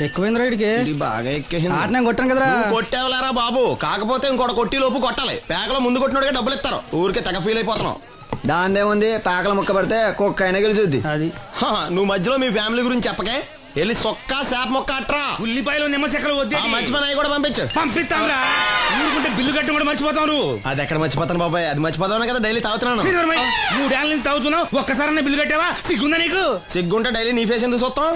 ఎక్కువైంది రైడ్కి బాగా ఎక్కేసింది. ఆటనే కొట్టాను కదరా. కొట్టేవలేరా బాబు, కాకపోతే ఇంకోటి కొట్టి లోపు కొట్టాలి. పేకలో ముందు కొట్టినోడిగా డబ్బులు ఇస్తారు. ఊరికే తెగ ఫీల్ అయిపోతున్నావు. దాందేముంది, పేకల ముక్క పడితే కుక్క అయినా గెలిచుద్ది. అది నువ్వు మధ్యలో మీ ఫ్యామిలీ గురించి చెప్పకే. వెళ్ళి సొక్క శాప మొక్క అట్రా. ఉల్లిపాయలు నిమ్మ చెక్కలు వద్దే. మంచి పని అవి కూడా పంపించు. పంపిస్తాంరా. ఊరుకుంటే బిల్లు కట్టి కూడా మర్చిపోతావు నువ్వు. అది ఎక్కడ మర్చిపోతాను బాబాయ్, అది మర్చిపోతావు కదా డైలీ తాగుతున్నాను. 3 ఏళ్ళ నుంచి తాగుతున్నావు, ఒక్కసారి బిల్లు కట్టావా? సిగ్గుందా నీకు? సిగ్గుంటే డైలీ నీ ఫేస్ ఎందుకు చూస్తాం?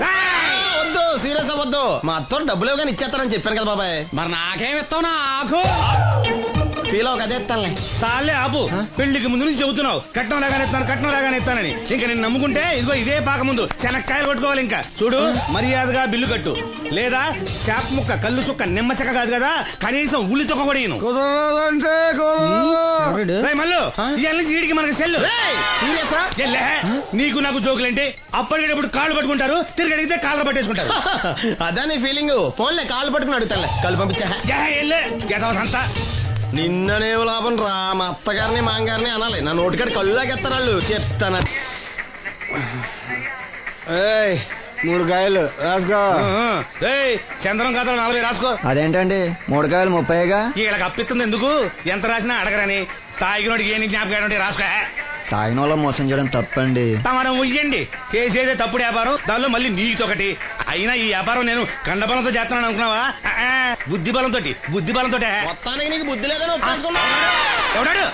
వద్దు, సీరియస్ అవ్వద్దు. మా అత్తో డబ్బులు ఇవ్వగానే ఇచ్చేస్తానని చెప్పాను కదా బాబాయ్. మరి నాకేం ఇస్తావు? నాకు ఫీల్ అవ్వక అదే ఇస్తానులే. సాలే ఆపు. పెళ్లికి ముందు నుంచి చెబుతున్నావు కట్నం లాగానే ఇస్తానని. ఇంకా నేను నమ్ముకుంటే ఇదిగో ఇదే పాక ముందు శనక్కాయలు కొట్టుకోవాలి. ఇంకా చూడు, మర్యాదగా బిల్లు కట్టు, లేదా చేప ముక్క, కళ్ళు చుక్క, నిమ్మ చెక్క కాదు కదా, కనీసం ఉల్లి తొక్క కూడా ఇయ్యను. మళ్ళీ ఇవాళ నుంచి వీడికి మనకి సెల్లు. నీకు నాకు జోకులేంటి? అప్పటికేటప్పుడు కాళ్ళు పట్టుకుంటారు, తిరిగి అడిగితే కాళ్ళు పట్టేసుకుంటారు. అదే నీ ఫీలింగ్. ఫోన్లే కాళ్ళు పట్టుకుని అడుగుతానులే. కళ్ళు పంపించా. అంతా నిన్ననేం లాభం రా. మా అత్తగారిని మాంగారిని అనాలి. నా నోటికాడ కళ్ళు లాగెత్తారు వాళ్ళు. చెప్తాను. 3 కాయలు రాసుకో. చంద్రం కథలు 40 రాసుకో. అదేంటండి 3 కాయలు 30గా? వీళ్ళకి అప్పిస్తుంది ఎందుకు? ఎంత రాసినా అడగరని. తాగినోడికి ఏ జ్ఞాపకం రాసుకో. తాగిన వాళ్ళ మోసం చేయడం తప్పండి. మనం ఉయ్యండి, చేసేదే తప్పుడు వ్యాపారం, దానిలో మళ్ళీ నీతోకటి. అయినా ఈ వ్యాపారం నేను కండబలంతో చేస్తున్నాను అనుకున్నావా? బుద్ధి బలంతో. మొత్తానికి నీకు బుద్ధి లేదని ఒప్పేసుకున్నా. ఎవడాడు?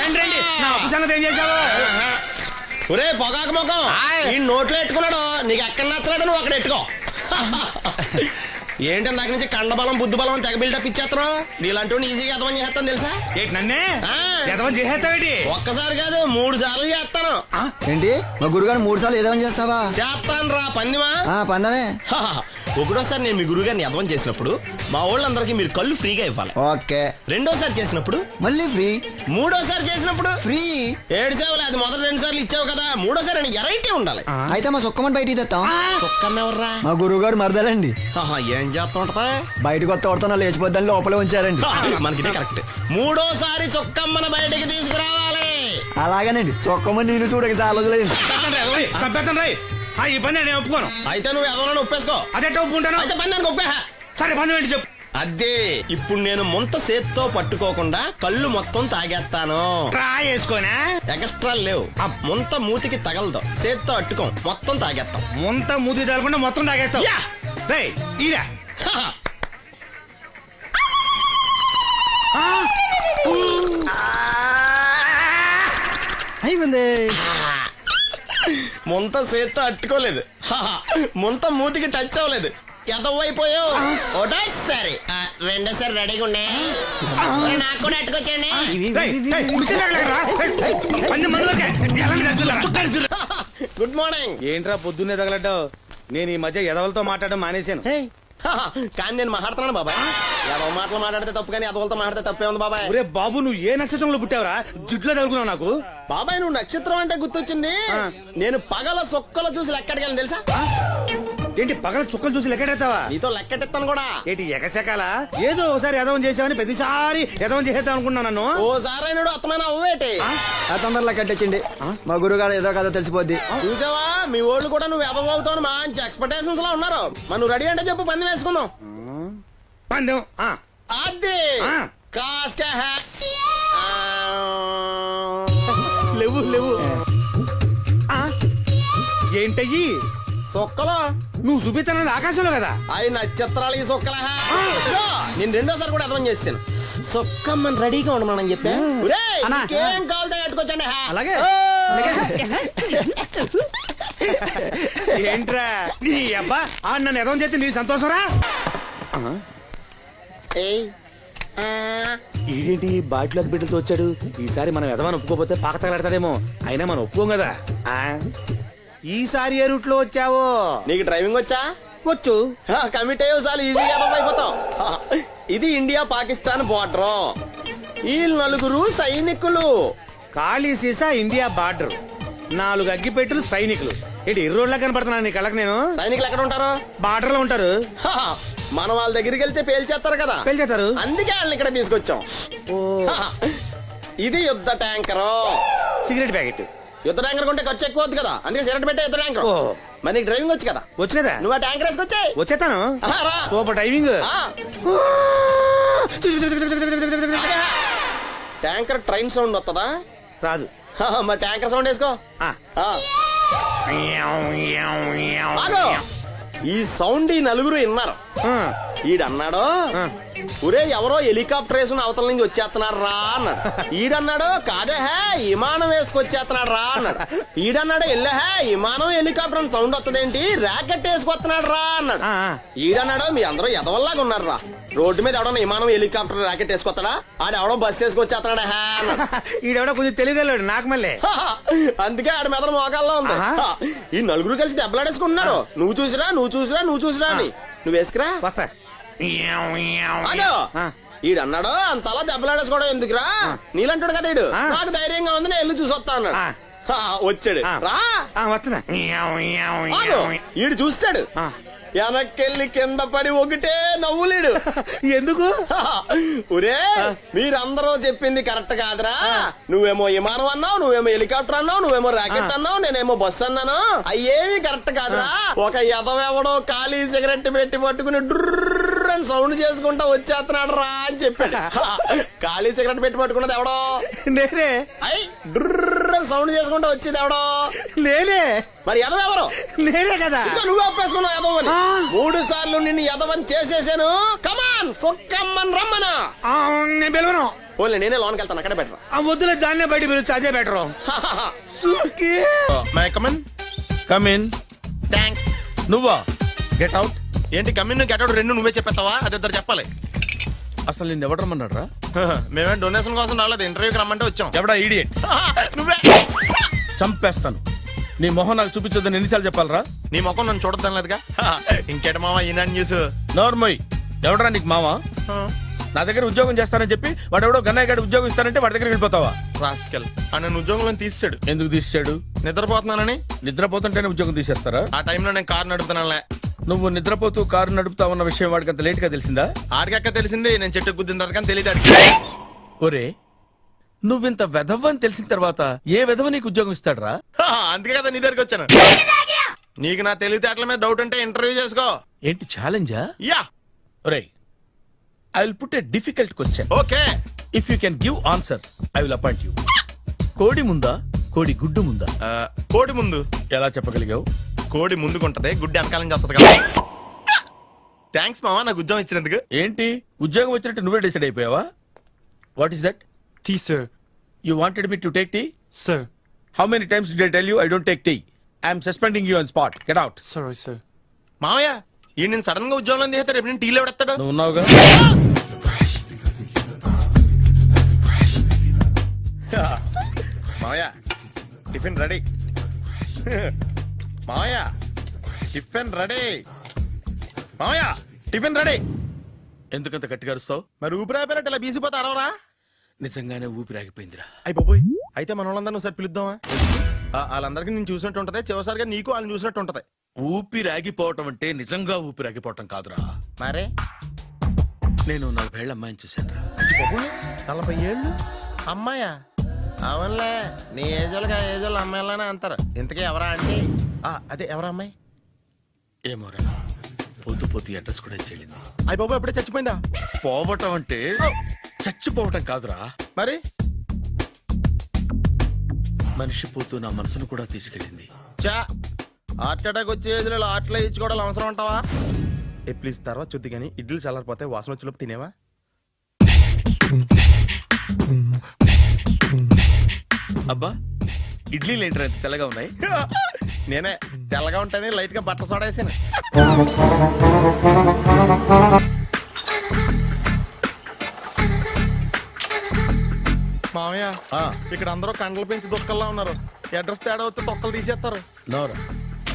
రండి, నా అప్పు సంగతి ఏం చేశావు? ఒరే పొగాకు ముఖం, ఈ నోట్లో ఎట్టుకున్నాడు. నీకు ఎక్కడ నచ్చలేదు, నువ్వు అక్కడ ఎట్టుకో. ఏంటి దాని నుంచి కండబలం బుద్ధి బలం తెగ బిల్డప్ ఇచ్చేస్తున్నావు. నీలాంటి ఈజీగా ఎదవని చేస్తాను తెలుసా? ఏంటి నన్నే ఎదవని చేసేస్తావేటి? ఒక్కసారి కాదు 3 సార్లు చేస్తాను. ఏంటి మా గురుగారు 3 సార్లు ఎదవని చేస్తావా? చేస్తాను రా పందిమా. పందమే. ఒకటోసారి నేను మీ గురుగారిని ఎదవని చేసినప్పుడు మా వాళ్ళందరికీ మీరు కళ్ళు ఫ్రీగా ఇవ్వాలి. ఓకే. రెండోసారి చేసినప్పుడు మళ్ళీ ఫ్రీ. మూడోసారి చేసినప్పుడు ఫ్రీ. 7 సేవలు. అది మొదటి 2 సార్లు ఇచ్చావు కదా, మూడోసారి ఎరైటీ ఉండాలి. అయితే మా సుక్కమని బయటికి తెస్తాం. సుక్కమ్మెవర్రా? మా గురువు గారు మరదలండి. ఏం చేస్తుంటా? బయటకు వస్తే కొడతా లేచిపోద్దని లోపలే ఉంచారండి. మనకి కరెక్ట్. మూడోసారి చొక్కమ్మని బయటకి తీసుకురావాలి. అలాగేనండి. చొక్కమని నేను చూడక చాలా రోజులైంది. ఈ పని నేను ఒప్పుకోను. అయితే నువ్వు ఎవరైనా ఒప్పేసుకో. అదెట్ట ఒప్పుకుంటాను? అయితే పని దానికి ఒప్పే. సరే పని ఏంటి చెప్పు. అదే ఇప్పుడు నేను ముంత చేత్తో పట్టుకోకుండా కళ్ళు మొత్తం తాగేస్తాను. ట్రై చేసుకోనా? ఎక్స్ట్రా లేవు. ముంత మూతికి తగలదు, చేత్తో అట్టుకోం, మొత్తం తాగేస్తాం. ముంత మూతి తగలకుండా మొత్తం తాగేస్తాం. ఇదా అయిపోయింది. ముంత చేత్తో అట్టుకోలేదు, ముంత మూతికి టచ్ అవ్వలేదు. ఎదవైపోయావు. ఒకటోసారి రెండోసారి రెడీగా ఉండే. నాకు కూడా అట్టుకొచ్చండి. Good morning. ఏంట్రా పొద్దున్నే తగలడ్డావు? నేను ఈ మధ్య ఎదవలతో మాట్లాడడం మానేశాను. కానీ నేను మాట్లాడుతున్నాను బాబాయ్. ఎదవ మాటలు మాట్లాడితే తప్పు, కానీ ఎదవలతో మాట్లాడితే తప్పే ఉంది బాబాయ్. ఒరే బాబు, నువ్వు ఏ నక్షత్రంలో పుట్టావురా? జుట్లో తగులుకున్నావు నాకు. బాబాయ్ నువ్వు నక్షత్రం అంటే గుర్తొచ్చింది. నేను పగల సొక్కలు చూసి లెక్కడికి తెలుసా? ఏంటి పగల చుక్కలు చూసి లెక్కెడతావా? నీతో లెక్కెట్టాను కూడా. ఏంటి ఎగసెకాల? ఏదో ఒకసారి ఎదవం చేసావని ప్రతిసారి ఎదవం చేసేద్దాం అనుకున్నా నన్ను. ఓసారి అయినాడు అత్తమైన అవ్వేటి. తొందరలో కట్టించండి. మా గురుగారు ఏదో కదా తెలిసిపోద్ది. చూసావా, మీ వాళ్ళు కూడా నువ్వు ఎదవ అవుతావు మంచి ఎక్స్పెక్టేషన్స్ లో ఉన్నారు. మరి నువ్వు రెడీ అంటే చెప్పు, పందెం వేసుకుందాం. పందెం అది కాస్క లేవు ఏంటయ్యి సొక్కలో నువ్వు చూపిస్తానది ఆకాశంలో కదా? అవి నక్షత్రాలు ఈ సొక్కల. నేను రెండోసారి కూడా అర్థం చేస్తాను. సొక్కమ్మని రెడీగా ఉండమని చెప్పా. ఏం కావాలితే కట్టుకోవచ్చండి. అలాగే. ఏంట్రా నీ అబ్బా నన్ను ఎదవం చేస్తే నీ సంతోషరా? ఏంటి బాటిలోకి బిడ్డలతో వచ్చాడు? ఈసారి మనం ఎదవని ఒప్పుకోపోతే పాక తగలాడతాడేమో. అయినా మనం ఒప్పుకోం కదా. ఈసారి ఏ రూట్ లో వచ్చావో? నీకు డ్రైవింగ్ వచ్చా? వచ్చు. కమిట్ అయ్యే సార్లు ఈజీగా అయిపోతాం. ఇది ఇండియా పాకిస్తాన్ బోర్డర్. ఈ 4 సైనికులు. ఖాళీ సీసా ఇండియా బార్డర్, 4 అగ్గిపెట్టులు సైనికులు. ఏంటి ఎర్రోడ్లా కనపడుతున్నాను నీ కళ్ళకి నేను? సైనికులు ఎక్కడ ఉంటారు? బార్డర్ లో ఉంటారు. మనం వాళ్ళ దగ్గరికి వెళ్తే పేల్చేస్తారు కదా. పేల్చేస్తారు. అందుకే వాళ్ళని ఇక్కడ తీసుకొచ్చాం. ఇది యుద్ధ ట్యాంకరు. Cigarette packet. యుద్ధ ట్యాంకర్ కొంటే ఖర్చు ఎక్కువ అవుతుంది కదా, అందుకే సిగరెట్ పెట్టే యుద్ధ ట్యాంకర్. ఓ. మరి నీకు డ్రైవింగ్ వచ్చు కదా, వచ్చు కదా, నువ్వు ఆ ట్యాంకర్ వేసుకొచ్చాయి. వచ్చేస్తాను. రా. Super driving. Tanker train sound వస్తుందా? రాదు. మరి ట్యాంకర్ సౌండ్ వేసుకో. ఆ. ఆగు. ఈ సౌండ్ ఈ నలుగురు విన్నారు. ఆ. ఈడన్నాడు, ఆ. ఒరే ఎవరో హెలికాప్టర్ వేసుకుని అవతల నుంచి వచ్చేస్తున్నారు రా అన్నాడు. ఈడన్నాడు, కాదే హే విమానం వేసుకొచ్చేస్తున్నాడు రా అన్నాడు. ఈడన్నాడు, ఎల్లహే విమానం హెలికాప్టర్ సౌండ్ వస్తుందేంటి, ర్యాకెట్ వేసుకొస్తున్నాడు రా అన్నాడు. ఆ. ఈడన్నాడు, మీ అందరూ ఎదవల్లాగా ఉన్నారు రా, రోడ్డు మీద ఎవడన్నా విమానం హెలికాప్టర్ ర్యాకెట్ వేసుకొస్తాడా, ఆడెవడో బస్సు వేసుకొచ్చేస్తున్నాడు హే అన్నాడు. ఈడెవడో కొంచెం తెలియగలడు నాకు మళ్ళీ. అందుకే ఆడ మెదడు మోకాల్లో ఉంది. ఆహా. ఈ నలుగురు కలిసి దెబ్బలాడేసుకుంటున్నారు. నువ్వు చూసిరా అని. నువ్వు వేసుకురా. వస్తా. అదో ఆ. ఈడన్నాడు, అంతలా దెబ్బలాడేసుకోవడం ఎందుకురా, నీలంటాడు కదా ఈడు, ఆ. నాకు ధైర్యంగా ఉంది, నేను ఇల్లు చూసి వస్తా అన్నాడు. ఆ. వచ్చాడు. ఆ. రా. వస్తున్నా. ఆగు. ఈడు చూస్తాడు, ఆ. వెనక్కెళ్ళి కింద పడి ఒకటే నవ్వులేడు. ఎందుకు? ఒరే మీరందరూ చెప్పింది కరెక్ట్ కాదురా, నువ్వేమో విమానం అన్నావు, నువ్వేమో హెలికాప్టర్ అన్నావు, నువ్వేమో రాకెట్ అన్నావు, నేనేమో బస్సు అన్నాను, అయ్యేవి కరెక్ట్ కాదురా. ఒక ఎదవెవడో ఖాళీ సిగరెట్ పెట్టి పట్టుకుని డ్రర్ అని సౌండ్ చేసుకుంటా వచ్చేస్తున్నాడు రా అని చెప్పాడు. ఖాళీ సిగరెట్ పెట్టి పట్టుకున్నది ఎవడో? నేనే. అయ్యి డ్రర్ అని సౌండ్ చేసుకుంటా వచ్చేది ఎవడో? నేనే. మరి ఎదవెవరు? నేనే కదా. ఇంకా నువ్వు ఒప్పేసుకున్నావు ఎదవని. 3 సార్లు నిన్ను ఎదవని చేసేసాను. కమాన్ సొక్కమ్మన్ రమ్మనా. నేను పిలవను. ఓన్లీ నేనే లోన్కి వెళ్తాను, అక్కడే బెటర్. ఆ వద్దులే, దాన్నే బయట పిలుస్తా, అదే better. May I come in. Come in. Thanks. నువ్వా? Get out. ఏంటి కమ్యూన్ గెటౌట్ రెండు నువ్వే చెప్పేస్తావా? అది ఇద్దరు చెప్పాలి. అసలు నిన్ను ఎవడు రమ్మన్నాడు రా? మేమే డొనేషన్ కోసం రాలేదు, ఇంటర్వ్యూకి రమ్మంటే వచ్చాం. ఎవడా ఈడియట్? నువ్వే. చంపేస్తాను. నీ మొహం నాకు చూపించొద్దని ఎన్నిసార్లు చెప్పాలరా? నీ ముఖం నన్ను చూడద్దాం లేదుగా. ఇంకేట మావా ఈనాడు న్యూస్. నోర్మోయ్. ఎవడరా నీకు మావా? నా దగ్గర ఉద్యోగం చేస్తానని చెప్పి వాడు ఎవడో గన్నయ్య గారి ఉద్యోగం ఇస్తానంటే వాడి దగ్గర వెళ్ళిపోతావా? రాస్కెల్ నన్ను ఉద్యోగంలో తీసాడు. ఎందుకు తీసాడు? నిద్రపోతున్నానని. నిద్రపోతుంటేనే ఉద్యోగం తీసేస్తారా? ఆ టైంలో నేను కారు నడుపుతున్నానులే. నువ్వు నిద్రపోతూ కారు నడుపుతా ఉన్న విషయం వాడికి అంత లేట్ గా తెలిసిందా? ఆడికక్క తెలిసింది, నేను చెట్టు గుద్దిన కానీ తెలియదు. ఒరే, నువ్వింత వెధవ్ అని తెలిసిన తర్వాత ఏ వెధవ నీకు ఉద్యోగం ఇస్తాడరా? అందుకే కదా నీ దగ్గరికి వచ్చాను. నీకు నా తెలివితేటల మీద డౌట్ ఉంటే ఇంటర్వ్యూ చేసుకో. ఏంటి ఛాలెంజా? యా. ఒరే, I will put a difficult question. Okay. If you can give answer I will appoint you. కోడి ముందా, కోడి గుడ్డు ముందా? కోడి ముందు. ఎలా చెప్పగలిగావు? కోడి ముందుకుంటది, గుడ్డి వెనకాల నుంచి వస్తుంది కదా. థ్యాంక్స్ మావా నాకు ఉద్యోగం ఇచ్చినందుకు. ఏంటి ఉద్యోగం వచ్చినట్టు నువ్వే డిసైడ్ అయిపోయావా? What is that? Tea, sir. You wanted me to take tea? Sir. How many times did I tell you I don't take tea? I am suspending you on spot. Get out. Sorry, sir. మావయ్య ఈ నేను sudden గా ఉద్యోగంలో తీస్తాడు, రేపు నేను టీలో పెడతాడు. నువ్వు ఉన్నావుగా. మావయ్య టిఫిన్ రెడీ. మావయ్య టిఫిన్ రెడీ. మావయ్య టిఫిన్ రెడీ. ఎందుకంత గట్టిగా అరుస్తావు? మరి ఊపిరాయిపోయినట్టు ఇలా బీసిపోతే అరవరా? నిజంగానే ఊపిరాగిపోయిందిరా. అయ్యి బాబోయ్, అయితే మన వాళ్ళందరినీ ఒకసారి పిలుద్దామా? వాళ్ళందరికీ నేను చూసినట్టు ఉంటది, చివరిసారిగా నీకు వాళ్ళని చూసినట్టు ఉంటది. ఊపిరాగిపోవటం అంటే నిజంగా ఊపిరాగిపోవటం కాదురా. మరే నేను 40 ఏళ్ల అమ్మాయిని చూశాను రా. 40 ఏళ్ళు అమ్మాయా? అవునులే, నీ ఏజోళ్ళకి ఆ ఏజోళ్ళు అమ్మాయిలానే అంటారు. ఇంతకీ ఎవరా అంటే? అదే ఎవరా అమ్మాయి? ఏమోరా, పోతూ పోతూ అడ్రస్ కూడా చెల్లింది. అయ్యి బాబు ఎప్పుడే చచ్చిపోయిందా? పోవటం అంటే చచ్చిపోవటం కాదురా, మరి మనిషి పోతూ నా మనసును కూడా తీసుకెళ్ళింది. చా హార్ట్ అటాక్ వచ్చే ఏజ్లో హార్ట్లో ఇచ్చుకోవడం అవసరం ఉంటావా? ప్లీజ్ తర్వాత చూద్ది కానీ ఇడ్లీ చల్లారిపోతే వాసన వచ్చేలోపు తినేవా? అబ్బా, ఇడ్లీలు ఏంట్రా ఇంత తెల్లగా ఉన్నాయి? నేనే తెల్లగా ఉంటానే లైట్ గా బట్టలు సోడా వేసాను. మామయ్య ఇక్కడ అందరూ కండలు పెంచి దుక్కల్లా ఉన్నారు. అడ్రస్ తేడా వస్తే తొక్కలు తీసేస్తారు. నోరా,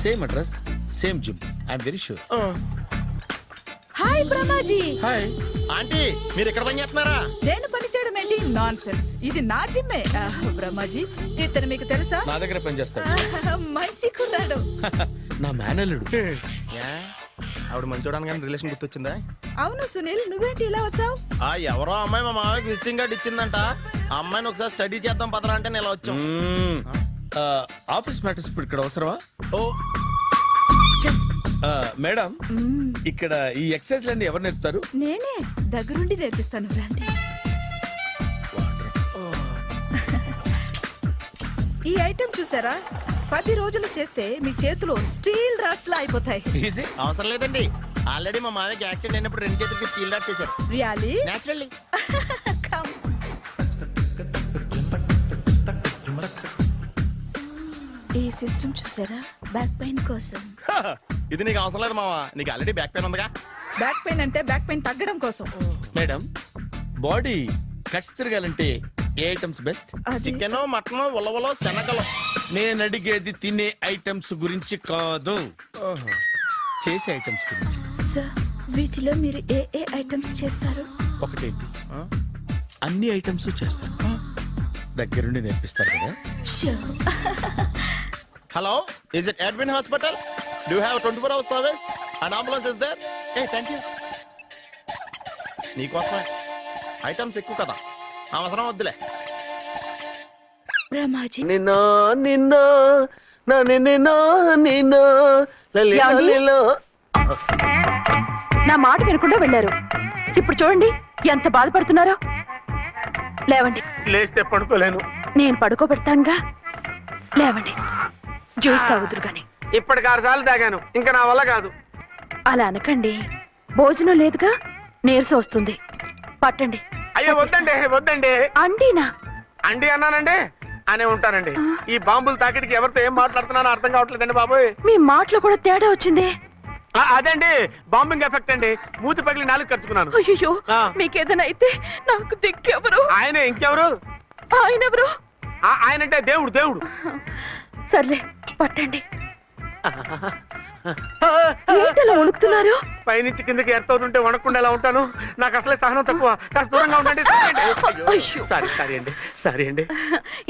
same address same gym. I'm very sure. Hi Brahmaji. Hi aunty, మీరు ఇక్కడ పని చేస్తున్నారా? నేను పని చేయడం ఏంటి? Nonsense. ఇది నా జిమ్మే. బ్రహ్మాజీ, ఇతను మీకు తెలుసా? నా దగ్గర పని చేస్తాడు. మంచి కుర్రాడు. నా మేనల్లుడు. ఆవిడ మంచోడానికి కానీ రిలేషన్ గుర్తొచ్చిందా? అవును సునీల్, నువ్వేంటి ఇలా వచ్చావు? ఎవరో అమ్మాయి మా మామయ్యకి విజిటింగ్ కార్డు ఇచ్చిందంట. ఆ అమ్మాయిని ఒకసారి స్టడీ చేద్దాం పదరా అంటే నేను ఇలా వచ్చాం. ఆఫీస్ మ్యాటర్స్ ఇప్పుడు ఇక్కడ అవసరమా? ఓ మేడం, ఇక్కడ ఈ ఎక్సర్సైజ్ లన్నీ ఎవరు నేర్పుతారు? నేనే దగ్గరుండి నేర్పిస్తాను, రండి. ఈ ఐటెం చూసారా, 10 రోజులు చేస్తే మీ చేతులు స్టీల్ రాట్స్ లా అయిపోతాయి. ఈజీ. అవసరం లేదండి, ఆల్రెడీ మా మామయ్యకి యాక్సిడెంట్ అయినప్పుడు 2 చేతులకి స్టీల్ డాట్ చేశారు. రియాలీ? నేచురల్లీ. Come. ఈ సిస్టమ్ చూసారా, బ్యాక్ పెయిన్ కోసం. ఇది నీకు అవసరం లేదు మావా, నీకు ఆల్రెడీ బ్యాక్ పెయిన్ ఉందిగా. బ్యాక్ పెయిన్ అంటే బ్యాక్ పెయిన్ తగ్గడం కోసం. మేడం, బాడీ కట్స్ తిరగాలంటే ఏ ఐటమ్స్ బెస్ట్? అది చికెన్, మటన్, ఉలవలో, శనగలు. నేను అడిగేది తినే ఐటమ్స్ గురించి కాదు, చేసే ఐటమ్స్ గురించి. సార్, వీటిలో మీరు ఏ ఏ ఐటమ్స్ చేస్తారు? ఒకటేంటి, అన్ని ఐటమ్స్ చేస్తాను. దగ్గరుండి నేర్పిస్తారు కదా. Sure. Hello, is it admin hospital? Do have 24 hours service and ambulance is there? Ah thank you. నీకోసమే ఐటమ్స్ ఎక్కువ కదా, అవసరం వద్దులే. రమాజీ, నా మాట వినకుండా వెళ్ళారు. ఇప్పుడు చూడండి ఎంత బాధపడుతున్నారో. లేవండి. లేస్తే పడుకోలేను. నేను పడుకోబెడతానుగా. లేవండి, జ్యూస్ తాగుదురు గాని. ఇప్పటికి 6 సార్లు తాగాను, ఇంకా నా వల్ల కాదు. అలా అనకండి, భోజనం లేదుగా, నీరసం వస్తుంది. పట్టండి. అయ్యో వద్దండి, వద్దండి. అండినా? అండి అన్నానండి అనే ఉంటానండి. ఈ బాంబులు తాకిడికి ఎవరితో ఏం మాట్లాడుతున్నానో అర్థం కావట్లేదండి బాబోయ్. మీ మాటలో కూడా తేడా వచ్చింది. అదండి బాంబింగ్ ఎఫెక్ట్ అండి. మూతి పగిలి 4 ఖర్చుకున్నాను. అయ్యో, మీకేదైనా అయితే నాకు దిక్కెవరు? ఆయన ఇంకెవరు? ఆయనెవరు? ఆయనంటే దేవుడు. దేవుడు. సర్లే, పట్టండి. ఏంటలా వణుకుతున్నారు? పైనుంచి కిందకి ఎర్తవుతుంటే వణకుండా ఎలా ఉంటాను? నాకు అసలే సహనం తక్కువ. కాస్త దూరంగా ఉండండి. అయ్యో. సారీ అండి.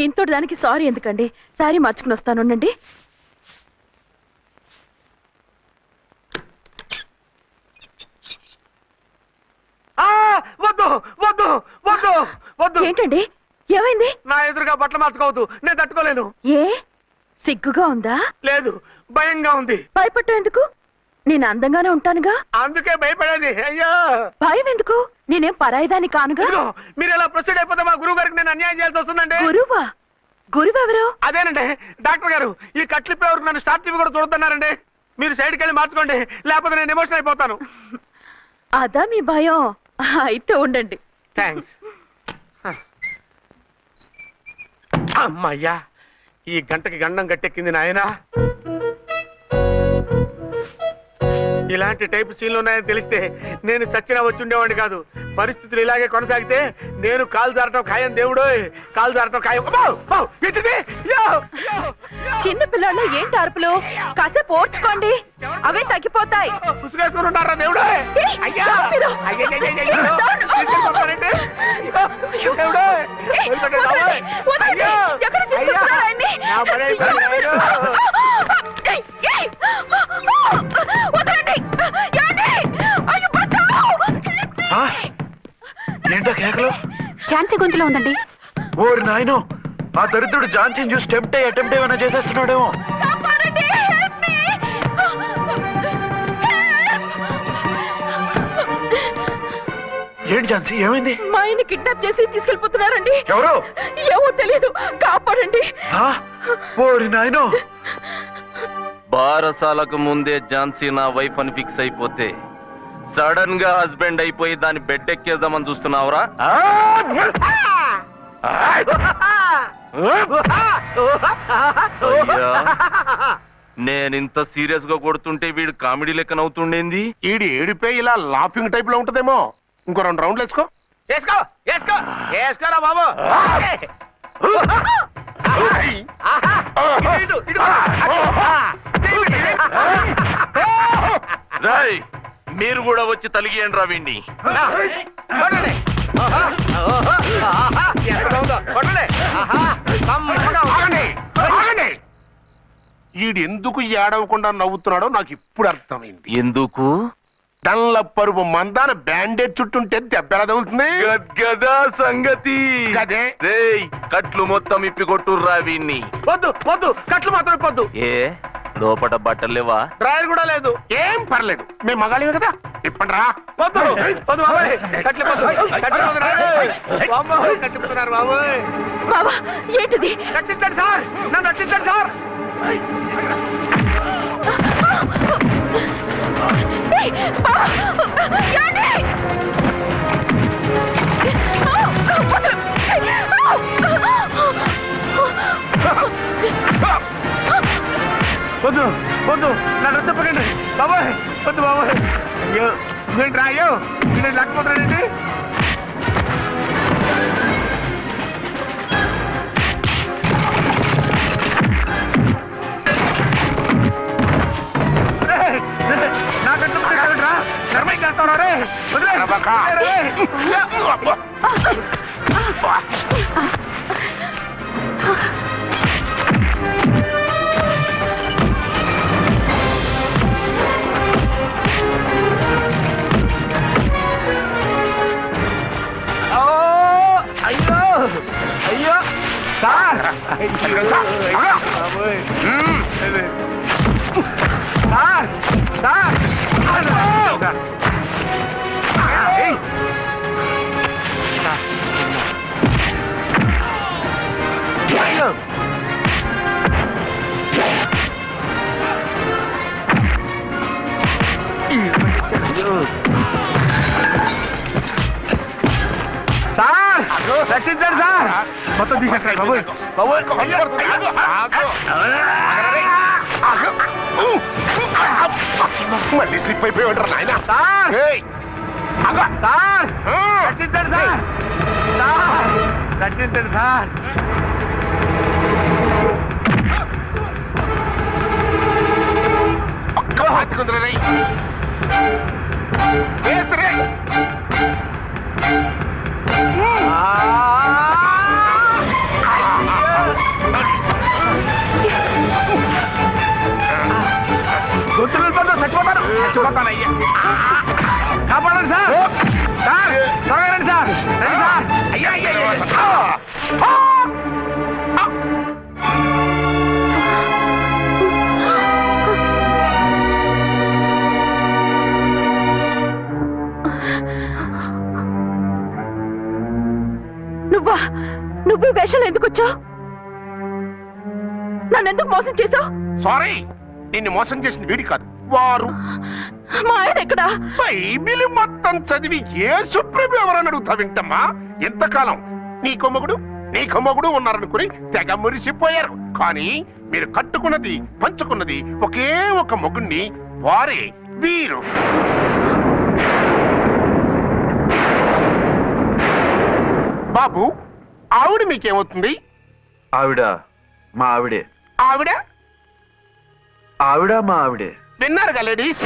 ఇంతటి దానికి సారీ ఎందుకండి? సారీ మార్చుకుని వస్తానుండండి. వద్దు వద్దు వద్దు వద్దు. ఏంటండి, ఏమైంది? నా ఎదురుగా బట్టలు మార్చుకోవద్దు, నేను తట్టుకోలేను. ఏ, సిగ్గుగా ఉందా? లేదు, భయంగా ఉంది. భయపడ్డం ఎందుకు? నేను అందంగానే ఉంటానుగా. అందుకే భయపడేది. అయ్యో, భయం ఎందుకు? నేనేం పరాయిదాన్ని కానుగా. ఇదిగో, మీరు ఎలా ప్రొసీడ్ అయిపోతే మా గురువు గారికి నేను అన్యాయం చేయాల్సి వస్తుందండి. గురువా? గురువెవరు? అదేనండి డాక్టర్ గారు, ఈ కట్లిప్పే వరకు నన్ను స్టార్ట్ టీవీ కూడా చూడొద్దన్నారండి. మీరు సైడ్కి వెళ్ళి మార్చుకోండి, లేకపోతే నేను ఎమోషన్ అయిపోతాను. అదా మీ భయం? అయితే ఉండండి. థ్యాంక్స్. అమ్మయ్యా, ఈ గంటకి గండం గట్టెక్కింది నాయనా. ఇలాంటి టైప్ సీన్లు ఉన్నాయని తెలిస్తే నేను సచ్చినా వచ్చి ఉండేవాడిని కాదు. పరిస్థితులు ఇలాగే కొనసాగితే నేను కాలు జారటం ఖాయం. దేవుడు, కాలు జారటం ఖాయం. చిన్న పిల్లలు ఏంటి అరుపులు? కాసేపు ఓర్చుకోండి, అవే తగ్గిపోతాయి. పుసుగేసుకుని ఉంటారా దేవుడు? ఏంటో కేకలు? ఝాన్సీ గొంతులో ఉందండి. ఓరి నాయనో, ఆ దరిద్రుడు ఝాన్సీని చూసి అటెంప్ట్ ఏమైనా చేసేస్తున్నాడేమో. ఏంటి ఝాన్సీ, ఏమైంది? మా ఆయన కిడ్నాప్ చేసి తీసుకెళ్లిపోతున్నారండి. ఎవరు? ఏమో తెలియదు, కాపాడండి. ఓరి నాయనో. బారసాలకు ముందే ఝాన్సీ నా వైఫ్ అని ఫిక్స్ అయిపోతే సడన్ గా హస్బెండ్ అయిపోయి దాన్ని బెడ్ ఎక్కేద్దామని చూస్తున్నావురా? నేనింత సీరియస్ గా కొడుతుంటే వీడు కామెడీ లెక్క నవ్వుతుండేంది? ఈడి ఏడిపే ఇలా లాఫింగ్ టైప్ లో ఉంటదేమో. ఇంకో 2 రౌండ్లు వేసుకో. వేసుకోరా బాబు. రాయ్, మీరు కూడా వచ్చి తలిగియండి రా వీణ్ణి. ఈడు ఎందుకు ఏడవకుండా నవ్వుతున్నాడో నాకు ఇప్పుడు అర్థమైంది. ఎందుకు? డల్ల పరుపు మందాన బ్యాండేజ్ చుట్టుంటే దెబ్బ ఎలా తగులుతుంది గద్గదా సంగతి అదే రేయ్ కట్లు మొత్తం ఇప్పి కొట్టుర్రా వీణ్ణి. వద్దు వద్దు కట్లు మాత్రం పొద్దు ఏ లోపట బట్టలు లేవా? డ్రాయర్ కూడా లేదు ఏం పర్లేదు మేము మగాళివే కదా ఇప్పండి రా వద్దు వద్దు బాబాయ్ కట్లు పొద్దు కట్లు పొద్దు రా. బాబోయ్, కట్లు పొద్దున్నారు బాబోయ్. బావా ఏంటిది? రక్షించండి సార్ నన్ను రక్షించండి సార్. ఏయ్, బావా! ఏంటి? వద్దు వద్దు నన్ను రచ్చపకండి బాబాయ్ వద్దు బాబాయ్. అయ్యో ఏంటి రాయో నేను లేకపోతానండి. నాకంటూ రా నర్మై చేస్తావు రే అయ్యో అయ్యో సార్ సార్ సార్ సార్ రక్షించండి సార్ మొత్తం తీసేస్తాయి బాబు మళ్ళీ స్లిప్ అయిపోయి ఉంటారు నాయన సార్ సార్ రక్షించండి సార్ సార్ రక్షించండి సార్ ఒక్క హాతుకుందరే వేసరే గుర్తులు చచ్చిపోతాను చచ్చిపోతానయ్యా కాపాడండి సార్ సార్ త్వరగా రండి సార్ రండి సార్ అయ్యా అయ్యా నువ్వు వేషాలు ఎందుకు వచ్చావు? నన్ను ఎందుకు మోసం చేశావు? సారీ నిన్ను మోసం చేసిన వీడి కాదు వారు. మా ఆయన ఎక్కడా? బైబిల్ మొత్తం చదివి యేసు ప్రభు ఎవరని అడుగుతా వింటమ్మా. ఎంతకాలం నీ కొమ్మగుడు ఉన్నారనుకుని తెగ మురిసిపోయారు. కానీ మీరు కట్టుకున్నది పంచుకున్నది ఒకే ఒక మొగుణ్ణి, వారే వీరు. బాబు ఆవిడ మీకేమవుతుంది? ఆవిడ మా ఆవిడే. ఆవిడ ఆవిడ మా ఆవిడే. విన్నారుగా లేడీస్,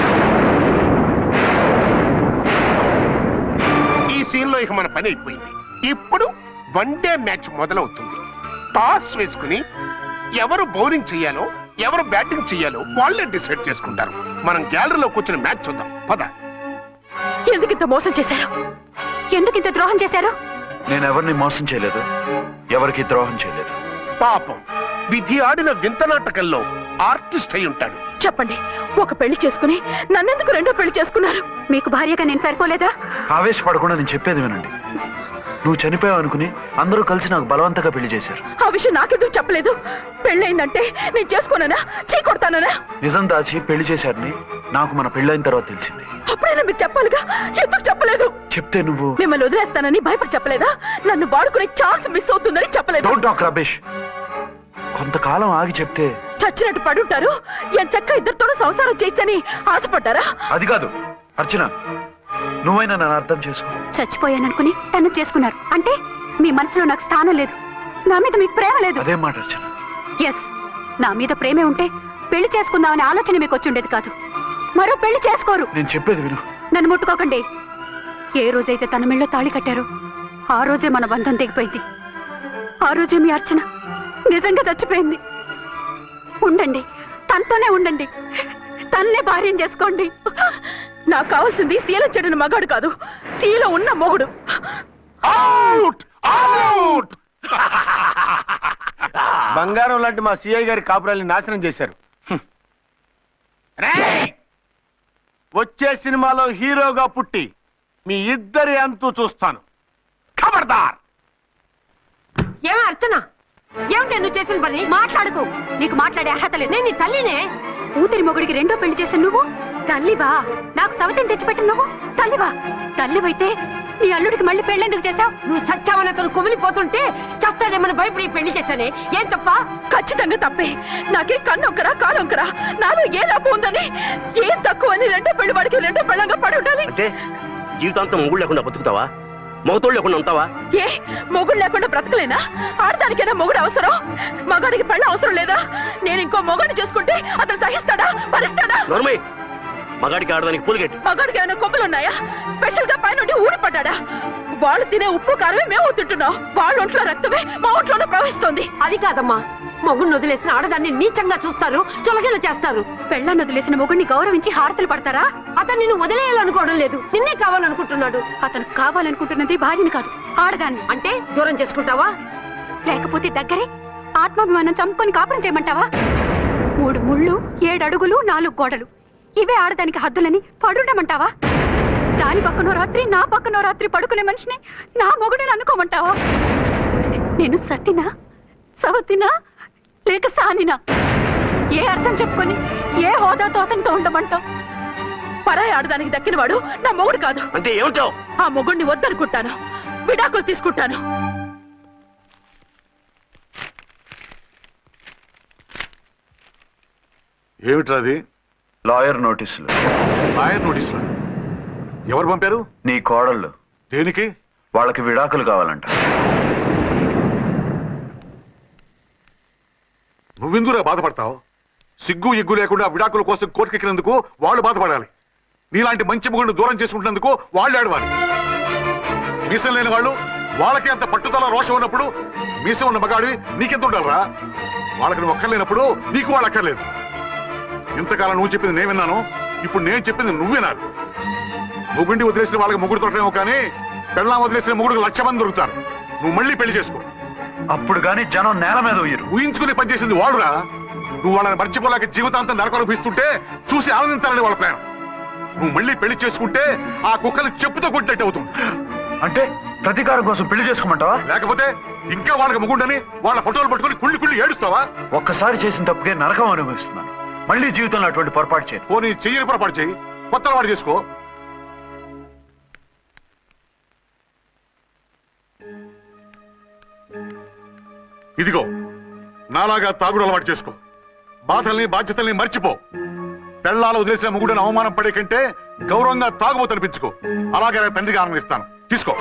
ఈ సీన్ లో ఇక మన పని అయిపోయింది. ఇప్పుడు వన్ డే మ్యాచ్ మొదలవుతుంది. టాస్ వేసుకుని ఎవరు బౌలింగ్ చెయ్యాలో ఎవరు బ్యాటింగ్ చెయ్యాలో వాళ్ళే డిసైడ్ చేసుకుంటారు. మనం గ్యాలరీలో కూర్చుని మ్యాచ్ చూద్దాం పద. ఎందుకింత మోసం చేశారు? ఎందుకింత ద్రోహం చేశారు? నేను ఎవరిని మోసం చేయలేదు, ఎవరికి ద్రోహం చేయలేదు. పాపం విధి ఆడిన వింత నాటకంలో ఆర్టిస్ట్ అయి ఉంటాడు. చెప్పండి, ఒక పెళ్లి చేసుకుని నన్నెందుకు రెండో పెళ్లి చేసుకున్నారు? మీకు భార్యగా నేను సరిపోలేదా? ఆవేశపడకుండా నేను చెప్పేది వినండి. నువ్వు చనిపోయావు అనుకుని అందరూ కలిసి నాకు బలవంతంగా పెళ్లి చేశారు. ఆ విషయం నాకెందుకు చెప్పలేదు? పెళ్ళయిందంటే నేను చేసుకోనన్నా, చీకొడతానన్నా? నిజం దాచి పెళ్లి చేశారని నాకు మన పెళ్ళైన తర్వాత తెలిసింది. అప్పుడైనా మీరు చెప్పాలిగా, ఎందుకు చెప్పలేదు? చెప్తే నువ్వు మిమ్మల్ని వదిలేస్తానని భయపడి చెప్పలేదా? నన్ను వాడుకునే ఛాన్స్ మిస్ అవుతుందని చెప్పలేదు? Don't talk రబేష్. కొంతకాలం ఆగి చెప్తే చచ్చినట్టు పడుంటారు. ఎంచక్క ఇద్దరితోనూ సంసారం చేయొచ్చని ఆశపడ్డారా? అది కాదు అర్చన, నువ్వైనా నన్ను అర్థం చేసుకో. చచ్చిపోయాననుకుని తను చేసుకున్నారు అంటే మీ మనసులో నాకు స్థానం లేదు, నా మీద మీకు ప్రేమ లేదు. అదే మాట అర్చన. ఎస్, నా మీద ప్రేమే ఉంటే పెళ్లి చేసుకుందామనే ఆలోచన మీకు వచ్చి ఉండేది కాదు. మరో పెళ్లి చేసుకోరు. నేను చెప్పేది విను. నన్ను ముట్టుకోకండి. ఏ రోజైతే తన మెళ్ళో తాళి కట్టారో ఆ రోజే మన బంధం తెగిపోయింది. ఆ రోజే మీ అర్చన నిజంగా చచ్చిపోయింది. ఉండండి, తనతోనే ఉండండి, తన్నే భార్యం చేసుకోండి. నాకు కావాల్సింది శీల చెడిన మగాడు కాదు, శీల ఉన్న మొగుడు. అవుట్ అవుట్ బంగారం లాంటి మా సిఐ గారి కాపురాల్ని నాశనం చేశారు. రేయ్! వచ్చే సినిమాలో హీరోగా పుట్టి మీ ఇద్దరి అంతు చూస్తాను. ఖబర్దార్. ఏమే అర్చన, ఏమిటి నువ్వు చేసిన పని? మాట్లాడుకో, నీకు మాట్లాడే అర్హత లేదు. నేను నీ తల్లినే. కూతురి మొగుడికి రెండో పెళ్లి చేసిన నువ్వు తల్లివా? నాకు సవతిని తెచ్చిపెట్టిన నువ్వు తల్లివా? తల్లివైతే నీ అల్లుడికి మళ్ళీ పెళ్ళెందుకు చేశావు? నువ్వు చచ్చావని అతను కుమిలిపోతుంటే చస్తాడేమని భయపడి పెళ్లి చేశానే. ఏం తప్ప? ఖచ్చితంగా తప్పే. నాకే కన్నొక్కరా కాలొక్కరా, నాలో ఏ లాభం ఉందని, ఏం తక్కువ అని రెండో పెళ్లి వాడికి రెండో పెళ్ళంగా పడి ఉండాలి. అంటే జీవితాంతం మొగుడు లేకుండా బతుకుతావా? మొగతోడు లేకుండా ఉంటావా? ఏ మొగుడు లేకుండా బ్రతకలేనా? ఆడదానికైనా మొగుడు అవసరం, మగాడికి పెళ్ళ అవసరం లేదా? నేను ఇంకో మొగాడిని చేసుకుంటే అతను సహిస్తాడా, భరిస్తాడా? నోర్మై, మగాడికి ఆడదానికి పూలిగెట్టు. మగాడికి ఏమైనా కొమ్ములున్నాయా? స్పెషల్ గా పైనుండి ఊరి పడ్డాడా? వాళ్ళు తినే ఉప్పు కారమే మేము తింటున్నాం. వాళ్ళ ఒంట్లో రక్తమే మా ఒంట్లోనే ప్రవహిస్తుంది. అది కాదమ్మా, మొగుడిని వదిలేసిన ఆడదాన్ని నీచంగా చూస్తారు, చులకన చేస్తారు. పెళ్ళాన్ని వదిలేసిన మొగుడిని గౌరవించి హారతలు పడతారా? అతను నిన్ను వదిలేయాలనుకోవడం లేదు, నిన్నే కావాలనుకుంటున్నాడు. అతను కావాలనుకుంటున్నది భార్యని కాదు, ఆడదాన్ని. అంటే దూరం చేసుకుంటావా? లేకపోతే దగ్గరే ఆత్మాభిమానం చంపుకొని కాపురం చేయమంటావా? 3 ముళ్ళు, 7 అడుగులు, 4 గోడలు, ఇవే ఆడదానికి హద్దులని పడుండమంటావా? దాని పక్కనో రాత్రి నా పక్కనో రాత్రి పడుకునే మనిషిని నా మొగుడిని అనుకోమంటావా? నేను సతినా, సవతినా, లేక సానినా? ఏ అర్థం చెప్పుకొని ఏ హోదాతో అతనితో ఉండమంటావు? పరాయి ఆడదానికి దక్కినవాడు నా మొగుడు కాదు. అంటే ఏమంటావు? ఆ మొగుడిని వద్దనుకుంటాను, విడాకులు తీసుకుంటాను. ఏమిట్రాది? లాయర్ నోటీసులు. లాయర్ నోటీసులు ఎవరు పంపారు? నీ కోడళ్ళు. దేనికి? వాళ్ళకి విడాకులు కావాలంట. నువ్వెందుకురా బాధపడతావు? సిగ్గు ఎగ్గు లేకుండా విడాకుల కోసం కోర్టుకెక్కినందుకు వాళ్ళు బాధపడాలి. నీలాంటి మంచి మొగుడిని దూరం చేసుకుంటున్నందుకు వాళ్ళు ఏడవాలి. మీసం లేని వాళ్ళు, వాళ్ళకి అంత పట్టుదల రోషం ఉన్నప్పుడు మీసం ఉన్న మగాడివి నీకెంత ఉండాలరా? వాళ్ళకి నువ్వు ఒక్కర్లేనప్పుడు నీకు వాళ్ళు అక్కర్లేదు. ఇంతకాలం నువ్వు చెప్పింది నేను విన్నాను, ఇప్పుడు నేను చెప్పింది నువ్వు వినాలి. మొగుండి వదిలేసిన వాళ్ళకి మొగుడు దొరకలేమో కానీ పెళ్ళాం వదిలేసిన మొగుడికి 1,00,000 మంది దొరుకుతారు. నువ్వు మళ్ళీ పెళ్లి చేసుకో. అప్పుడు గాని జనం నేల మీద ఉయ్యరు. ఊహించుకుని పనిచేసింది వాళ్ళురా. నువ్వు వాళ్ళని మర్చిపోలేక జీవితాంతం నరకనుభవిస్తుంటే చూసి ఆనందించాలని వాళ్ళ ప్లాన్. నువ్వు మళ్ళీ పెళ్లి చేసుకుంటే ఆ కుక్కలు చెప్పుతో కొట్టినట్టు అవుతుంది. అంటే ప్రతీకారం కోసం పెళ్లి చేసుకోమంటావా? లేకపోతే ఇంకా వాళ్ళకి మొగుండని వాళ్ళ ఫోటోలు పట్టుకుని కుళ్ళి ఏడుస్తావా? ఒక్కసారి చేసిన తప్పుకే నరకం అనుభవిస్తున్నాను. మళ్ళీ జీవితంలో అటువంటి పొరపాటు చేయను. పోనీ చెయ్యని పొరపాటు చెయ్యి, కొత్త వాడు చేసుకో. ఇదిగో నాలాగా తాగుడు అలవాటు చేసుకో. బాధల్ని బాధ్యతల్ని మర్చిపో. పెళ్ళాలు వదిలేసిన మొగుడని అవమానం పడే కంటే గౌరవంగా తాగుబోతు అనిపించుకో. అలాగే తండ్రిగా ఆనందిస్తాను. తీసుకో.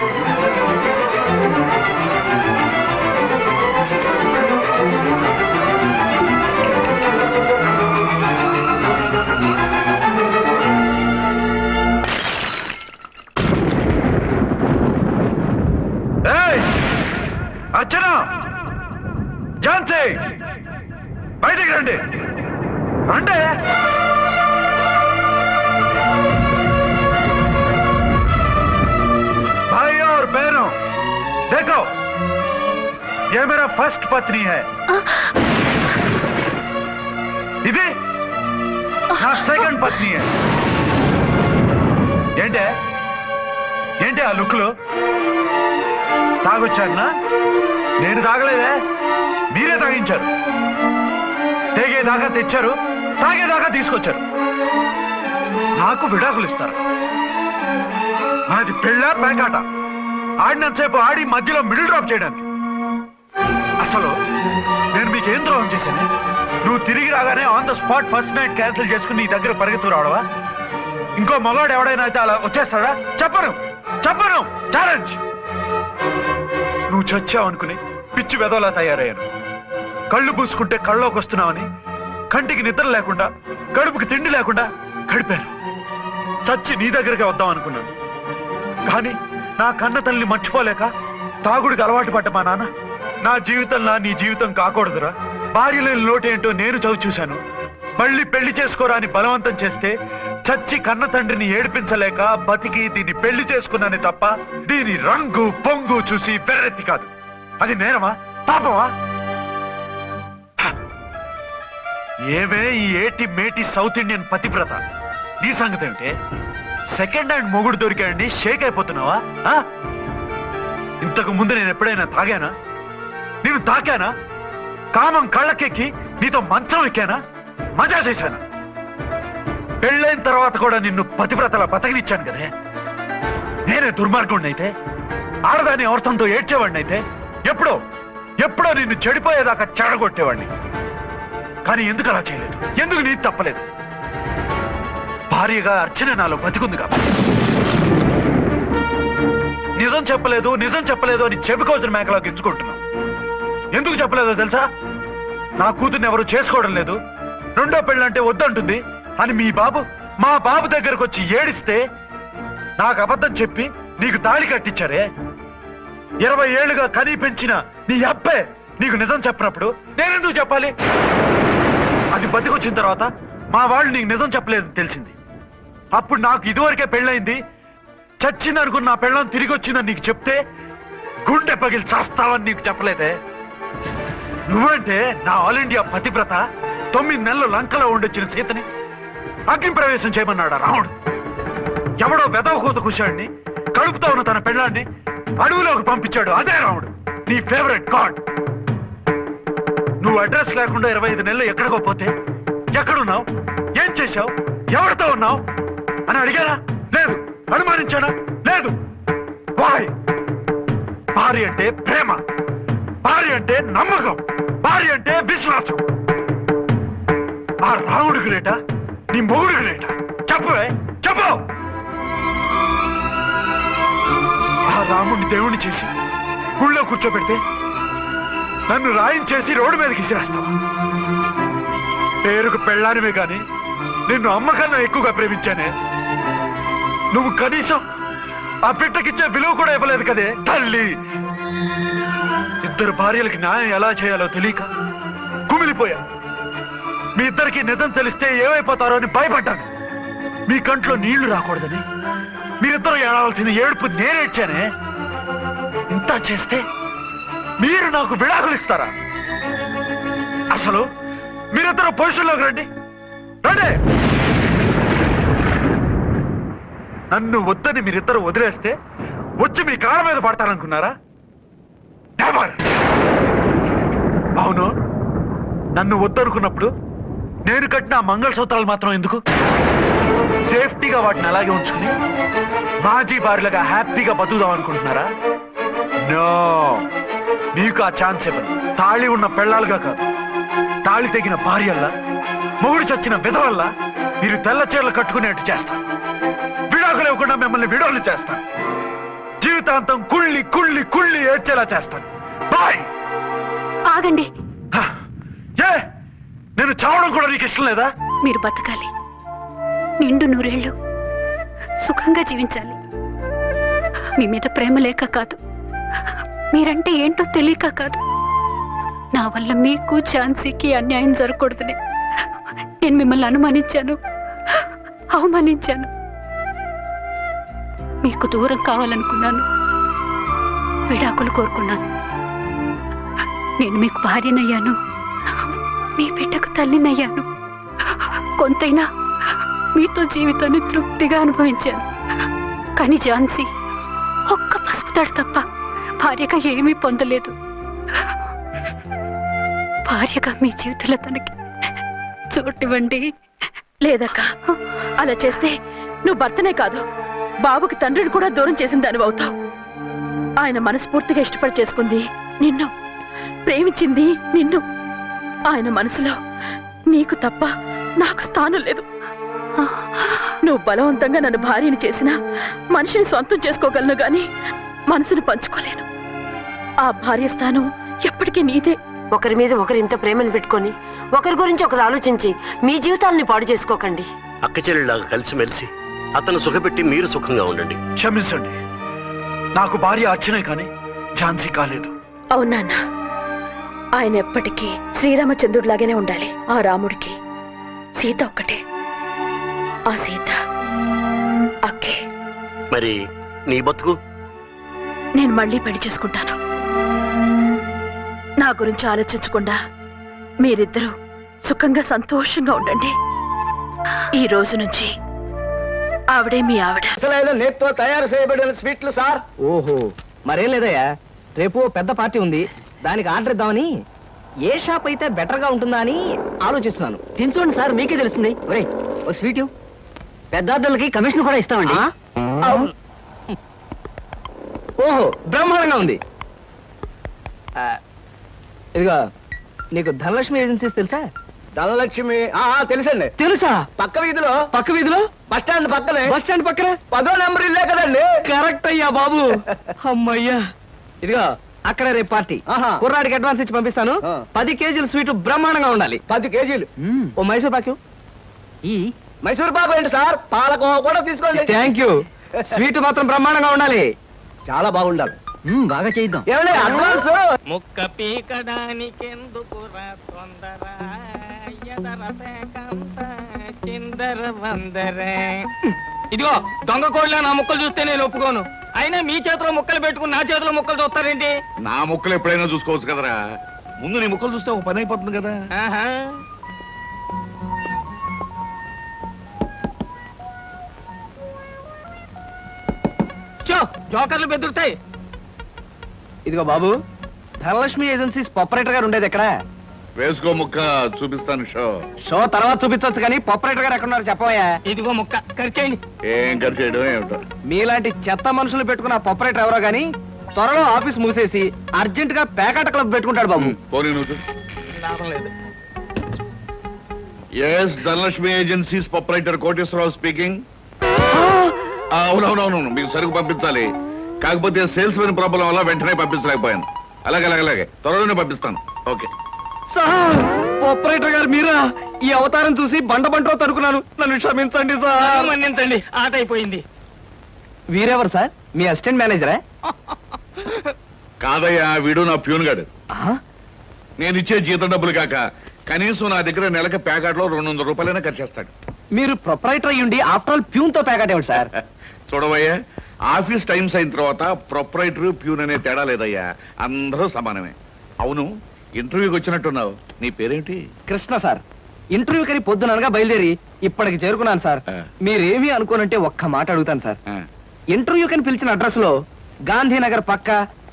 అర్చన, ఝాన్సీ, బయటికి రండి. రండి. भाई और बहनों, देखो, ये मेरा फर्स्ट पत्नी है. ఇది నా సెకండ్ పత్ని. ఏంటి ఆ లుక్లు? తాగొచ్చానా? నేను తాగలేదే, మీరే తాగించారు. తేగేదాకా తెచ్చారు, తాగేదాకా తీసుకొచ్చారు. నాకు విడాకులు ఇస్తారు. అది పెళ్ళా పేకాట? ఆడినంతసేపు ఆడి మధ్యలో మిడిల్ డ్రాప్ చేయడానికి. అసలు నేను మీకేం ద్రోహం చేశాను? నువ్వు తిరిగి రాగానే on the spot first night cancel చేసుకుని నీ దగ్గర పరిగెత్తు రావడవా? ఇంకో మగాడు ఎవడైనా అయితే అలా వచ్చేస్తాడా? చెప్పను ఛాలెంజ్. నువ్వు చచ్చావు అనుకుని పిచ్చి వెదవలా తయారయ్యాను. కళ్ళు పూసుకుంటే కళ్ళలోకి వస్తున్నావని కంటికి నిద్ర లేకుండా, కడుపుకి తిండి లేకుండా గడిపాను. చచ్చి నీ దగ్గరికి వద్దాం అనుకున్నాను. కానీ నా కన్న తల్లిని మర్చిపోలేక తాగుడికి అలవాటు పడ్డ మా నాన్న, నా జీవితంలా నీ జీవితం కాకూడదురా, భార్య లేని లోటేంటో నేను చవి చూశాను. మళ్ళీ పెళ్లి చేసుకోరా అని బలవంతం చేస్తే చచ్చి కన్న తండ్రిని ఏడిపించలేక బతికి దీన్ని పెళ్లి చేసుకున్నానే తప్ప దీని రంగు పొంగు చూసి వెర్రెత్తి కాదు. అది నేరమా, పాపమా? ఏవే ఈ ఏటి మేటి సౌత్ ఇండియన్ పతివ్రత, నీ సంగతి ఏమిటే? సెకండ్ హ్యాండ్ మొగుడు దొరికాడండి షేక్ అయిపోతున్నావా? ఇంతకు ముందు నేను ఎప్పుడైనా తాగానా? నేను తాకానా? కామం కళ్ళకెక్కి నీతో మంచం ఎక్కానా? మజా చేశానా? పెళ్ళైన తర్వాత కూడా నిన్ను పతివ్రతలా బతకనిచ్చాను కదే. నేనే దుర్మార్గుడిని అయితే, ఆడదాని అవసరంతో ఏడ్చేవాడిని అయితే, ఎప్పుడో నిన్ను చెడిపోయేదాకా చెడగొట్టేవాడిని. కానీ ఎందుకు అలా చేయలేదు? ఎందుకు నీది తప్పలేదు? భార్యగా అర్చన నాలో బతికుంది కాబట్టి. నిజం చెప్పలేదు అని చెప్పుకోవచ్చిన మేకలా గించుకుంటున్నావు. ఎందుకు చెప్పలేదో తెలుసా? నా కూతుర్ని ఎవరు చేసుకోవడం లేదు, రెండో పెళ్ళంటే వద్దంటుంది అని మా బాబు దగ్గరకు వచ్చి ఏడిస్తే నాకు అబద్ధం చెప్పి నీకు తాళి కట్టించారే. 20 ఏళ్లుగా కనీ పెంచిన నీ అబ్బే నీకు నిజం చెప్పినప్పుడు నేనెందుకు చెప్పాలి? అది బతికొచ్చిన తర్వాత మా వాళ్ళు నీకు నిజం చెప్పలేదని తెలిసింది. అప్పుడు నాకు ఇదివరకే పెళ్ళయింది, చచ్చిందనుకున్న నా పెళ్ళం తిరిగి వచ్చిందని నీకు చెప్తే గుండె పగిలి చేస్తావని నీకు చెప్పలేదే. నువ్వంటే నా ఆల్ ఇండియా పతివ్రత 9 నెలలు లంకలో ఉండొచ్చిన సీతని అగ్ని ప్రవేశం చేయమన్నాడు రాముడు. ఎవడో వెదవకూత కుషాడిని కడుపుతో ఉన్న తన పెళ్ళాన్ని అడవిలోకి పంపించాడు అదే రాముడు, నీ ఫేవరెట్ గాడ్. నువ్వు అడ్రస్ లేకుండా 25 నెలలు ఎక్కడికో పోతే ఎక్కడున్నావు, ఏం చేశావు, ఎవరితో ఉన్నావు అని అడిగానా? లేదు. అనుమానించానా? లేదు. వాయ్? భార్య అంటే ప్రేమ, భార్య అంటే నమ్మకం, భార్య అంటే విశ్వాసం. ఆ రాముడికి రేటా, నీ మొగుడికి రేటా? చెప్పవే, చెప్పు. ఆ రాముడిని దేవుణ్ణి చేసి గుళ్ళో కూర్చోబెడితే నన్ను రాయించేసి రోడ్డు మీదకి ఇసిరేస్తావా? పేరుకు పెళ్ళానివే కాని నిన్ను అమ్మకన్నా ఎక్కువగా ప్రేమించానే. నువ్వు కనీసం ఆ బిడ్డకిచ్చే విలువ కూడా ఇవ్వలేదు కదే తల్లి. 2 భార్యలకి న్యాయం ఎలా చేయాలో తెలియక కుమిలిపోయా. మీ ఇద్దరికి నిజం తెలిస్తే ఏమైపోతారో అని భయపడ్డాను. మీ కంట్లో నీళ్లు రాకూడదని మీరిద్దరూ ఏడవలసిన ఏడుపు నేనేడ్చానే. ఇంత చేస్తే మీరు నాకు విడాకులు ఇస్తారా? అసలు మీరిద్దరూ పొజిషన్లోకి రండి. నన్ను వద్దని మీరిద్దరూ వదిలేస్తే వచ్చి మీ కాళ్ళ మీద పడతారనుకున్నారా? నెవర్. అవును, నన్ను వద్దనుకున్నప్పుడు నేను కట్టిన మంగళసూత్రాలు మాత్రం ఎందుకు? సేఫ్టీగా వాటిని అలాగే ఉంచుకుని మాజీ భార్యలుగా హ్యాపీగా బతుకుదాం అనుకుంటున్నారా? నో, మీకు ఆ ఛాన్స్ ఇవ్వను. తాళి ఉన్న పెళ్ళాలుగా కాదు, తాళి తెగిన భార్యల్లా, మొగుడు చచ్చిన విధవల్లా మీరు తెల్ల చీరలు కట్టుకునేట్టు చేస్తాను. విడాకులు ఇవ్వకుండా మిమ్మల్ని విడోలు చేస్తాను. జీవితాంతం కుళ్ళి కుళ్ళి కుళ్ళి ఏడ్చేలా చేస్తాను. బాయ్. ఆగండి. ఏ, నేను చావడం కూడా నీకు ఇష్టం లేదా? మీరు బతకాలి, నిండు 100 ఏళ్ళు సుఖంగా జీవించాలి. మీ మీద ప్రేమ లేక కాదు, మీరంటే ఏంటో తెలియక కాదు. నా వల్ల మీకు ఝాన్సీకి అన్యాయం జరగకూడదని నేను మిమ్మల్ని అనుమానించాను, అవమానించాను. మీకు దూరం కావాలనుకున్నాను, విడాకులు కోరుకున్నాను. నేను మీకు భార్యనయ్యాను, మీ బిడ్డకు తల్లినయ్యాను. కొంతైనా మీతో జీవితాన్ని తృప్తిగా అనుభవించాను. కానీ ఝాన్సీ ఒక్క పసుపుతాడు తప్ప భార్యగా ఏమీ పొందలేదు. భార్యగా మీ జీవితంలో తనకి చోటివ్వండి. లేదక్క, అలా చేస్తే నువ్వు భర్తనే కాదు, బాబుకి తండ్రిని కూడా దూరం చేసిన దానివి అవుతావు. ఆయన మనస్ఫూర్తిగా ఇష్టపడి చేసుకుంది నిన్ను, ప్రేమించింది నిన్ను. ఆయన మనసులో నీకు తప్ప నాకు స్థానం లేదు. నువ్వు బలవంతంగా నన్ను భార్యని చేసినా మనిషిని సొంతం చేసుకోగలను గాని మనసుని పంచుకోలేను. ఆ భార్య స్థానం ఎప్పటికీ నీదే. ఒకరి మీద ఒకరు ఇంత ప్రేమను పెట్టుకొని ఒకరి గురించి ఒకరు ఆలోచించి మీ జీవితాలని పాడు చేసుకోకండి. అక్క చెల్లెళ్ళలాగా కలిసిమెలిసి అతను సుఖపెట్టి మీరు సుఖంగా ఉండండి. క్షమించండి, నాకు భార్య అర్చనే కానీ ఝాన్సీ కాలేదు. అవునా? ఆయన ఎప్పటికీ శ్రీరామచంద్రుడిలాగానే ఉండాలి. ఆ రాముడికి సీత ఒక్కటే. ఆ సీత అక్కే. మరి నీ బతుకు? నేను మళ్ళీ పెళ్లి చేసుకుంటాను. నా గురించి ఆలోచించకుండా మీరిద్దరూ సుఖంగా సంతోషంగా ఉండండి. ఈ రోజు నుంచి ఆవిడే మీ ఆవిడ. అసలు నేతితో తయారు చేయబడిన స్వీట్లు సార్. ఓహో, మరేం లేదయ్యా, రేపు పెద్ద పార్టీ ఉంది, దానికి ఆర్డర్ ఇద్దామని. ఏ షాప్ అయితే బెటర్ గా ఉంటుందా అని ఆలోచిస్తున్నాను. తినచూడండి సార్, మీకే తెలుస్తుంది. ఒరేయ్, ఒక స్వీట్ పెద్ద ఆర్డర్లకి కమిషన్ కూడా ఇస్తామండి. ఓహో, బ్రహ్మాండంగా ఉంది. ఇదిగో, నీకు ధనలక్ష్మి ఏజెన్సీస్ తెలుసా? ధనలక్ష్మి తెలుసండి. తెలుసా? పక్క వీధిలో బస్ స్టాండ్ పక్కనే. బస్ స్టాండ్ పక్కన 10వ నెంబర్ ఇల్లే కదండి. కరెక్ట్ అయ్యా బాబు. అమ్మయ్యా, ఇదిగో అక్కడ రేపు పార్టీ. కుర్రాడికి అడ్వాన్స్ ఇచ్చి పంపిస్తాను. 10 కేజీల స్వీట్ బ్రహ్మాండంగా ఉండాలి. 10 కేజీలు. ఓ మైసూర్ పాకు. ఈ మైసూర్ పాకు ఏంటి సార్, పాలకోవా కూడా తీసుకోండి. Thank you. స్వీట్ మాత్రం బ్రహ్మాండంగా ఉండాలి. చాలా బాగుండాలి. బాగా చేద్దాం. ఏమండి అడ్వాన్స్? ముక్క పీకడానికెందుకు తొందర, చిందర వందరే. ఇదిగో, దొంగ కోళ్ళ నా ముక్కలు చూస్తే నేను ఒప్పుకోను. అయినా మీ చేతిలో ముక్కలు పెట్టుకుని నా చేతిలో ముక్కలు చూస్తారేంటి? నా ముక్కలు ఎప్పుడైనా చూసుకోవచ్చు కదరా. ముందు నీ ముక్కలు చూస్తే ఒక పని అయిపోతుంది కదా. జోకర్లు బెదురుతాయి. ఇదిగో బాబు, ధనలక్ష్మి ఏజెన్సీస్ ఆపరేటర్ గారు ఉండేది ఎక్కడ? వేసుకో ముక్క, చూపిస్తాను. షో తర్వాత చూపించవచ్చు కానీ ఆపరేటర్ గారు ఎక్కడున్నారు చెప్పవయ్యా. ఇదిగో ముక్క, ఖర్చేయండి. ఏం ఖర్చు చేయడం ఏమిటో. మీలాంటి చెత్త మనుషులు పెట్టుకున్న ఆపరేటర్ ఎవరో గానీ త్వరలో ఆఫీస్ మూసేసి అర్జెంట్ గా పేకాట క్లబ్ పెట్టుకుంటాడు బాబు. పోనీ నువ్వు. Yes, Dhanalakshmi agencies proprietor Koteswararao speaking. అవునవునవును, మీకు సరుకు పంపించాలి. కాకపోతే సేల్స్ మెన్ ప్రాబ్లం వల్ల వెంటనే పంపించలేకపోయాను. అలాగే త్వరలోనే పంపిస్తాను. Okay sir. ఆపరేటర్ గారు మీరా? ఈ అవతారం చూసి బండబంటో తరుకున్నాను. నన్ను క్షమించండి సార్. మన్నించండి, ఆట అయిపోయింది. వీరెవరు సార్? మీ అసిస్టెంట్ మేనేజరా? కాదయ్యా, వీడు నా ప్యూన్ గాడు. నేను ఇచ్చే జీతం డబ్బులు కాక కనీసం నా దగ్గర నెలకి ప్యాకెట్లో 200 రూపాయలైనా ఖర్చు చేస్తాడు. మీరు ప్రొపరైటర్ అయ్యుండి ఆఫ్టర్ ఆల్ ప్యూన్ తో ప్యాకెట్ ఏమిటి సార్? చూడవయ్యా, ఆఫీస్ టైమ్స్ అయిన తర్వాత ప్రొపరైటర్ ప్యూన్ అనే తేడా లేదయ్యా, అందరూ సమానమే. అవును, ఇంటర్వ్యూకి వచ్చినట్టున్నావు, నీ పేరేంటి? కృష్ణ సార్. ఇంటర్వ్యూ కని పొద్దుననగా బయలుదేరి ఇప్పటికి చేరుకున్నాను సార్. మీరేమీ అనుకోనంటే ఒక్క మాట అడుగుతాను సార్. ఇంటర్వ్యూ కని పిలిచిన అడ్రస్ లో గాంధీనగర్ పక్క,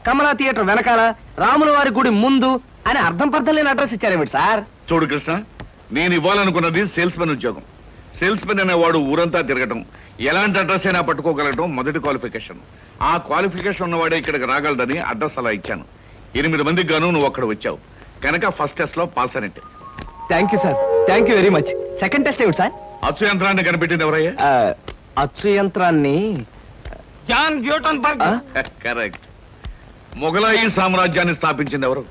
కమలా థియేటర్ వెనకాల, రాముల వారి గుడి ముందు అని అర్థం పర్థం లేని అడ్రస్ ఇచ్చారేమిటి సార్? చూడు కృష్ణ, నేను ఇవ్వాలనుకున్నది సేల్స్ మెన్ ఉద్యోగం. సేల్స్ మెన్ అనేవాడు ఊరంతా తిరగటం, ఎలాంటి అడ్రస్ అయినా పట్టుకోగలగటం మొదటి క్వాలిఫికేషన్. ఆ క్వాలిఫికేషన్ ఉన్నవాడే ఇక్కడికి రాగలడని అడ్రస్ అలా ఇచ్చాను. 8 మందికి గాను నువ్వు అక్కడ వచ్చావు కనుక ఫస్ట్ టెస్ట్ లో పాస్ అనేట్టు. Thank you sir, thank you very much. Second test ఏమిటి సార్? అచ్చు యంత్రాన్ని కనిపెట్టింది ఎవరయ్యా? అచ్చు యంత్రాన్ని జాన్ గ్యూటన్బర్గ్. కరెక్ట్. మొఘలాయి సామ్రాజ్యాన్ని స్థాపించింది ఎవరు?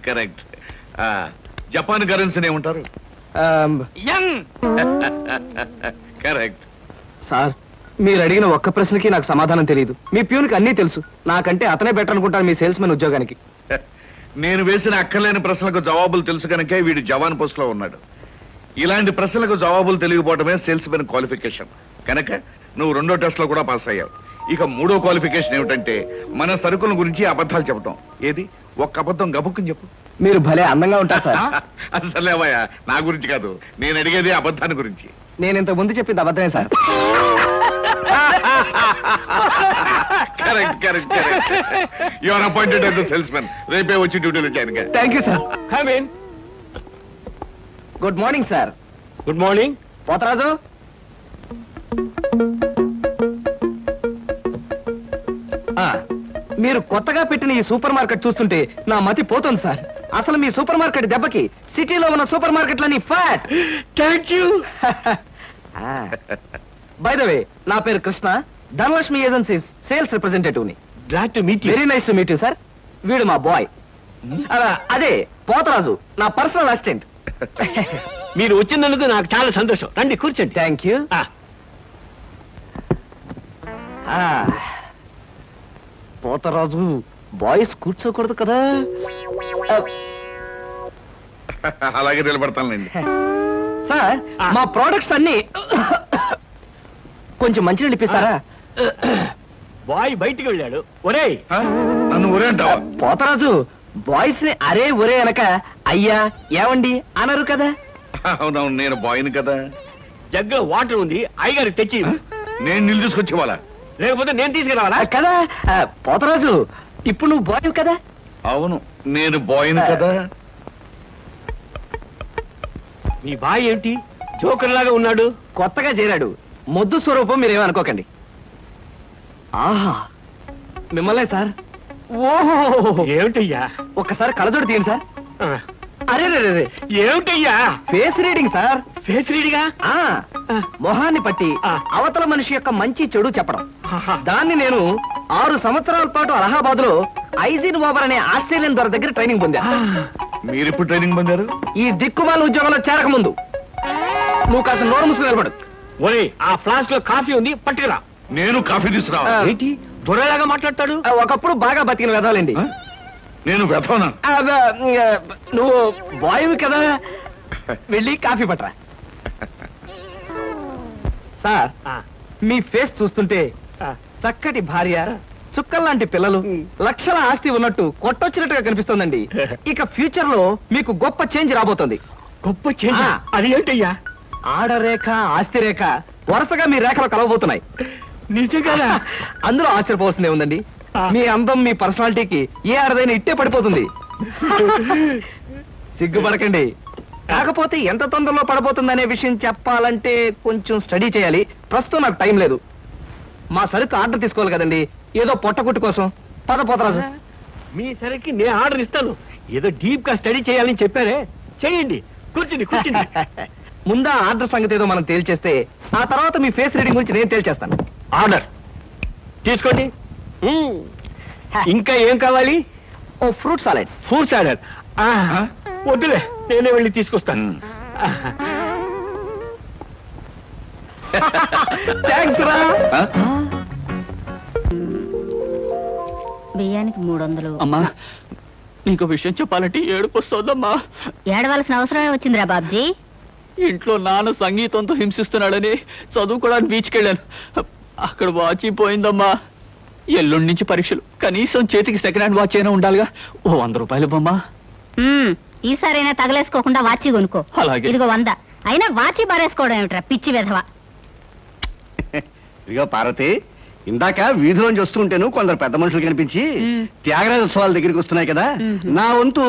కరెక్ట్. జపాన్ కరెన్సీని ఏమంటారు? కరెక్ట్. సార్, మీరు అడిగిన ఒక్క ప్రశ్నకి నాకు సమాధానం తెలియదు. మీ ప్యూన్కి అన్నీ తెలుసు. నాకంటే అతనే బెటర్ అనుకుంటాను మీ సేల్స్ మెన్ ఉద్యోగానికి. నేను వేసిన అక్కర్లేని ప్రశ్నలకు జవాబులు తెలుసు కనుకే వీడు జవాన్ పోస్ట్ లో ఉన్నాడు. ఇలాంటి ప్రశ్నలకు జవాబులు తెలియకపోవడమే సేల్స్ మెన్ క్వాలిఫికేషన్. కనుక నువ్వు 2వ టెస్ట్ లో కూడా పాస్ అయ్యావు. ఇక 3వ క్వాలిఫికేషన్ ఏమిటంటే మన సరుకుల గురించి అబద్ధాలు చెప్పడం. ఏది, ఒక్క అబద్ధం గబుక్కుని చెప్పు. మీరు భలే అందంగా ఉంటారు సార్. అసలేవయ్యా, నా గురించి కాదు, నేను అడిగేది అబద్ధాన్ని గురించి. నేను ఇంత ముందు చెప్పింది అబద్ధమే sir. Correct. You are appointed as the sales men. రేపే వచ్చి డ్యూటీలో జాయిన్ గా. Thank you sir. Good morning sir. Good morning. Potharaju, మీరు కొత్తగా పెట్టిన ఈ సూపర్ మార్కెట్ చూస్తుంటే నా మతి పోతుంది సార్. అసలు మీ సూపర్ మార్కెట్ దెబ్బకి సిటీలో ఉన్న సూపర్ మార్కెట్లన్నీ ఫ్యాట్. Thank you. By the way, నా పేరు Krishna, Dhanalakshmi agencies sales representative ని. Glad to meet you. Very nice to meet you sir. వీడు మా బాయ్. అదే పోతరాజు, నా పర్సనల్ అసిస్టెంట్. మీరు వచ్చినందుకు నాకు చాలా సంతోషం. రండి కూర్చోండి. Thank you. పోతరాజు, బాయ్స్ కూర్చోకూడదు కదా. అలాగే నిలబడతానులేండి. సార్ మా ప్రోడక్ట్స్ అన్ని కొంచెం మంచినీళ్ళు ఇప్పిస్తారా? బాయ్ బయటికి వెళ్ళాడు. ఒరేయ్ నన్ను ఊరే అంటావా? పోతరాజు బాయ్స్ ని అరే ఒరే అనక అయ్యా ఏమండి అనరు కదా. అవునవును, నేను బాయ్ని కదా. జగ్గులో వాటర్ ఉంది, అయ్యగారు తెచ్చి. నేను నీళ్ళు తీసుకొచ్చి ఇవ్వాలా? లేకపోతే నేను తీసుకురావాలా? కదా పోతరాజు ఇప్పుడు నువ్వు బాయ్ కదా. అవును, నేను బాయ్ని కదా. మీ బాయ్ ఏంటి జోకర్ లాగా ఉన్నాడు? కొత్తగా చేరాడు, మొద్దు స్వరూపం మీరేమనుకోకండి. ఆహా మిమ్మల్నే సార్. ఓహో ఏమిటయ్యా? ఒక్కసారి కళ్ళజోడు తీయండి సార్. ఆ, అరే రే ఏమిటయ్యా? Face reading sir. ఫేస్ రీడింగా? మొహాన్ని పట్టి అవతల మనిషి యొక్క మంచి చెడు చెప్పడం. దాన్ని నేను 6 సంవత్సరాల పాటు అలహాబాద్ లో ఐజిన్ ఓవర్ అనే ఆస్ట్రేలియన్ దొర దగ్గర ట్రైనింగ్ పొందా. మీరు ఇప్పుడు ట్రైనింగ్ పొందారు? ఈ దిక్కుమాల ఉద్యోగంలో చేరక ముందు. నువ్వు కాస్త నోరు మూసుకుని నిలబడు. ఒరే ఆ ఫ్లాస్క్ లో కాఫీ ఉంది, పట్టుకురా. నేను కాఫీ తీసుకురావా? ఏంటి దొరలాగా మాట్లాడతాడు? ఒకప్పుడు బాగా బతికిన వెదాలండి. నేను వెతవనా? నువ్వు బాయ్ కదా, వెళ్ళి కాఫీ పట్టరా. సార్ మీ ఫేస్ చూస్తుంటే చక్కటి భార్య, చుక్కల్లాంటి పిల్లలు, లక్షల ఆస్తి ఉన్నట్టు కొట్టొచ్చినట్టుగా కనిపిస్తోందండి. ఇక ఫ్యూచర్ లో మీకు గొప్ప చేంజ్ రాబోతుంది. గొప్ప చేంజ్? అది ఏంటయ్యా? ఆడరేఖ ఆస్తి రేఖ వరుసగా మీ రేఖలు కలవబోతున్నాయి. నిజంగా? అందులో ఆశ్చర్యపోవాల్సిందే ఉందండి. మీ అందం మీ పర్సనాలిటీకి ఏ ఆడదైనా ఇట్టే పడిపోతుంది. సిగ్గుపడకండి. కాకపోతే ఎంత తొందరలో పడబోతుందనే విషయం చెప్పాలంటే కొంచెం స్టడీ చేయాలి. ప్రస్తుతం నాకు టైం లేదు. మా సరుకు ఆర్డర్ తీసుకోవాలి కదండి, ఏదో పొట్టకుట్టు కోసం. పద పోతరాజు. మీ సరికి నేను ఆర్డర్ ఇస్తాను. ఏదో డీప్ గా స్టడీ చేయాలని చెప్పారే, చేయండి. కూర్చుని కూర్చుని. ముందా ఆర్డర్ సంగతి ఏదో మనం తేల్చేస్తే ఆ తర్వాత మీ ఫేస్ రీడింగ్ గురించి నేను తేల్చేస్తాను. ఆర్డర్ తీసుకోండి. ఇంకా ఏం కావాలి? ఓ ఫ్రూట్ సాలెడ్. ఫ్రూట్ సాలెడ్ వద్దులే, నేనే వెళ్ళి తీసుకొస్తాను. థ్యాంక్స్ రా. బియ్యానికి 300. అమ్మా నీకు విషయం చెప్పాలంటే ఏడుపు వస్తోందమ్మా. ఏడవలసిన అవసరమే వచ్చిందిరా బాబ్జీ. ఇంట్లో నాన్న సంగీతంతో హింసిస్తున్నాడని చదువుకోవడానికి బీచ్కి వెళ్ళాను. అక్కడ వాచ్ పోయిందమ్మా. ఎల్లుండి నుంచి పరీక్షలు, కనీసం చేతికి సెకండ్ హ్యాండ్ వాచ్ అయినా ఉండాలిగా. ఓ 100 రూపాయలు బొమ్మా. ఈసారైనా తగలేసుకోకుండా వాచి కొనుక్కో. అలాగే. ఇదిగో 100. అయినా వాచి బారేసుకోవడం ఏమిట్రా పిచ్చి విధవ. ఇదిగో పార్వతి, ఇందాక వీధిలోంచి వస్తుంటేను కొందరు పెద్ద మనుషులు కనిపించి త్యాగరాజోత్సవాల దగ్గరికి వస్తున్నాయి కదా, నా వంతు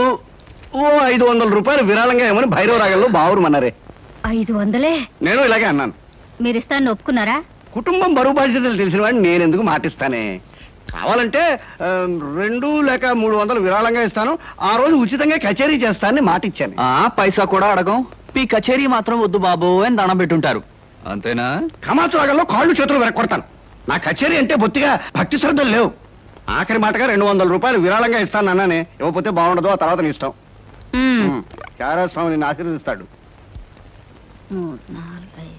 ఓ 500 రూపాయలు విరాళంగా ఏమని భైరవ రాగంలో బావురమన్నారే. 500? నేను ఇలాగే అన్నాను. మీరిస్తాను ఒప్పుకున్నారా? కుటుంబం బరువు బాధ్యతలు తెలిసిన వాడిని నేను ఎందుకు మాటిస్తానే. కావాలంటే 2 లేక 300 విరాళంగా ఇస్తాను. ఆ రోజు ఉచితంగా కచేరీ చేస్తానని మాటిచ్చాను. పైసా కూడా అడగం. మీ కచేరీ మాత్రం వద్దు బాబు అని దండం పెట్టుంటారు, అంతేనా? కమాతు రాగంలో కాళ్ళు చేతులు వెరక్కొడతాను. నా కచేరీ అంటే బొత్తిగా భక్తి శ్రద్ధలు లేవు. ఆఖరి మాటగా 200 రూపాయలు విరాళంగా ఇస్తాను అన్నానే. ఇవ్వకపోతే బాగుండదు, ఆ తర్వాత నీ ఇష్టం. చారాస్వామి నిన్ను ఆశీర్వదిస్తాడు. 3, 4, 5.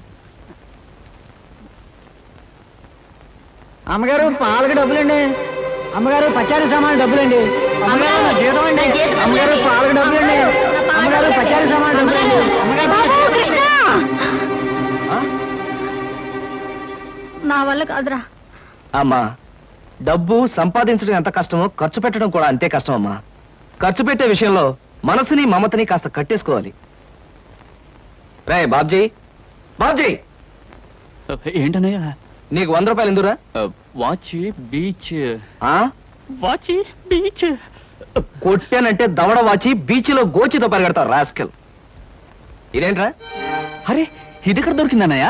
అమ్మగారు పాలకు డబ్బులండి. అమ్మగారు పచారీ సామాన్ డబ్బులండి. అమ్మగారు నా జీతం అండి. అమ్మగారు పాలకు డబ్బులండి. అమ్మగారు పచారీ సామాన్ డబ్బులండి. నా వల్ల కాదురా. అమ్మా డబ్బు సంపాదించడం ఎంత కష్టమో ఖర్చు పెట్టడం కూడా అంతే కష్టం అమ్మా. ఖర్చు పెట్టే విషయంలో మనసుని మమతని కాస్త కట్టేసుకోవాలి. రే బాబ్జీ, బాబ్జీ ఏంటన్నయ్య నీకు 100 రూపాయలు ఎందురా? Watch beach. వాచ్ బీచ్ కొట్టానంటే దవడ వాచి బీచ్ లో గోచితో పరిగెడతావు రాస్కెల్. ఇదేంట్రా? అరే ఇది ఎక్కడ దొరికిందన్నయ్య?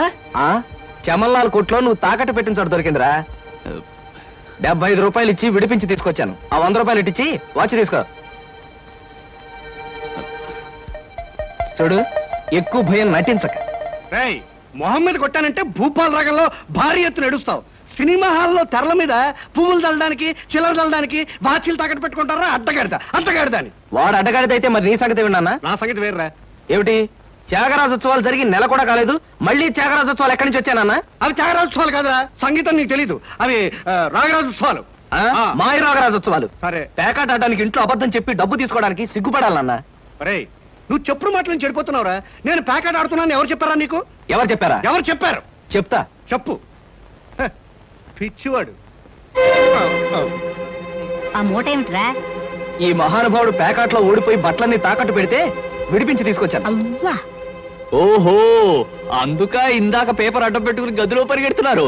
చమల్లాల్ కొట్లో నువ్వు తాకట్టు పెట్టిన చోట దొరికిందిరా. 75 రూపాయలు ఇచ్చి విడిపించి తీసుకొచ్చాను. ఆ 100 రూపాయలు ఇచ్చి వాచ్ తీసుకో. చూడు, ఎక్కువ భయం నటించక. మొహమ్మద్ కొట్టానంటే భూపాల్ రాగంలో భారీ ఎత్తున ఎడుస్తావు. సినిమా హాల్లో తెరల మీద పువ్వులు చల్లడానికి, చిల్లర చల్లడానికి వాచీలు తాకట్టు పెట్టుకుంటారా? అడ్డగాడిదా అని. వాడు అడ్డగాడిదైతే మరి నీ సంగతి విన్నానా? నా సంగతి వేర్రా. ఏమిటి త్యాగరాజోత్సవాలు జరిగి నెల కూడా కాలేదు, మళ్ళీ త్యాగరాజోత్సవాలు ఎక్కడి నుంచి వచ్చానన్నా? అవి త్యాగరాజోత్సవాలు కాదురా, సంగీతం నీకు తెలీదు. అవి రాగరాజోత్సవాలు. మాయ రాగరాజోత్సవాలు. సరే, పేకాట ఆడడానికి ఇంట్లో అబద్ధం చెప్పి డబ్బు తీసుకోవడానికి సిగ్గుపడాలన్నా? అరే నువ్వు చెప్పుడు మాటలు చెడిపోతున్నావురా. నేను ప్యాకెట్ ఆడుతున్నాను ఎవరు చెప్పారా నీకు? ఎవరు చెప్పారా? ఎవరు చెప్పారు? చెప్తా. చెప్పు. హ, పిచ్చివాడు. ఆ మూట ఏమిట్రా? ఈ మహానుభావుడు ప్యాకాట్లో ఓడిపోయి బట్టలన్నీ తాకట్టు పెడితే విడిపించి తీసుకొచ్చాను. అవ్వా, ఓహో, అందుక ఇందాక పేపర్ అడ్డం పెట్టుకుని గదిలో పరిగెడుతున్నారు.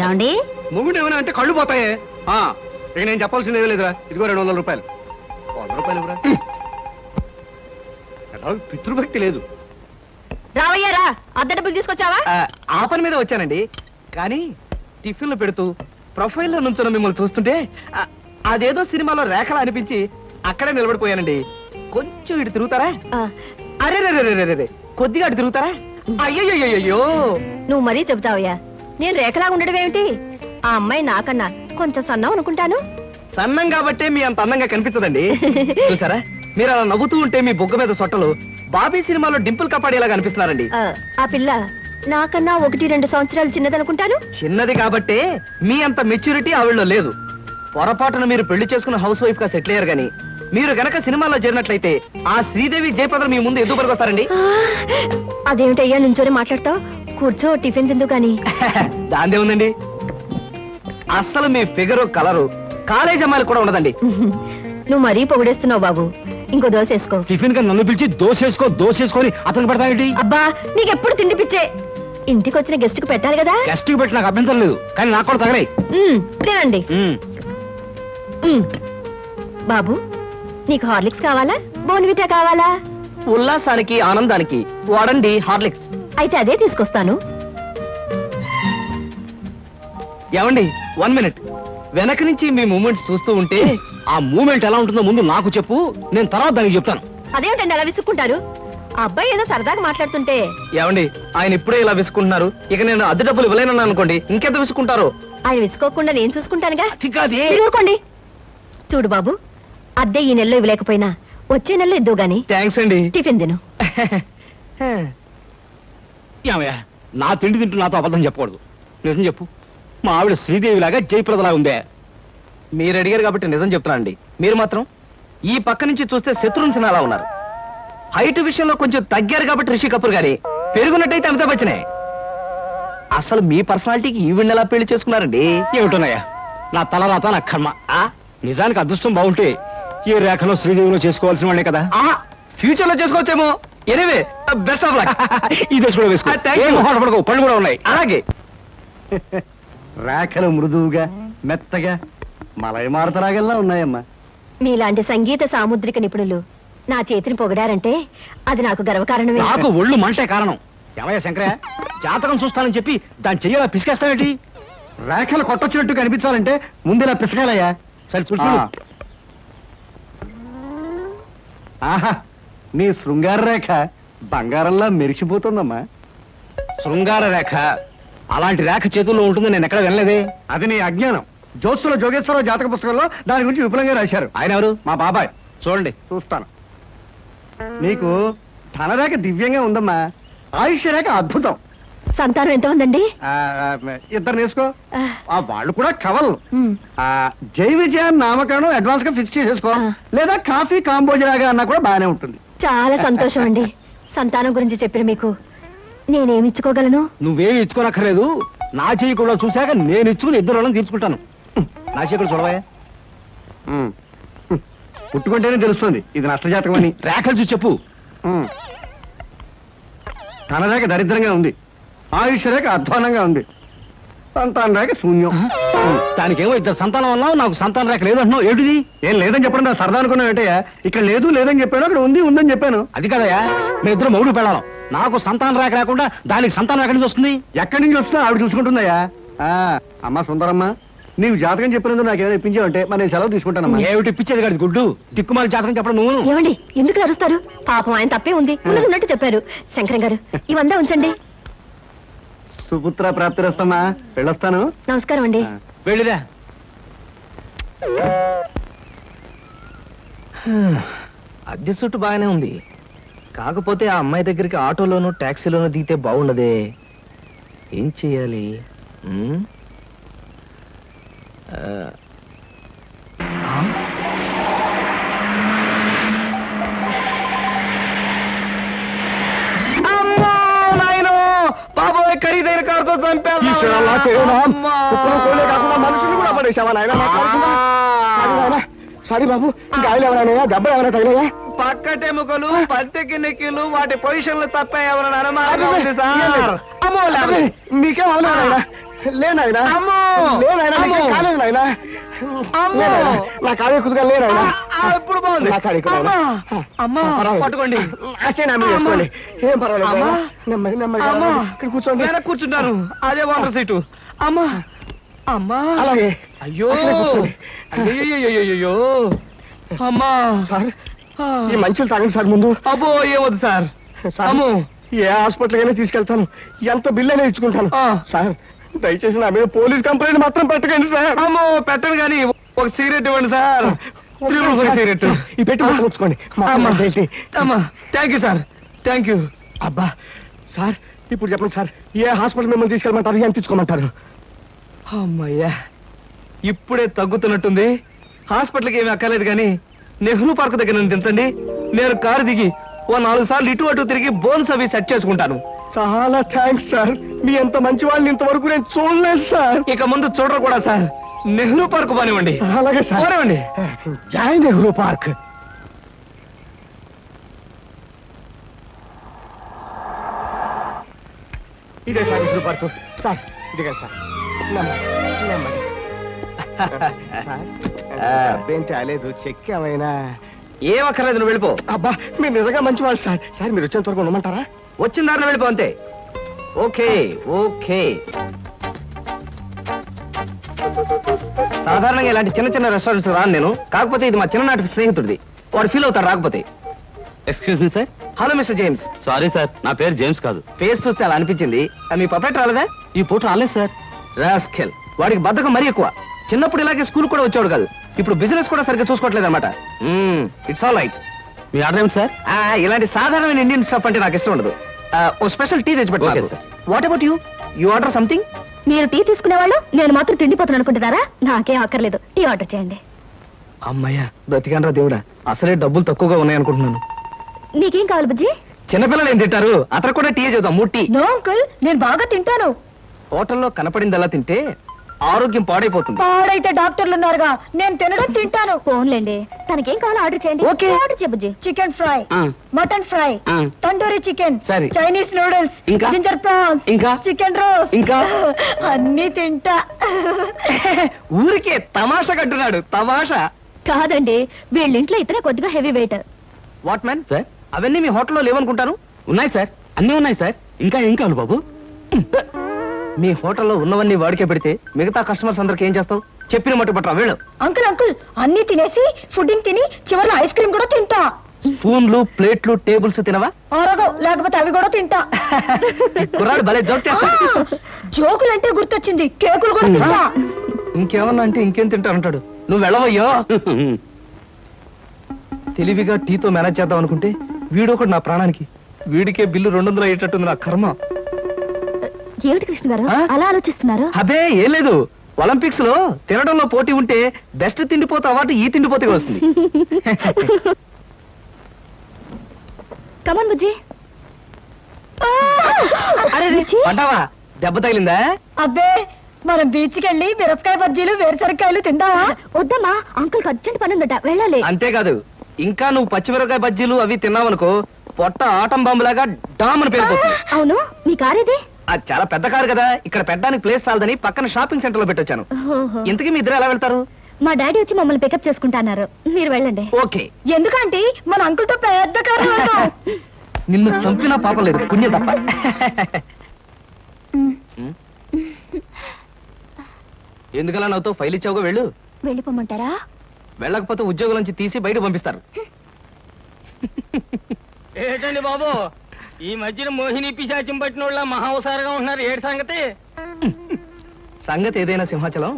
ఏమండి? మొగుడు ఏమైనా అంటే కళ్ళు పోతాయే. ఇక నేను చెప్పాల్సింది ఏమీ లేదురా. ఇదిగో 200 రూపాయలు. 100 రూపాయలు ఇవ్వరా. పితృభక్తి లేదు. రావయ్యారా, అద్దె డబ్బులు తీసుకొచ్చావా? ఆ పని మీద వచ్చానండి. కానీ టిఫిన్లు పెడుతూ ప్రొఫైల్లో నుంచున్న మిమ్మల్ని చూస్తుంటే అదేదో సినిమాలో రేఖలా అనిపించి అక్కడే నిలబడిపోయానండి. కొంచెం ఇటు తిరుగుతారా? అరే రే, కొద్దిగా అటు తిరుగుతారా? అయ్యో, నువ్వు మరీ చెబుతావయ్యా. నేను రేఖలాగా ఉండడం ఏమిటి? ఆ అమ్మాయి నాకన్నా కొంచెం సన్నం అనుకుంటాను. సన్నం కాబట్టే మీ అంత అందంగా కనిపించదండి. చూసారా, మీరు అలా నవ్వుతూ ఉంటే మీ బొగ్గ మీద సొట్టలు బాబీ సినిమాలో డింపుల్ కపాడేలాగా అనిపిస్తున్నారండి. ఆ పిల్ల నాకన్నా 1-2 సంవత్సరాలు చిన్నదనుకుంటాను. చిన్నది కాబట్టే మీ అంత మెచ్యూరిటీ ఆవిడలో లేదు. పొరపాటున మీరు పెళ్లి చేసుకున్న హౌస్ వైఫ్ గా సెటిల్ అయ్యారు గానీ మీరు గనక సినిమాలో చేరినట్లయితే ఆ శ్రీదేవి జయప్రద మీ ముందు ఎందుకు పనికొస్తారండి? అదేమిటయ్యా నుంచోనే మాట్లాడతావు? కూర్చో, టిఫిన్ తిందు గాని. దాందే ఉందండి. అస్సలు మీ ఫిగరు కలరు కాలేజ్ అమ్మాయిలు కూడా ఉండదండి. నువ్వు మరీ పొగిడేస్తున్నావు బాబు. ఇంకో దోశ వేసుకో. టిఫిన్ గా నన్ను పిలిచి దోసేసుకొని అతను పెడతానండి. అబ్బా, నీకెప్పుడు తిండి పిచ్చే. ఇంటికి వచ్చిన గెస్ట్ కు పెట్టాలి కదా. గెస్ట్ కి పెట్టి నాకు అభ్యంతరం లేదు, కానీ నాకు కూడా తగలే. తినండి. బాబు, నీకు హార్లిక్స్ కావాలా, బోన్విటా కావాలా? ఉల్లాసానికి ఆనందానికి వాడండి హార్లిక్స్. అయితే అదే తీసుకొస్తాను. ఏమండి, 1 మినిట్. వెనక నుంచి మీ మూమెంట్స్ చూస్తూ ఉంటే ఆ మూమెంట్ ఎలా ఉంటుందో ముందు నాకు చెప్పు, నేను తర్వాత దానికి చెప్తాను. అదేమిటండి అలా విసుక్కుంటారు? ఆ అబ్బాయి ఏదో సరదాగా మాట్లాడుతుంటే. ఏమండి, ఆయన ఇప్పుడే ఇలా విసుకుంటున్నారు, ఇక నేను అద్దె డబ్బులు ఇవ్వలేనన్నా అనుకోండి, ఇంకెంత విసుకుంటారు? ఆయన విసుకోకుండా నేను చూసుకుంటానుగా. మీరు ఊరుకోండి. చూడు బాబు, అద్దె ఈ నెలలో ఇవ్వలేకపోయినా వచ్చే నెలలో ఇద్దు గాని. థ్యాంక్స్ అండి. టిఫిన్ తిను. ఏమయ్యా, నా తిండి తింటూ నాతో అబద్ధం చెప్పకూడదు. నిజం చెప్పు, మా ఆవిడ శ్రీదేవిలాగా జయప్రదలా ఉందే? మీరు అడిగారు కాబట్టి నిజం చెప్తున్నా అండి. మీరు మాత్రం ఈ పక్క నుంచి చూస్తే శత్రుఘ్న సిన్హా ఉన్నారు. హైట్ విషయంలో కొంచెం తగ్గారు కాబట్టి రిషి కపూర్ గారి, పెరుగున్నట్టయితే అమితాబ్ బచ్చనే. అసలు మీ పర్సనాలిటీకి ఈవిడ్ని ఎలా పెళ్లి చేసుకున్నారండి? ఏమిటోనయ్యా, నా తలరాత నా కర్మ. నిజానికి అదృష్టం బాగుంటే ఈ రేఖలో శ్రీదేవిలో చేసుకోవాల్సిన వాడే కదా. ఫ్యూచర్ లో చేసుకోవచ్చేమో. Anyway, best of luck. ఈ దశ కూడా వేసుకో. పళ్ళు కూడా ఉన్నాయి. అలాగే. రేఖలు మృదువుగా మెత్తగా మలయమారుతరాగల్లా ఉన్నాయమ్మా. మీలాంటి సంగీత సాముద్రిక నిపుణులు నా చేతిని పొగిడారంటే అది నాకు గర్వకారణమే. నాకు ఒళ్ళు మంటే కారణం. ఏమయ్యా శంకరయ్య, జాతకం చూస్తానని చెప్పి దాని చెయ్యాల పిసికేస్తావేంటి? రేఖలు కొట్టొచ్చినట్టు కనిపించాలంటే ముందులా పిసకాలయ్యా. సరే చూడు. ఆహా, నీ శృంగార రేఖ బంగారంలా మెరిసిపోతుందమ్మా. శృంగార రేఖ అలాంటి రేఖ చేతుల్లో ఉంటుందని నేను ఎక్కడ వినలేదే. అది నీ అజ్ఞానం. జోత్సుల జోగేశ్వరరావు జాతక పుస్తకంలో దాని గురించి విపులంగా రాశారు. ఆయన ఎవరు? మా బాబాయ్. చూడండి. చూస్తాను. నీకు ధనరేఖ దివ్యంగా ఉందమ్మా. ఆయుష్య రేఖ అద్భుతం. సంతానం ఎంత ఉందండి? 2 వేసుకో. వాళ్ళు కూడా కవలు. జై విజయాన్ని నామకరణం అడ్వాన్స్ గా ఫిక్స్ చేసేసుకో. లేదా కాఫీ కాంబోజలాగా అన్నా కూడా బాగానే ఉంటుంది. చాలా సంతోషం అండి. సంతానం గురించి చెప్పిన మీకు నేనేమి ఇచ్చుకోగలను? నువ్వేమి ఇచ్చుకోనక్కర్లేదు. నా చెయ్యి కూడా చూశాక నేను ఇచ్చుకుని 2 రోజులు తీర్చుకుంటాను. నా చెయ్యి కూడా చూడవా. పుట్టుకుంటేనే తెలుస్తుంది ఇది నష్టజాతకం అని. రేఖలు చూసి చెప్పు. ధనరేఖ దరిద్రంగా ఉంది. ఆయుష్ రేఖ అధ్వానంగా ఉంది. సంతాన రేఖ శూన్యం. దానికేమో 2 సంతానం అన్నావు, నాకు సంతాన రేఖ లేదంటున్నావు. ఏమిటిది? ఏం లేదని చెప్పడం నా సరదా అనుకున్నావు ఏంటయ్యా? ఇక్కడ లేదు లేదని చెప్పాను, అక్కడ ఉంది ఉందని చెప్పాను. అది కదయ్యా, మీ ఇద్దరు మొగుడు పెళ్ళాం. నాకు సంతాన రేఖ లేకుండా దానికి సంతానం ఎక్కడి నుంచి వస్తుంది? ఎక్కడి నుంచి వస్తుందో ఆవిడ చూసుకుంటుందయ్యా. అమ్మా సుందరమ్మ, నీవు జాతకం చెప్పినందుకు నాకేదో ఇప్పించావంటే మరి నేను సెలవు తీసుకుంటానమ్మా. ఏమిటి ఇప్పించేది కాదు గుడ్డు, దిక్కుమాలి జాతకం చెప్పడం నువ్వు. ఏమండి, ఎందుకు అరుస్తారు? పాపం ఆయన తప్పే ఉంది, ఉన్నట్టు చెప్పారు. శంకరం గారు, ఇవంతా ఉంచండి. సుపుత్ర ప్రాప్తిరస్తమ్మా. వెళ్ళొస్తాను. నమస్కారం అండి. వెళ్ళిరా. అద్దె సుట్టు బాగానే ఉంది, కాకపోతే ఆ అమ్మాయి దగ్గరికి ఆటోలోను టాక్సీలోను దిగితే బాగుండదే. ఏం చెయ్యాలి? మనుషులు కూడా పడేసావా నాయన? సారీ బాబు, గాయలు ఎవరైనా దెబ్బలు ఎవరైనా తగిలాయా? పక్కటెముకలు పత్తికి నెక్కిలు వాటి పొజిషన్లు తప్ప ఎవరైనా అనుమానం ఉంది సార్. మీకేం అవలేదా? లేనాయనా కాలేదు నాయన, నా కాడే కుదుగా లేనాయనా. ఇప్పుడు బాగుంది. నా కాడే అమ్మా పట్టుకోండి. వేసుకోండి, ఏం పర్వాలేదు. నెమ్మది నెమ్మది ఇక్కడ కూర్చోండి. కూర్చుంటాను, అదే వాటర్ సీటు. అమ్మా అమ్మా అలాగే. అయ్యో అయ్యో అమ్మా సార్, ఈ మంచులు తాగండి సార్ ముందు. అబ్బో ఏమొద్దు సార్. అమ్మో, ఏ హాస్పిటల్కైనా తీసుకెళ్తాను, ఎంత బిల్ అయినా ఇచ్చుకుంటాను. సార్ దయచేసి నా మీద పోలీస్ కంప్లైంట్ మాత్రం పెట్టకండి సార్. అమ్మో పెట్టను కానీ ఒక సిగరెట్ ఇవ్వండి సార్. సిగరెట్ ఈ పెట్టి ముచ్చుకోండి. అమ్మా thank you sir, thank you. అబ్బా సార్, ఇప్పుడు చెప్పండి సార్, ఏ హాస్పిటల్ మిమ్మల్ని తీసుకెళ్ళమంటారు, ఎంత తీసుకోమంటారు? అమ్మయ్యా ఇప్పుడే తగ్గుతున్నట్టుంది. హాస్పిటల్కి ఏమీ అక్కర్లేదు కానీ నెహ్రూ పార్క్ దగ్గర నన్ను దించండి. నేను కారు దిగి ఓ 4 సార్లు ఇటు అటు తిరిగి బోన్స్ అవి సెట్ చేసుకుంటాను. చాలా థ్యాంక్స్ సార్, మీ ఎంత మంచి వాళ్ళని ఇంతవరకు నేను చూడలేదు సార్. ఇక ముందు చూడరు కూడా సార్. నెహ్రూ పార్క్ బానివ్వండి. అలాగే సార్, పోనివ్వండి. జై నెహ్రూ పార్క్. ఇదే సార్ నెహ్రూ పార్క్. సార్ ఇదిగా సార్, నెమ్మది. అబ్బేం తేలేదు, చెక్ ఏమైనా? ఏం అక్కర్లేదు, నువ్వు వెళ్ళిపో. అబ్బా మీరు నిజంగా మంచివాళ్ళు సార్. సార్ మీరు వచ్చేంత వరకు ఉండమంటారా? వచ్చిన దారిలో వెళ్ళిపో అంతే. Okay okay. సాధారణంగా ఇలాంటి చిన్న చిన్న రెస్టారెంట్స్ రాను నేను. కాకపోతే ఇది మా చిన్ననాటి స్నేహితుడిది, వాడు ఫీల్ అవుతాడు రాకపోతే. Excuse me sir. Hello mister James. Sorry sir, నా పేరు జేమ్స్ కాదు. ఫేస్ చూస్తే అలా అనిపించింది. మీ పర్ఫెక్ట్ రాలేదా? ఈ పూట రాలేదు సార్. రాస్కెల్, వాడికి బద్ధకం మరీ ఎక్కువ. చిన్నప్పుడు ఇలాగే స్కూల్ కూడా వచ్చాడు కాదు, ఇప్పుడు బిజినెస్ కూడా సరిగ్గా చూసుకోవట్లేదు అనమాట. It's all right. Me order ఏమిటి సార్? ఇలాంటి సాధారణమైన ఇండియన్ స్టఫ్ అంటే నాకు ఇష్టం ఉండదు. ఓ స్పెషల్ టీ తెచ్చి Okay, పెట్టు. sir. What about you? You order something? మీరు టీ తీసుకునేవాళ్ళు, నేను మాత్రం తిండిపోతాను అనుకుంటున్నారా? నాకేం అక్కర్లేదు, టీ ఆర్డర్ చేయండి. అమ్మయ్యా బ్రతికానరా దేవుడా, అసలే డబ్బులు తక్కువగా ఉన్నాయనుకుంటున్నాను. నీకేం కావాలి బుజ్జి? చిన్నపిల్లలు ఏం తింటారు, అతను కూడా టీ చేద్దాం. 3 టీ. నో అంకుల్, నేను బాగా తింటాను. హోటల్లో కనపడిందల్లా తింటే ఆరోగ్యం పాడైపోతుంది. పాడైతే డాక్టర్లు ఉన్నారుగా, నేను తినడం తింటాను. ఫోన్లేండి, తనకేం కావాలో ఆర్డర్ చేయండి. ఓకే. ఆర్డర్ చేయ బుజ్జి. Chicken fry, mutton fry, tandoori chicken, సరే. చైనీస్ నూడిల్స్, ఇంకా? జింజర్ ప్రాన్స్, ఇంకా? చికెన్ రోస్ట్, ఇంకా? అన్ని తింటా. ఊరికే తమాషా కట్టున్నాడు, తమాషా. కాదండి, వీళ్ళింట్లో ఇతనే కొద్దిగా heavy weight. What man sir, అవన్నీ మీ హోటల్లో లేవనుకుంటాను. ఉన్నాయి సార్, అన్నీ ఉన్నాయి సార్. ఇంకా ఏం కావాలి బాబు? మీ హోటల్లో ఉన్నవన్నీ వాడికే పెడితే మిగతా కస్టమర్స్ అందరికి ఏం చేస్తావు? చెప్పిన మట్టు పట్టరా వెళ్ళు. అంకుల్ అంకుల్, అన్ని తినేసి ఫుడ్డింగ్ తిని చివరిలో ఐస్ క్రీమ్ కూడా తింటా. స్పూన్లు ప్లేట్లు టేబుల్స్ తినవా? ఆరోగో, లేకపోతే అవి కూడా తింటా. కుర్రాడు భలే జోక్ చేస్తాడు. జోకులంటే గుర్తొచ్చింది, కేకులు కూడా తింటా. ఇంకేమన్నా అంటే ఇంకేం తింటానంటాడు. నువ్వు వెళ్ళవయ్యో. తెలివిగా టీతో మేనేజ్ చేద్దాం అనుకుంటే వీడొకడు నా ప్రాణానికి. వీడికే బిల్లు 200 అయ్యేటట్టుంది నా కర్మ. ఏమిటి కృష్ణ గారు అలా ఆలోచిస్తున్నారు? అదే ఏం లేదు, ఒలింపిక్స్ లో తినడంలో పోటీ ఉంటే బెస్ట్ తిండిపోతే అవార్డు ఈ తిండిపోతే వస్తుంది. కమాన్ బుజ్జి. పడ్డావా? దెబ్బ తగిలిందా? అబ్బే, మనం బీచ్ కి వెళ్ళి మిరపకాయ బజ్జీలు వేరుసరికాయలు తిందామా? వద్దమ్మా, అంకుల్ అర్జెంట్ పని ఉందట, వెళ్ళాలి. అంతేకాదు, ఇంకా నువ్వు పచ్చిమిరపకాయ బజ్జీలు అవి తిన్నావనుకో పొట్ట ఆటం బాంబులాగా డామ్ అని పేరుపోతుంది. అవును, మీ కారేది? అది చాలా పెద్ద కారు కదా, ఇక్కడ పెట్టడానికి ప్లేస్ చాలదని పక్కన షాపింగ్ సెంటర్ లో పెట్టొచ్చాను. ఇంతకీ మీ ఇద్దరు ఎలా వెళ్తారు? మా డాడీ వచ్చి మమ్మల్ని పికప్ చేసుకుంటాన్నారు, మీరు వెళ్ళండి. ఓకే. ఎందుకంటే మన అంకుల్ తో పెద్ద కారు. నిన్ను చంపినా పాపం లేదు, పుణ్యం తప్ప. ఎందుకలా నవ్వుతో ఫైల్ ఇచ్చావుగా, వెళ్ళు. వెళ్ళిపోమంటారా? వెళ్ళకపోతే ఉద్యోగం నుంచి తీసి బయట పంపిస్తారు. ఏంటండి బాబు, ఈ మధ్యన మోహిని పిశాచం పట్టిన వాళ్ళ మహావసారగా ఉంటున్నారు, ఏడు సంగతి? సంగతి ఏదైనా సింహాచలం,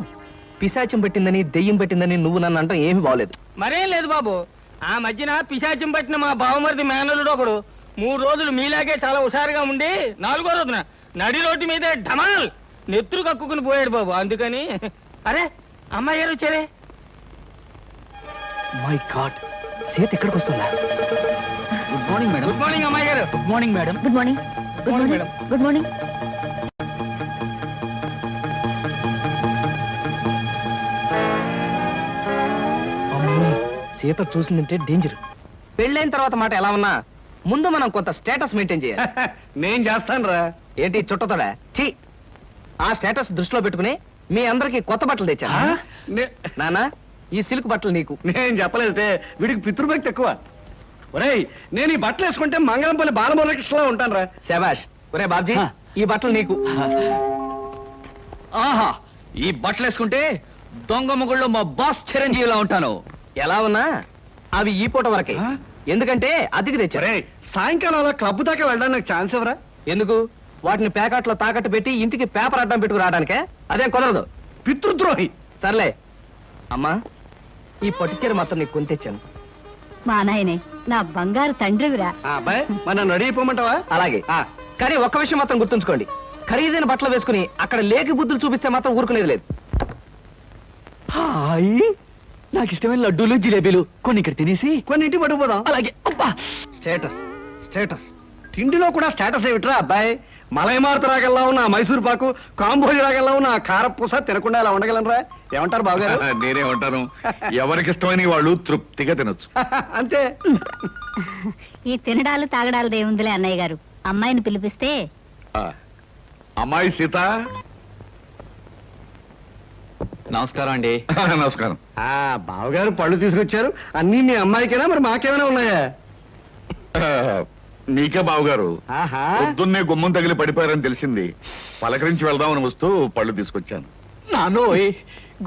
పిశాచం పెట్టిందని దెయ్యం పెట్టిందని నువ్వు నన్ను అంటాం ఏమీ బాగలేదు. మరేం లేదు బాబు, ఆ మధ్యన పిశాచం పట్టిన మా బావమరిది మేనలుడు ఒకడు 3 రోజులు మీలాగే చాలా హుషారుగా ఉండి 4వ రోజున నడి రోడ్డు మీదే ఢమాల్ నెత్తురు కక్కుకుని పోయాడు బాబు. అందుకని అరే అమ్మాయి గారు వచ్చారే. మై గాడ్, సీత ఎక్కడికి వస్తుందా? Good morning madam. Good morning అమ్మాయి గారు. Good morning madam. Good morning. Good morning. Good morning. Sita చూసిందంటే డేంజర్. పెళ్ళైన తర్వాత మాట ఎలా ఉన్నా ముందు మనం కొంత స్టేటస్ మెయింటైన్ చేయాలి. నేను చేస్తాను రా. ఏంటి చుట్టతోడా? ఛీ! ఆ స్టేటస్ దృష్టిలో పెట్టుకుని మీ అందరికి కొత్త బట్టలు తెచ్చా. నానా, ఈ సిల్క్ బట్టలు నీకు. నేను చెప్పలేదే, వీడికి పితృభక్తి ఎక్కువ. ఒరేయ్, నేను ఈ బట్టలు వేసుకుంటే మంగళంపల్లి బాలమురకృష్ణలా ఉంటాను రా. శబాష్. ఒరే బాబ్జీ, ఈ బట్టలు నీకు. ఆహా, ఈ బట్టలు వేసుకుంటే దొంగ మొగుళ్ళు మా బాస్ చిరంజీవిలా ఉంటాను. ఎలా ఉన్నా అవి ఈ పూట వరకే, ఎందుకంటే అతికి తెచ్చా. సాయంకాలం అలా క్లబ్ దాకా వెళ్ళడానికి నాకు ఛాన్స్ ఎవరా? ఎందుకు? వాటిని ప్యాకెట్లో తాకట్టు పెట్టి ఇంటికి పేపర్ అడ్డం పెట్టుకు రావడానికే? అదేం కుదరదు, పితృద్రోహి. సర్లే అమ్మా, ఈ పట్టుచీర మాత్రం నీకు కొని తెచ్చాను. మా నాయనే నా బంగారు తండ్రివిరా. అబ్బాయి, మన రెడీ అయిపోమంటావా? అలాగే. కానీ ఒక్క విషయం మాత్రం గుర్తుంచుకోండి, ఖరీదైన బట్టలు వేసుకుని అక్కడ లేకి బుద్ధులు చూపిస్తే మాత్రం ఊరుకునేది లేదు. నాకు ఇష్టమైన లడ్డూలు జిలేబీలు కొన్ని ఇక్కడ తినేసి కొన్ని ఇంటికి పట్టుకుపోదాం. అలాగే. స్టేటస్ స్టేటస్ తిండిలో కూడా స్టేటస్ ఏమిట్రా అబ్బాయి? మలైమారుత రాగల్లా ఉన్న మైసూర్ పాకు, కాంబోజి రాగల్లా ఉన్న కారపూస తినకుండా ఇలా ఉండగలనరా? ఏమంటారు బావగారు? నేనేమంటాను, ఎవరికి ఇష్టమైన వాళ్ళు తృప్తిగా తినొచ్చు. అంతే. ఈ తినడాలు తాగడాలు దేవుందిలే అన్నయ్య గారు. అమ్మాయిని పిలిపిస్తే. అమ్మాయి సీత. నమస్కారం అండి. నమస్కారం. బావగారు పళ్ళు తీసుకొచ్చారు. అన్ని మీ అమ్మాయికేనా, మరి మాకేమైనా ఉన్నాయా? నీకే బావగారు. పొద్దున్నే గుమ్మం తగిలి పడిపోయారని తెలిసింది. పలకరించి వెళ్దామని వస్తూ పళ్ళు తీసుకొచ్చాను. నానోయ్,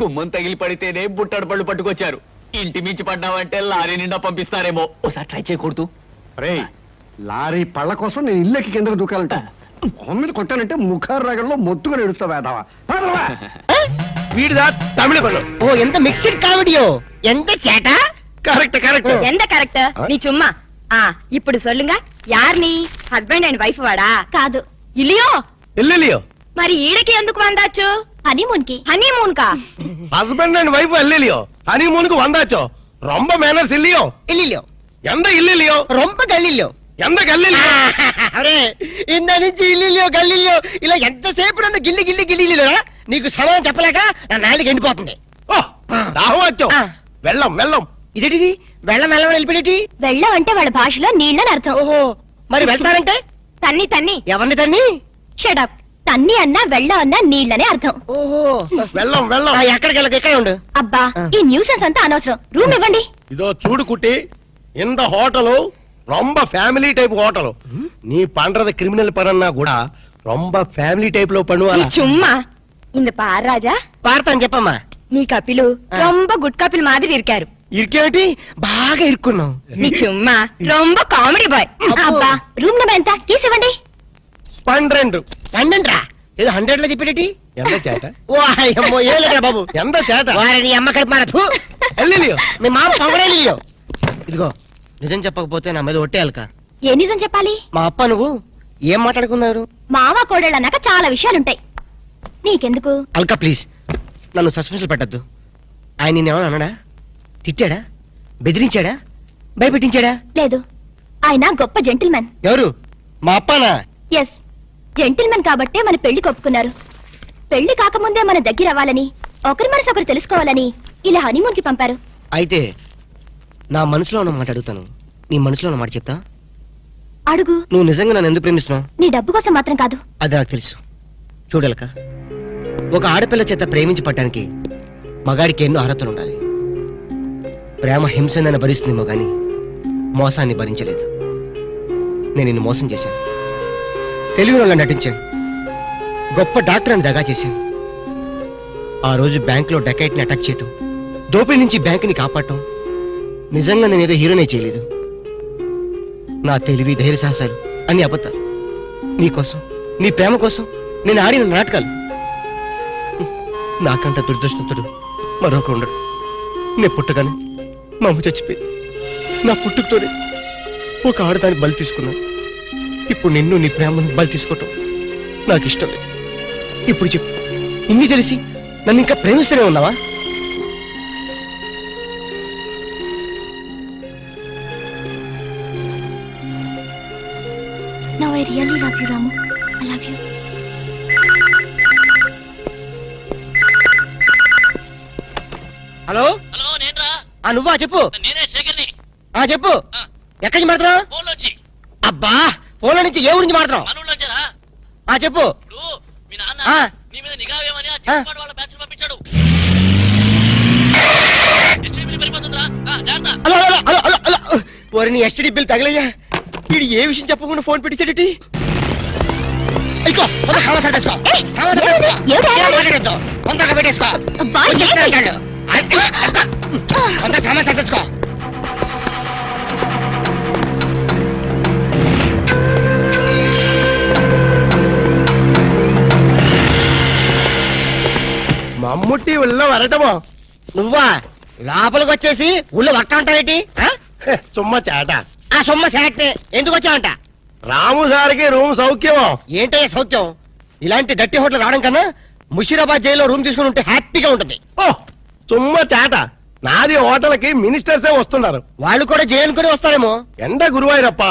గుమ్మం తగిలి పడితేనే బుట్టడు పళ్ళు పట్టుకొచ్చారు. ఇంటి మించి పడ్డావంటే లారీ నిండా పంపిస్తారేమో. ఒకసారి ట్రై చేయకూడదు. రే, లారీ పళ్ళ కోసం నేను ఇల్లెక్కి కిందకు దూకాలంట. మొహం మీద కొట్టానంటే ముఖారు రగంలో మొత్తుగా ఎడుస్తావు వేదావా. వీడిదా తమిళ పళ్ళు. ఓ ఎంత మిక్స్డ్ కామెడియో. ఎంత చేట. Correct correct. ఎంత కరెక్ట్ నీ చుమ్మా. ఇప్పుడు சொல்லுங்க, யார் நீ? హస్బెండ్ అండ్ వైఫ్ వాడా? కాదు, ఇలియో. ఎల్లెలియో. మరి ఈడకి ఎందుకు వందాచ్చు? హనీమూన్ కి. హనీమూన్ కా? హస్బెండ్ అండ్ వైఫ్ ఎల్లెలియో. హనీమూన్ కు వందాచో. రొంబ మేనర్స్ ఇల్లియో. ఇల్లియో. ఎంత ఇల్లియో? రొంబ గల్లియో. ఎంత గల్లియో? అరే, ఇంద నుంచి ఇల్లియో గల్లియో ఇలా ఎంతసేపు నన్ను గిల్లి గిల్లి గిల్లిలో నీకు సమాధానం చెప్పలేక నా నాలుగు ఎండిపోతుంది. దాహం వచ్చో. వెళ్ళం వెళ్ళం. ఇదేటిది? వెళ్ళం వెళ్ళం వెళ్ళిపోయేటి? వెళ్ళం అంటే వాళ్ళ భాషలో నీళ్ళని అర్థం. ఓహో, మరి వెళ్తారంటే? తన్ని తన్ని. ఎవరిని తన్ని? షడప్. తన్ని అన్నా వెళ్ళం అన్నా నీళ్ళనే అర్థం. ఓహో, వెళ్ళం వెళ్ళం. ఎక్కడికి వెళ్ళక ఎక్కడ ఉండు. అబ్బా, ఈ న్యూసెన్స్ అంతా అనవసరం. రూమ్ ఇవ్వండి. ఇదో చూడు కుట్టి, இந்த హోటలు ரொம்ப ఫ్యామిలీ టైప్ హోటలు. நீ பண்றது கிரிமினல் பணம்னா கூட ரொம்ப ఫ్యామిలీ టైప్ లో பண்ணுவாங்க. சும்மா இந்த பார் ராஜா. పాడతాను చెప్పమ్మా. నీ కపిలు ரொம்ப గుడ్ కపిల్ మాదిరి ఇరికారు. ఇరికేమిటి? బాగా ఇరుక్కున్నావు. నీ చుమ్మా ரொம்ப కామెడీ బాయ్. అబ్బా, రూమ్ నెంబర్ ఎంత? కీస్ ఇవ్వండి. 12. 12 రా? ఏదో 100 లో చెప్పేటి? ఎంత చేట? ఓ అమ్మో, ఏలేరా బాబు. ఎంత చేట? వారిని అమ్మ కడుపు మారపు. ఎల్లిలియో, మీ మామ పొగడేలియో. ఇదిగో, నిజం చెప్పకపోతే నా మీద ఒట్టేయాలక. ఏ నిజం చెప్పాలి? మా అప్ప నువ్వు ఏం మాట్లాడుకున్నారు? మావ కోడళ్ళు అన్నాక చాలా విషయాలుంటాయి. నీకెందుకు? అల్కా ప్లీజ్, నన్ను సస్పెన్షన్ పెట్టద్దు. ఆయన నేనేమన్నా అన్నాడా? తిట్టాడా? బెదిరించాడా? భయపెట్టించాడా? లేదు, ఆయన గొప్ప జెంటిల్మెన్. ఎవరు? మా అప్పనా? ఎస్, జెంటిల్మెన్ కాబట్టే మన పెళ్లి కొప్పుకున్నారు. పెళ్లి కాకముందే మన దగ్గర అవ్వాలని, ఒకరి మనసు ఒకరు తెలుసుకోవాలని ఇలా హనీమూన్ కి పంపారు. అయితే నా మనసులో ఉన్న మాట అడుగుతాను, నీ మనసులో ఉన్న మాట చెప్తా? అడుగు. నువ్వు నిజంగా నన్ను ఎందుకు ప్రేమిస్తున్నావు? నీ డబ్బు కోసం మాత్రం కాదు. అది నాకు తెలుసు. చూడలక, ఒక ఆడపిల్ల చేత ప్రేమించి పట్టడానికి మగాడికి ఎన్నో అర్హతలు ఉండాలి. ప్రేమ హింసనని భరిస్తుందేమో గాని మోసాన్ని భరించలేదు. నేను నిన్ను మోసం చేశాను, తెలివిలో నటించాను, గొప్ప డాక్టర్ అని దగా చేశాను. ఆ రోజు బ్యాంకులో డకైట్ని అటాక్ చేయటం, దోపిడీ నుంచి బ్యాంకుని కాపాడటం, నిజంగా నేనేదో హీరోనే చేయలేదు. నా తెలివి, ధైర్య సాహసాలు అన్ని అబద్ధాలు. నీకోసం, నీ ప్రేమ కోసం నేను ఆడిన నాటకాలు. నాకంట దురదృష్టంతుడు మరొక ఉండడు. నేను పుట్టగానే మా అమ్మ చచ్చిపోయి, నా పుట్టుకతోనే ఒక ఆడదానికి బలి తీసుకున్నాను. ఇప్పుడు నిన్ను, నీ ప్రేమను బలి తీసుకోవటం నాకు ఇష్టం లేదు. ఇప్పుడు చెప్పు, ఇన్ని తెలిసి నన్ను ఇంకా ప్రేమిస్తూనే ఉన్నావా? Now I really love you, Ramu. I love you. Hello. నువ్వా? చెప్పు. చెప్పు ఎక్కడి నుంచి మాట్లాడుతున్నావు? అబ్బా ఫోన్లో నుంచి ఏ ఊరించి మాట్లాడుతున్నావు? చెప్పు. నీ ఎస్టీడీ బిల్ తగలయ్యా. వీడు ఏ విషయం చెప్పకుండా ఫోన్ పెట్టించాడటి. తొందరగా పెట్టేసుకో. సామాన్ సర్దేసుకో. మమ్ముట్టి ఉళ్ళ వరటమో నువ్వా లోపలికి వచ్చేసి ఊళ్ళో వట్ట ఉంటావేటి? చుమ్మ చేట. సొమ్మ శాట్ ఎందుకు వచ్చావంట? రాము సార్కి రూమ్ సౌఖ్యమో. ఏంటయ్యా సౌఖ్యం? ఇలాంటి డట్టి హోటల్ రావడం కన్నా ముషీరాబాద్ జైల్లో రూమ్ తీసుకుని ఉంటే హ్యాపీగా ఉంటుంది. చుమ్మ చేట. నాది హోటల్కి మినిస్టర్సే వస్తున్నారు. వాళ్ళు కూడా జైలుకొని వస్తారేమో. ఎండ గురువాయూరప్ప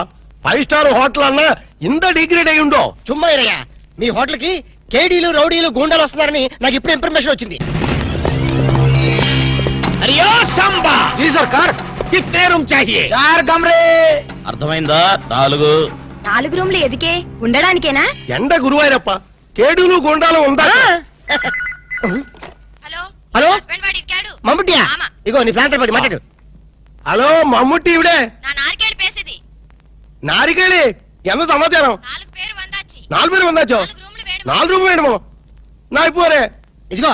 5 స్టార్ హోటల్ అన్నా ఇంత డిగ్రేడ్ అయి ఉండో. చుమ్మా ఇరయ్యా, మీ హోటల్ కి కేడీలు రౌడీలు గూండాలు వస్తున్నారని నాకు ఇప్పుడు ఇన్ఫర్మేషన్ వచ్చింది. అర్థమైందా? 4 రూమ్లు ఎదికే ఉండడానికేనా? ఎండ గురువాయూరప్ప కేడులు గుండాలు ఉందా? హలో మమ్ముట్టియా? ఇగో నీ ప్లాంటర్ పడి మాట్లాడు. హలో మమ్ముట్టి ఇవిడే. నారికేళి ఎంత సమాచారం? 4 పేరు వందాచో. 4 రూమ్ వేయడము నా ఇప్పుడే. ఇదిగో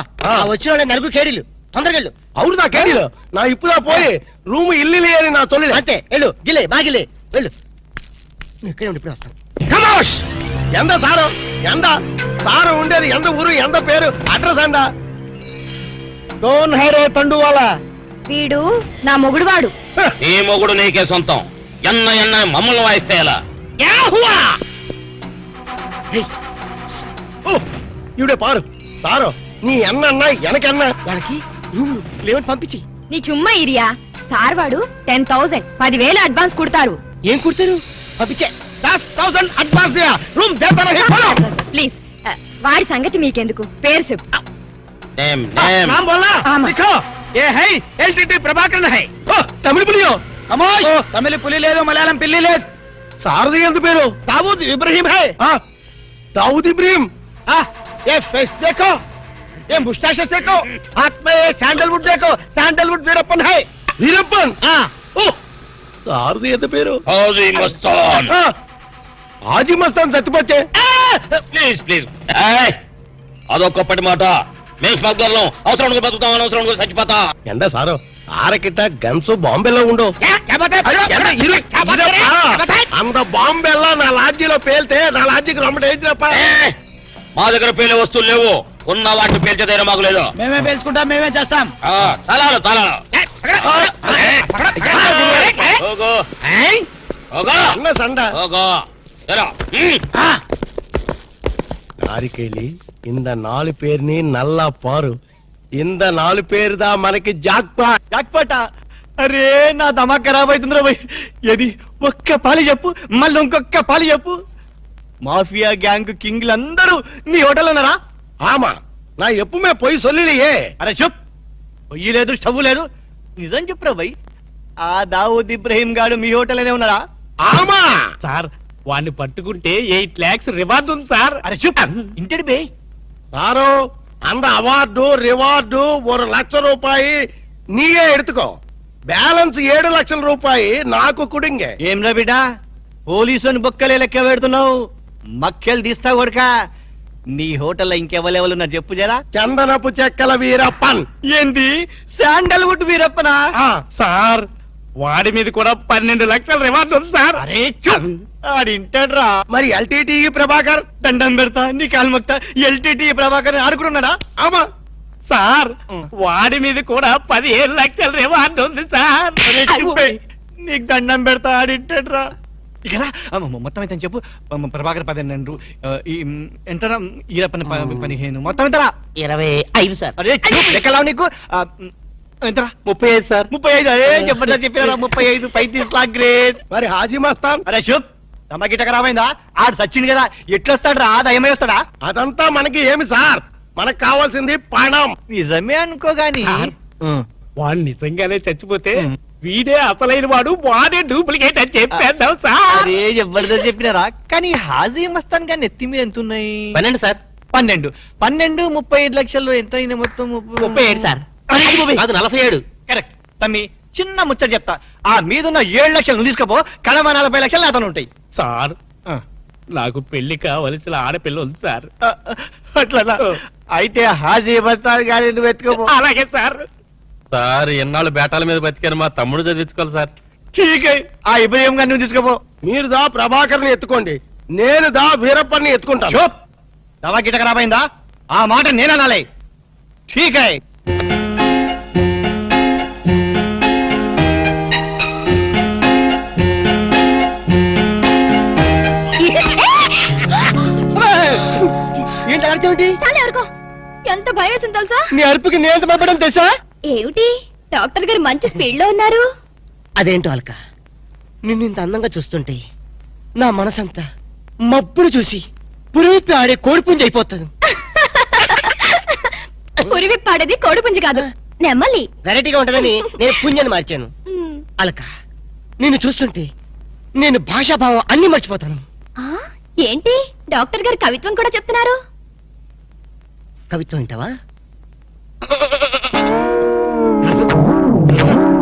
వచ్చిన వాళ్ళ 4 కేడీలు తొందరగా వెళ్ళు. అవును నా కేడీలు నా ఇప్పుడా పోయి రూమ్ ఇల్లు అని నా తొలి. అంతే వెళ్ళు. గిలే బాగిలే వెళ్ళు. ఇక్కడే ఉండి ఇప్పుడే వస్తాను. కమోష్ ఎంత సారు ఎంత సారు ఉండేది ఎంత ఊరు ఎంత పేరు అడ్రస్ అండ? కోన్ హైరే తండు వాళ్ళ వీడు నా మొగుడు వాడు. నీ మొగుడు నీకే సొంతం. ఎన్న మమ్మల్ని వాయిస్తే ఎలా? ఇవిడే పారు సారు నీ ఎన్న ఎనకన్నా వాళ్ళకి రూమ్ లేవని పంపించి. నీ చుమ్మా ఇరియా సార్ వాడు 10,000 10,000 అడ్వాన్స్ కుడతారు. ఏం కుడతారు? పంపించే 10,000 అడ్వాన్స్ రూమ్ ప్లీజ్ వాడి సంగతి మీకెందుకు, పేరు చెప్పు. नाम बोलना लिखो ये है एलटीटी प्रभाकरन है तमिल पुलियो कमोश तमिल पुली ले दो मलयालम पिल्ली ले सारदी ఎంత పేరు दाऊद इब्राहिम है दाऊद इब्राहिम ये फेस देखो ये मुस्टैचेस देखो हाथ में ये सैंडलवुड देखो सैंडलवुड वीरप्पन है वीरप्पन सारदी ఎంత పేరు हाजी मस्तान हाजी मस्तान సత్తుపచ్చే ప్లీజ్ ప్లీజ్ అదొక్కటి మాట. మేము స్మగ్లర్లం. అవసరానికి బతుకుతాం, అనవసరానికి చచ్చిపోతా. ఎండ సారు ఆరకిట్ట గన్స్ బాంబేలో ఉండు. అంత బాంబేలా నా లాడ్జీలో పేల్తే నా లాడ్జీకి రమ్మట ఏంటిరప్ప. మా దగ్గర పేలే వస్తువులు లేవు. ఉన్న వాటిని పేల్చేదైనా మాకు లేదు. మేమే పేల్చుకుంటాం, మేమే చేస్తాం. తలాలు తలాలు நாரிக்கேளி இந்த 4 பேர் நீ நல்லா பாரு. இந்த 4 పేరు దా మనకి జాక్పాట్. జాక్పాటా? అరే నా దమా ఖరాబ్ అవుతుందిరా భయ్. ఏది ఒక్క పాలి చెప్పు, మళ్ళీ ఇంకొక్క పాలి చెప్పు. మాఫియా గ్యాంగ్ కింగ్లందరూ నీ హోటల్ ఉన్నారా? ఆమా నా ఎప్పుమే పోయి సొల్లియే. అరే చూప్, పొయ్యి లేదు స్టవ్ లేదు, నిజం చెప్పురా భయ్. ఆ దావూద్ ఇబ్రహీం గాడు మీ హోటల్ అనే ఉన్నారా? ఆమా సార్ వాడిని పట్టుకుంటే 8 lakhs రివార్డ్ ఉంది సార్. అరే చూప్ ఇంటడి బే సారు அந்த అవార్డు రివార్డు 1 లక్ష రూపాయి నీయే ఎడుతుకో. బ్యాలెన్స్ 7 లక్షల రూపాయి నాకు కుడింగే. ఏం రా బిడ్డ పోలీసుని బొక్కలే లెక్క పెడుతున్నావు? మక్కెలు తీస్తావు కొడుక. నీ హోటల్లో ఇంకెవరెవరు ఉన్నారు చెప్పు జరా. చందనపు చెక్కల వీరప్పన్. ఏంది శాండల్వుడ్ వీరప్పనా? సార్ వాడి మీద కూడా 12 లక్షల రివార్డు ఉంది సార్. అరే ఆడింటాడ్రా. మరి ఎల్టీటీ ప్రభాకర్ దండం పెడతా నీ కాలు మొక్తా. ఎల్టీటీ ప్రభాకర్ ఆడుకున్నాడా? ఆమా సార్ వాడి మీద కూడా 15 లక్షల రివార్డు ఉంది సార్. నీకు దండం పెడతా ఆడింటాడ్రా. ఇక మొత్తం అయితే చెప్పు. ప్రభాకర్ 12 ఎంతరా? ఈరప్పని 15 మొత్తం ఎంతరా? 25 సార్. అరే లెక్కలావు నీకు ఎంతరా? 35 సార్. 35 అరే చెప్పండి చెప్పినారా? 35 35 లాక్ గ్రేట్. మరి హాజీ మస్తాన్? అరే శుభ్ తమకిట ఖరాబైందా? ఆడు సచ్చింది కదా, ఎట్లొస్తాడు రా? దయమై వస్తాడా? అదంతా మనకి ఏమి సార్, మనకు కావాల్సింది పణం. నిజమే అనుకోగాని వాడు నిజంగానే చచ్చిపోతే వీడే అసలైన వాడు, వాడే డూప్లికేట్ అని చెప్పేద్దాం సార్. అరే జబర్దస్త్ చెప్పినారా, కానీ హాజీ మస్తాన్ గాని ఎత్తి మీద ఎంత ఉన్నాయి? 12 సార్. 12 35 లక్షల్లో ఎంత అయినా మొత్తం 37 సార్. అది 47. కరెక్ట్. తమ్మి చిన్న ముచ్చట చెప్తా, ఆ మీదున్న 7 లక్షలు నువ్వు తీసుకోపో, కడమ 40 లక్షలు నాతో ఉంటాయి సార్. నాకు పెళ్లి కావలసిన ఆడపిల్ల ఉంది సార్. అట్లా అయితే హాజీ మస్తాన్ గాని నువ్వు ఎత్తుకోపో. అలాగే సార్. సార్ ఎన్నాళ్ళు బేటాల మీద బతికాను, మా తమ్ముడు చదివించుకోవాలి సార్. ఠీకే, ఆ ఇబ్రహీం గారిని నువ్వు తీసుకోపో. మీరు దా ప్రభాకర్ని ఎత్తుకోండి, నేను దా వీరప్పని ఎత్తుకుంటాను. చూప్, దవా గిట ఖరాబైందా? ఆ మాట నేననాలే. ఠీకే. ఏంటి అర్జుంటి? చాలా ఎవరికో ఎంత భయం వేసింది తెలుసా? నీ అరుపుకి నేను ఎంత భయపడడం తెలుసా? ఏమిటి డాక్టర్ గారు మంచి స్పీడ్ లో ఉన్నారు? అదేంటో అల్క, నిన్ను ఇంత అందంగా చూస్తుంటే నా మనసంతా మబ్బులు చూసి పురివిప్పి ఆడే కోడిపుంజి అయిపోతుంది. పురివిప్పి ఆడేది కోడిపుంజి కాదు, నెమ్మలి. వెరైటీగా ఉంటదని నేను పుంజని మార్చాను. అల్క, నిన్ను చూస్తుంటే నేను భాషాభావం అన్ని మర్చిపోతాను. ఏంటి డాక్టర్ గారు కవిత్వం కూడా చెప్తున్నారు? కవిత్వం వింటావా?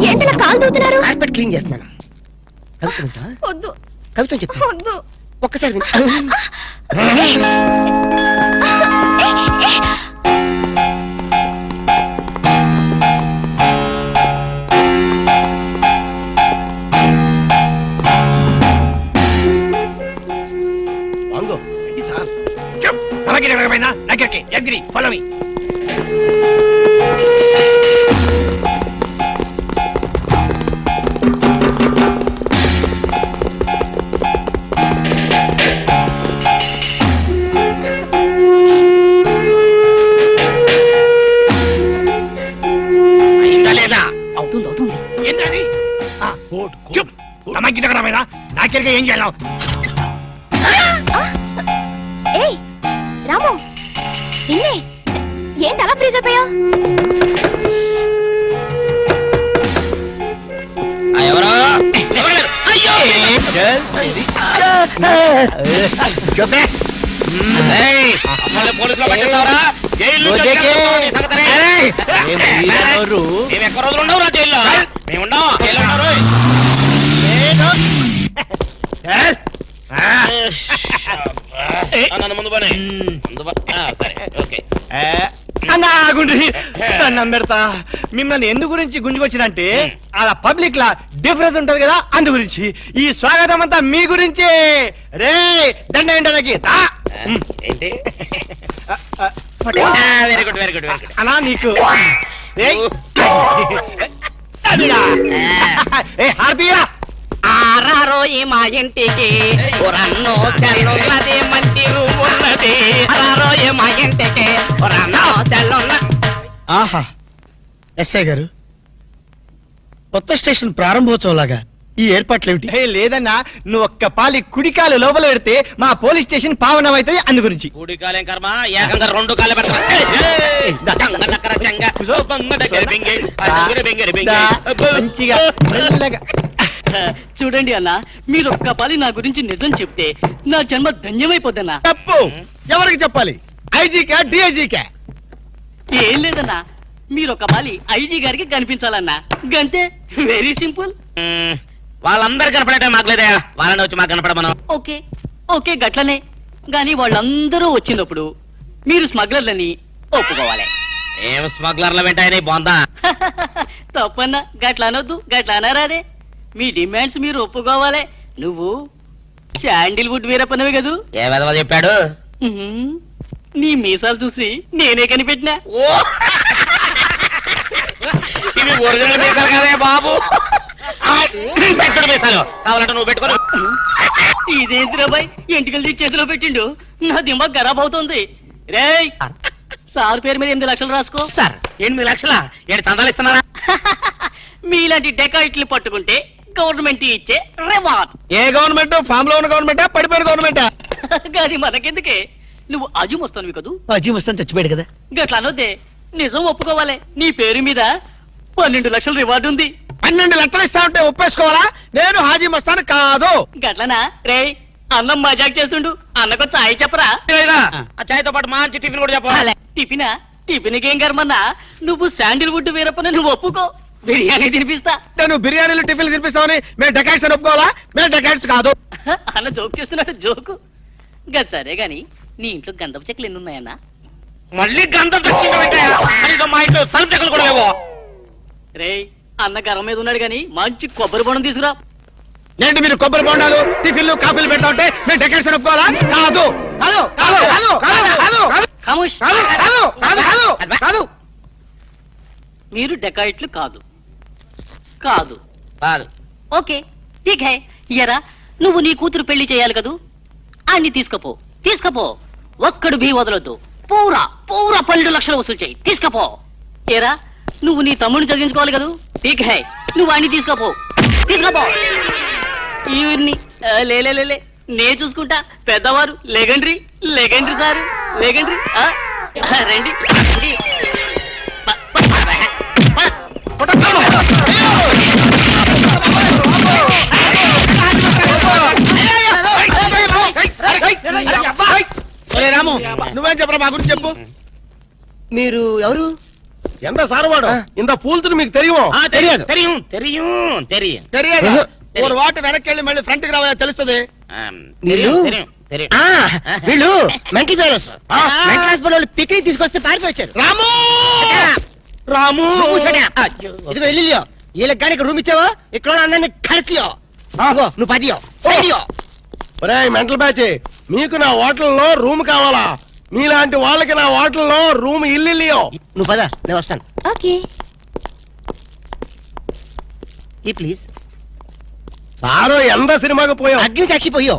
ఏంటలా కాలు దూతున్నారు? కార్పెట్ క్లీన్ చేస్తున్నాను. కవిత్వం వింటావా? వద్దు. కవిత్వం చెప్పు. వద్దు. ఒక్కసారి విను. వాంగో ఇది సార్. అలాగే నగరకే అగ్రి ఫాలో మీ. నాకెరగా ఏం చేయాలి? ఏయ్ రాము, నిన్నే. ఏంటి అలా ఫ్రీజ్ అయిపోయా? ఎవరో పోలీసులో పట్టిస్తావరా? మేము ఎక్కడ రోజులు ఉండవు రా జైల్లో. మేము ఉండవు జైల్లో ఉన్నారు. నన్ను ముందు పని దండం పెడతా. మిమ్మల్ని ఎందు గురించి గుంజుకొచ్చినంటే అలా పబ్లిక్ లా డిఫరెన్స్ ఉంటది కదా, అందు గురించి. ఈ స్వాగతం అంతా మీ గురించి. రే దండ ఏంటనకి ఏంటి? Very good very good. అలా నీకు హారతీయరా. ఆరారో మా ఇంటికి రన్నో చెల్లున్నది, మంచి రూమ్ ఉన్నది. ఆరారో మా ఇంటికి రన్నో చెల్లున్న. ఆహా, ఎస్ఐ గారు, కొత్త స్టేషన్ ప్రారంభోత్సవం లాగా ఈ ఏర్పాట్లు ఏమిటి? లేదన్నా, నువ్వు ఒక్క పాలి కుడికాలు లోపల పెడితే మా పోలీస్ స్టేషన్ పావనం అవుతుంది, అందు గురించి. కుడికాలేం కర్మ, ఏకంగా 2 కాళ్ళు పెడతా. మంచిగా మెల్లగా. చూడండి అన్న, మీరు ఒక్క పాలి నా గురించి నిజం చెప్తే నా జన్మ ధన్యమైపోద్దన్నా. తప్పు. ఎవరికి చెప్పాలి? ఐజీకా డిఐజీకా? ఏం లేదన్నా, మీరు ఒక పాలి ఐజీ గారికి కనిపించాలన్నా, గంతే. Very simple. వాళ్ళందరూ కనపడటం మాకు లేదా, వాళ్ళని వచ్చి మాకు కనపడమను. ఓకే ఓకే గట్లనే. గాని వాళ్ళందరూ వచ్చినప్పుడు మీరు స్మగ్లర్లని ఒప్పుకోవాలి. ఏం స్మగ్లర్ల వెంటాయని బాగుందా? తప్పన్నా, గట్ల అనొద్దు, గట్ల అనరాదే. మీ డిమాండ్స్ మీరు ఒప్పుకోవాలి. నువ్వు శాండిల్వుడ్ వీరప్పనవి కదూ? ఏ విధవ చెప్పాడు? నీ మీసాలు చూసి నేనే కనిపెట్టినా. ఇవి ఒరిజినల్ మీసాలు కదే బాబు. పెట్టడు మీసాలు కావాలంటే నువ్వు పెట్టుకో. ఇదేంటి రాబాయ్, ఎంటికలు చేతిలో పెట్టిండు. నా దిమాగ్ ఖరాబ్ అవుతుంది. రేయ్, సార్ పేరు మీద 8 లక్షలు రాసుకో. సార్ 8 లక్షలా? ఏడు చందాలు ఇస్తున్నారా? మీలాంటి డెకాయిట్లు పట్టుకుంటే గవర్నమెంట్ ఇచ్చే రివార్డ్. ఏ గవర్నమెంట్? ఫామ్ లో ఉన్న గవర్నమెంటా, పడిపోయిన గవర్నమెంటా? అది మనకెందుకే, నువ్వు అజీమ్ వస్తాను కదూ. అజీమ్ వస్తాను చచ్చిపోయాడు కదా. గట్లా అనొద్దే, నిజం ఒప్పుకోవాలి. నీ పేరు మీద 12 లక్షల రివార్డు ఉంది. 12 లెక్కలు ఇస్తా ఉంటే ఒప్పేసుకోవాలా? నేను హాజీ మస్తాను కాదు. గట్లనా రే అన్నం మజాక్ చేస్తుండు అన్నకు చాయ్ చెప్పరా చాయ్తో పాటు మంచి టిఫిన్ కూడా చెప్పాలి. టిఫినా టిఫిన్కి ఏం కర్మన్నా నువ్వు శాండిల్వుడ్ వీరప్పని నువ్వు ఒప్పుకో బిర్యానీ తినిపిస్తా. నేను బిర్యానీలు టిఫిన్లు తినిపిస్తామని మేము డెకాట్స్ అని ఒప్పుకోవాలా? మేము డెకాట్స్ కాదు. అన్న జోక్ చేస్తున్నాడు జోకు. గది సరే గాని నీ ఇంట్లో గంధపు చెక్కలు ఎన్ని ఉన్నాయన్నా? మళ్ళీ గంధం మా ఇంట్లో సరుపు చెక్కలు కూడా లేవో. రే అన్న గరం మీద ఉన్నాడు గాని మంచి కొబ్బరి బొండం తీసుకురా. ఏంటి మీరు కొబ్బరి బొండాలు టిఫిన్లు కాఫీలు పెడతా ఉంటే మేము డెకాట్స్ అని ఒప్పుకోవాలా? కాదు కాదు కాదు కాదు కాదు కాదు ఖమోష్. కాదు కాదు కాదు. మీరు డెకాయిట్లు కాదు కాదు కాదు. ఓకే ఠీక్ హై. ఎరా నువ్వు నీ కూతురు పెళ్లి చేయాలి కదూ, అన్ని తీసుకపో తీసుకపో. ఒక్కడు భీ వదలొద్దు. పూరా పూరా 12 లక్షలు వసూలు చేయి. తీసుకపో. ఏరా నువ్వు నీ తమ్ముడిని చదివించుకోవాలి కదూ, ఠీక్ హై. నువ్వు అన్ని తీసుకపో తీసుకపో. ఈవిడ్ని లే నే చూసుకుంటా. పెద్దవారు లెగండ్రి లెగండ్రి సారు లెగండ్రి. రండి రాము నువ్వేం చెప్పరా మా గురించి చెప్పు. మీరు ఎవరు? ఎంత సారవాడు ఇంత పూల్తులు మీకు తెలియమో? తెలియదు தெரியும் తెలియదు. ఒక వాటి వెనక్కి వెళ్ళి మళ్ళీ ఫ్రంట్ కి రావాలని తెలుస్తుంది. వీళ్ళు మెంటల్ ఫెలోస్. మెంటల్ హాస్పిటల్ వాళ్ళు పిక్నిక్ తీసుకొస్తే పారిపోయారు. రాము రాము ఇదిగో వెళ్ళియో వీళ్ళకి కానీ ఇక్కడ రూమ్ ఇచ్చావా? ఇక్కడ అందరినీ ఖర్చుయో నువ్వు 10 సైడియో. మెంటల్ బ్యాచ్ మీకు నా హోటల్లో రూమ్ కావాలా? మీలాంటి వాళ్ళకి నా హోటల్లో రూమ్ ఇల్లియో. నువ్వు పద నేను వస్తాను. ఓకే ఈ ప్లీజ్ సారో ఎంత సినిమాకి పోయావు? అగ్ని సాక్షి పోయో.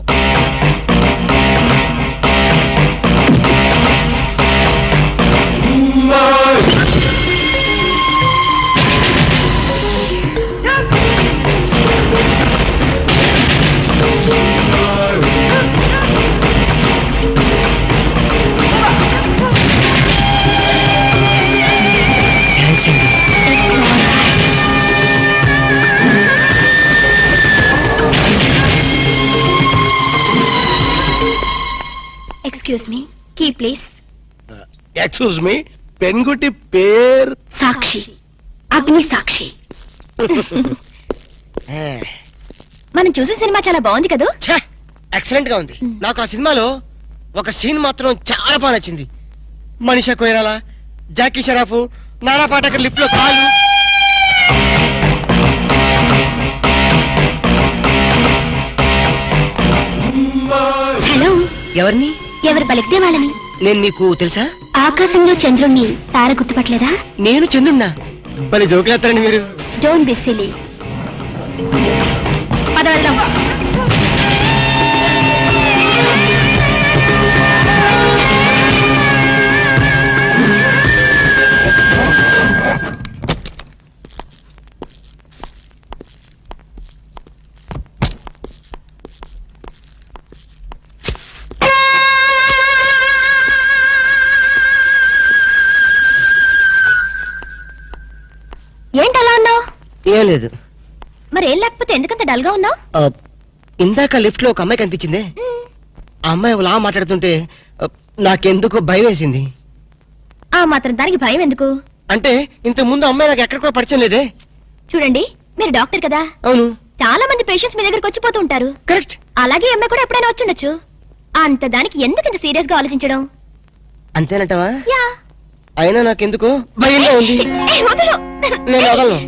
Excuse me key please. Excuse me పెన్గుటి పేరు సాక్షి అగ్ని సాక్షి. మనం చూసే సినిమా చాలా బాగుంది కదా? ఎక్సలెంట్ గా ఉంది. నాకు ఆ సినిమాలో ఒక సీన్ మాత్రం చాలా బాగా నచ్చింది. మనీషా కొయిరాలా, జాకీ షరాఫ్, నానా పాటకర్ లిప్ లో కాలు. హలో ఎవరిని? ఎవరు పలికితే వాళ్ళని. నేను నీకు తెలుసా? ఆకాశంలో చంద్రుణ్ణి తార గుర్తుపట్టలేదా? నేను చంద్రున్నా. భలే జోకులేస్తారండి మీరు. Don't be silly. పద వెళ్దాం. ఏంటలా ఉన్నావు? ఏం లేదు. మరేం లేకపోతే ఎందుకంత డల్ గా ఉన్నావు? ఇందాక లిఫ్ట్ లో ఒక అమ్మాయి కనిపించింది. ఆ అమ్మాయి అలా మాట్లాడుతుంటే నాకెందుకో భయం వేసింది. ఆ మాత్రం దానికి భయం ఎందుకు? అంటే ఇంతకు ముందు అమ్మాయి నాకు ఎక్కడ కూడా పరిచయం లేదే. చూడండి మీరు డాక్టర్ కదా. అవును. చాలా మంది పేషెంట్స్ మీ దగ్గరకు వచ్చిపోతూ ఉంటారు. కరెక్ట్. అలాగే ఈ అమ్మాయి కూడా ఎప్పుడైనా వచ్చుండొచ్చు. అంత దానికి ఎందుకు ఇంత సీరియస్ గా ఆలోచించడం? అంతేనంటావా? యా. అయినా నాకెందుకో భయంగా ఉంది. వదలు. నేను వదలను.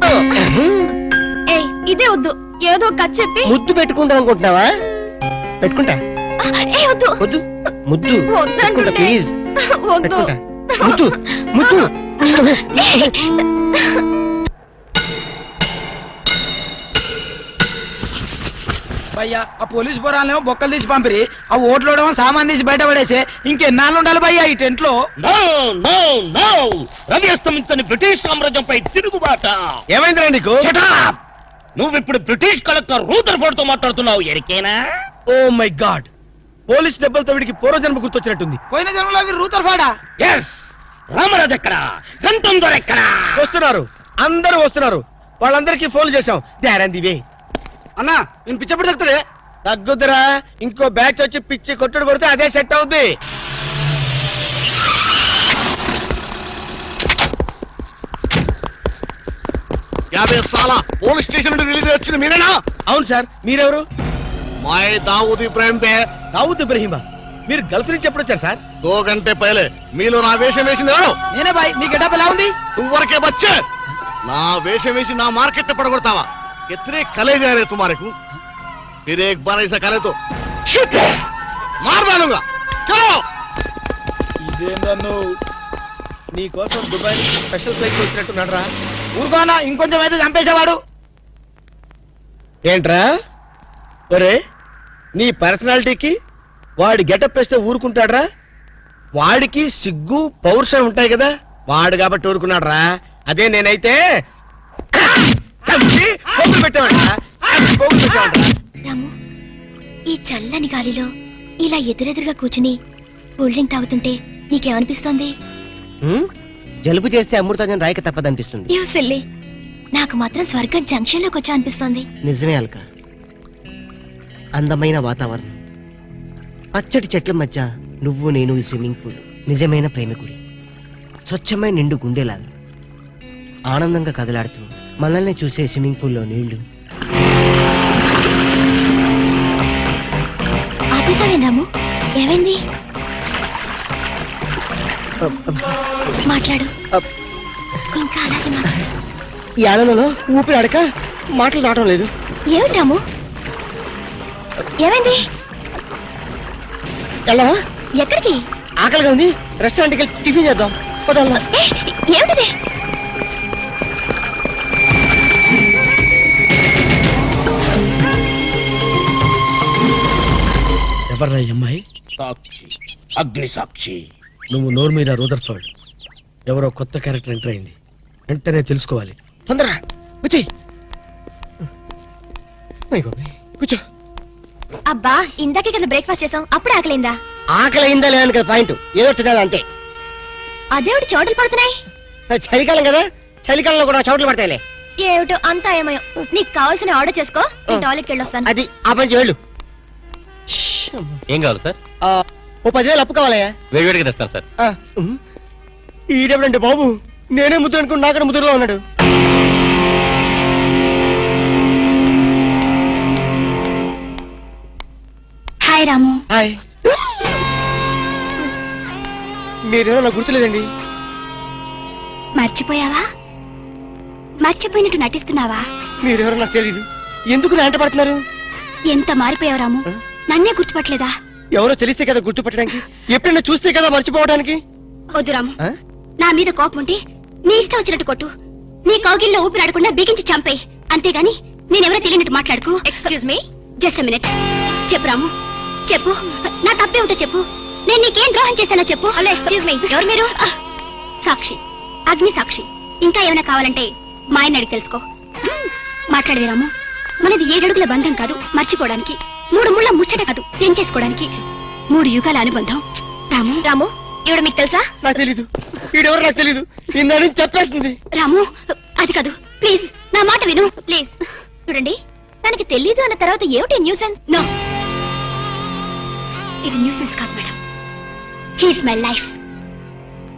ఇదే వద్దు, ఏదో కథ చెప్పి ముద్దు పెట్టుకుంటా అనుకుంటున్నావా? పెట్టుకుంటా. వద్దు వద్దు ముద్దు పెట్టుకుంటా ప్లీజ్. వద్దు ముద్దు ముద్దు. భయ్యా ఆ పోలీస్ పోరాలేమో బొక్కలు తీసి పంపిరి, ఆ ఓట్లోడేమో సామాన్ తీసి బయట పడేసే. ఇంకెన్నాళ్ళు ఉండాలి భయ్యా ఈ టెంట్ లో? రవి అస్తమించని బ్రిటిష్ సామ్రాజ్యంపై తిరుగుబాట. ఏమైందిరా నీకు? నువ్వు ఇప్పుడు బ్రిటిష్ కలెక్టర్ రూదర్ఫోర్డ్ తో మాట్లాడుతున్నావు. ఎరికేనా? ఓ మై గాడ్, పోలీస్ దెబ్బలతో వీడికి పూర్వజన్మ గుర్తొచ్చినట్టుంది. పోయిన జన్మలో అవి రూతర్ఫాడా? ఎస్. రామరాజు ఎక్కడా? గంతం దొర ఎక్కడా? వస్తున్నారు, అందరూ వస్తున్నారు. వాళ్ళందరికీ ఫోన్ చేశాం. దివే అన్నా నేను పిచ్చప్పుడు తగ్గుతాడే. తగ్గుద్దురా, ఇంకో బ్యాచ్ వచ్చి పిచ్చి కొట్టుడు కొడితే అదే సెట్ అవుద్ది. పోలీస్ స్టేషన్ నుండి రిలీజ్ వచ్చింది మీరేనా? అవును సార్, మీరెవరు? మాయ దావూద్ ఇబ్రాహిం తే. దావూద్ ఇబ్రహీమా, మీరు గల్ఫ్ నుంచి ఎప్పుడు వచ్చారు సార్? 2 గంటే పైలే. మీలో నా వేషం వేసింది ఎవరు? నేనే బాయ్. నీ గెటప్ ఎలా ఉంది? నువ్వరకే బచ్చే. నా వేషం వేసి నా మార్కెట్ పడగొడతావా? कितने कले जा रहे तुम्हारे को? फिर एक बार ऐसा करे तो मार डालूंगा. चलो. ఇదేందన్ను నీ కోసం దుబాయ్ నుంచి స్పెషల్ ఫ్లైట్ వచ్చినట్టున్నాడు రా. ఊరుకోనా, ఇంకొంచెం అయితే చంపేసేవాడు. ఏంట్రా ఒరే, నీ పర్సనాలిటీకి వాడి గెటప్ వేస్తే ఊరుకుంటాడ్రా? వాడికి సిగ్గు పౌరుషం ఉంటాయి కదా, వాడు కాబట్టి ఊరుకున్నాడు రా. అదే నేనైతే రాము, ఈ చల్లని గాలిలో ఇలా ఎదురెదురుగా కూర్చుని కూల్ డ్రింక్ తాగుతుంటే నీకేమనిపిస్తోంది? జలుబు చేస్తే అమృతం రాయక తప్పదనిపిస్తుంది. యూ సిల్లీ, నాకు మాత్రం స్వర్గం జంక్షన్ లోకి వచ్చా అనిపిస్తోంది. నిజమే అల్క. అందమైన వాతావరణం, పచ్చటి చెట్ల మధ్య నువ్వు నేను ఈ స్విమ్మింగ్ పూల్, నిజమైన ప్రేమికుడి, స్వచ్ఛమైన నిండు గుండెలాగా ఆనందంగా కదలాడుతూ మనల్ని చూసే స్విమ్మింగ్ పూల్లో నీళ్లు. ఆపేసావే రాము, ఏమైంది? మాట్లాడు, ఇంకా అలాగే మాట్లాడు. ఈ ఆనందంలో ఊపిరి అడక మాటలు రావడం లేదు. ఏమిటి రాము, ఏమైంది? వెళ్ళవా? ఎక్కడికి? ఆకలిగా ఉంది, రెస్టారెంట్కి వెళ్ళి టిఫిన్ చేద్దాం. ఏమిటిది? ఎవర్రా ఈ అమ్మాయి? సాక్షి, అగ్ని సాక్షి. నువ్వు నోరు మీద రూదర్ఫర్డ్, ఎవరో కొత్త క్యారెక్టర్ ఎంటర్ అయింది, వెంటనే తెలుసుకోవాలి. తొందరగా వచ్చేయ్. కూర్చో. అబ్బా, ఇందాకే కదా బ్రేక్ఫాస్ట్ చేసాం, అప్పుడే ఆకలిందా? ఆకలి అయిందా లేదని కదా పాయింట్, ఏదో తినాలి అంతే. అదేమిటి చోటలు పడుతున్నాయి? చలికాలం కదా, చలికాలంలో కూడా చోట్లు పడతాయిలే. ఏమిటో అంతా ఏమయో. నీకు కావాల్సిన ఆర్డర్ చేసుకో, నేను టాయిలెట్కి వెళ్ళొస్తాను. అది ఆ పని వెళ్ళు. ఏం కావాలి సార్? ఓ 10,000 అప్పు కావాలయ్యా. వేడివేడిగా తెస్తాను సార్. ఈడెవడండి బాబు, నేనే ముద్దు అనుకుని నాకడ ముద్దులో ఉన్నాడు. హాయ్ రాము. హాయ్. మీరేమో నాకు గుర్తులేదండి. మర్చిపోయావా? మర్చిపోయినట్టు నటిస్తున్నావా? మీరెవరో నాకు తెలియదు, ఎందుకు నా వెంట పడుతున్నారు? ఎంత మారిపోయావు రాము, నన్నే గుర్తుపట్టలేదా? ఎవరో తెలిస్తే కదా గుర్తుపట్టడానికి, ఎప్పుడైనా చూస్తే కదా మర్చిపోవడానికి. వద్దు రాము, నా మీద కోపం ఉంటే నీ ఇష్టం వచ్చినట్టు కొట్టు, నీ కౌగిల్లో ఊపిరాడకుండా బిగించి చంపేయి, అంతేగాని నేనెవరో తెలియనట్టు మాట్లాడుకు. Excuse me, just a minute. చెప్పు రాము, చెప్పు, నా తప్పేమిటో చెప్పు, నేను నీకేం ద్రోహం చేశానో చెప్పు. హలో, ఎక్స్క్యూజ్ మీ, ఎవరు మీరు? సాక్షి, అగ్ని సాక్షి. ఇంకా ఏమైనా కావాలంటే మా ఆయన అడిగి తెలుసుకో. మాట్లాడేది రాము, మనది 7 అడుగుల బంధం కాదు మర్చిపోవడానికి, 3 ముళ్ళ ముచ్చట కాదు తెంచేసుకోవడానికి, 3 యుగాల అనుబంధం. రాము, రాము, ఇవిడ మీకు తెలుసా? నాకు తెలీదు, ఈడెవరు నాకు తెలీదు, నిన్న చెప్పేస్తుంది. రాము, అది కాదు, ప్లీజ్ నా మాట విను, ప్లీజ్. చూడండి, తనకి తెలీదు అన్న తర్వాత ఏమిటి న్యూసెన్స్? నో, ఇది న్యూసెన్స్ కాదు madam. He's my life,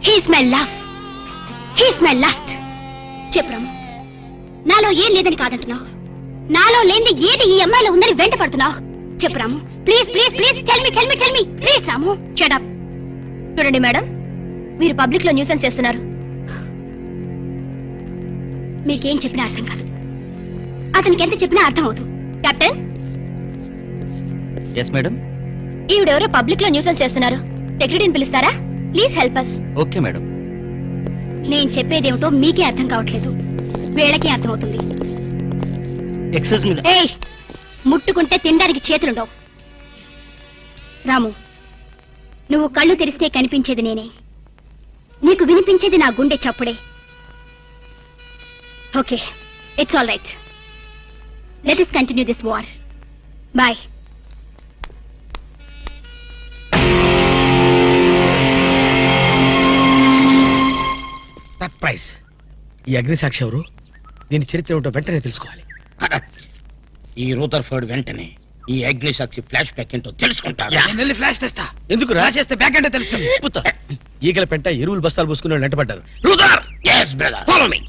he's my love, he's my last. చెప్పు రాము, నాలో ఏం లేదని కాదంటున్నావు, నాలో లేని ఏది ఈ అమ్మాయిలో ఉందని వెంట పడుతున్నావు. చెప్పు Ramu, please please please, tell me tell me tell me please. Ramu, shut up. చూడండి మేడం, మీరు పబ్లిక్ లో న్యూసెన్స్ చేస్తున్నారు. మీకేం చెప్పినా అర్థం కాదు, అతనికి ఎంత చెప్పినా అర్థం అవుతుంది. కెప్టెన్. Yes madam. ఈవిడెవరో పబ్లిక్ లో న్యూసెన్స్ చేస్తున్నారు, సెక్రటరీని పిలుస్తారా? Please help us. Okay madam. నేను చెప్పేదేమిటో మీకే అర్థం కావట్లేదు, వీళ్ళకి అర్థం అవుతుంది. Excuse me. ఏయ్, ముట్టుకుంటే తినడానికి చేతులుండవు. రాము, నువ్వు కళ్ళు తెరిస్తే కనిపించేది నేనే, నీకు వినిపించేది నా గుండె చప్పుడే. Okay, it's all right. Let us continue this war. Bye. Surprise. ఈ అగ్ని సాక్షి ఎవరు? దీని చరిత్ర ఏమిటో వెంటనే తెలుసుకోవాలి. ఈ రూదర్ఫర్డ్ వెంటనే ఈ అగ్నిసాక్షి ఫ్లాష్ బ్యాక్ ఏంటో తెలుసుకుంటాడు. నేను వెళ్ళి ఫ్లాష్ తెస్తా. ఎందుకు చేస్తే బ్యాక్ అంటే తెలుసు. ఈగల పెంట ఎరువులు బస్తాలు పూసుకుని వాళ్ళు వెంటబడ్డారు. Brother yes brother follow me.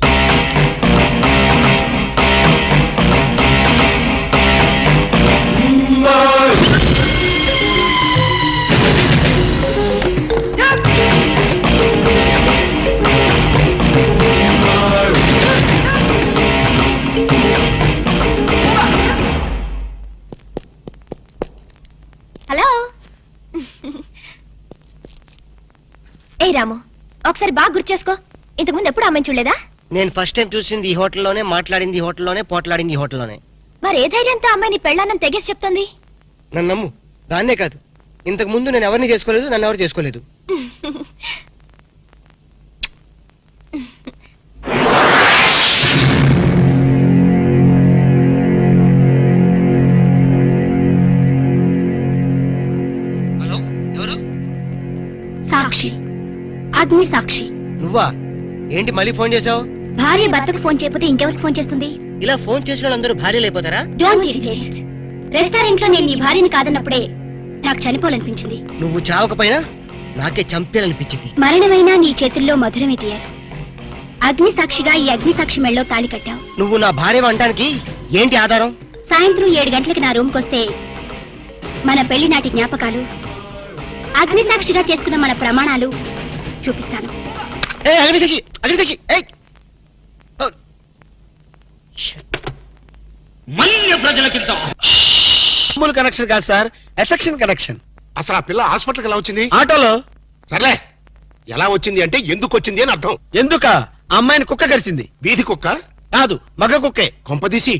Hello ఏ రాము, ఒకసారి బాగా గుర్తు చేసుకో. ఇంతకుముందు ఎప్పుడు అమ్మాయిని చూడలేదా? నేను ఫస్ట్ టైం చూసింది ఈ హోటల్లోనే, మాట్లాడింది ఈ హోటల్లోనే, పోట్లాడింది ఈ హోటల్లోనే. మరి ఏ ధైర్యంతో అమ్మాయిని పెళ్ళానని తెగేసి చెప్తుంది? నన్ను నమ్ము. దాన్నే కాదు, ఇంతకు ముందు నేను ఎవరిని చేసుకోలేదు, నన్ను ఎవరు చేసుకోలేదు. హలో, ఎవరు? సాక్షి, అగ్ని సాక్షి. నువ్వా? ఏంటి మళ్ళీ ఫోన్ చేసావు? భార్య భర్తకు ఫోన్ చేయకపోతే ఇంకెవరికి ఫోన్ చేస్తుంది? ఇలా ఫోన్ చేసిన వాళ్ళందరూ భార్యలు అయిపోతారా? Don't irritate. రెస్టారెంట్ లో నేను నీ భార్యని కాదన్నప్పుడే నాకు చనిపోవాలనిపించింది. నువ్వు చావకపోయినా నాకే చంపేయాలనిపించింది. మరణమైనా నీ చేతుల్లో మధురమే డియర్. అగ్ని సాక్షిగా ఈ అగ్ని సాక్షి మెళ్ళలో తాళి కట్టావు. నువ్వు నా భార్య అనడానికి ఏంటి ఆధారం? సాయంత్రం 7 గంటలకి నా రూమ్ కొస్తే మన పెళ్లి నాటి జ్ఞాపకాలు, అగ్ని సాక్షిగా చేసుకున్న మన ప్రమాణాలు చూపిస్తాను. అగ్నిసాక్షి, అగ్నిసాక్షి, మన్య ప్రజలకిద్దా కనెక్షన్ కాదు సార్, ఎఫెక్షన్ కనెక్షన్. అసలు ఆ పిల్ల హాస్పిటల్కి ఎలా వచ్చింది? ఆటోలో. సర్లే, ఎలా వచ్చింది అంటే ఎందుకు వచ్చింది అని అర్థం. ఎందుక? అమ్మాయిని కుక్క కరిచింది. వీధి కుక్క కాదు, మగ కుక్కే. కొంపదీసి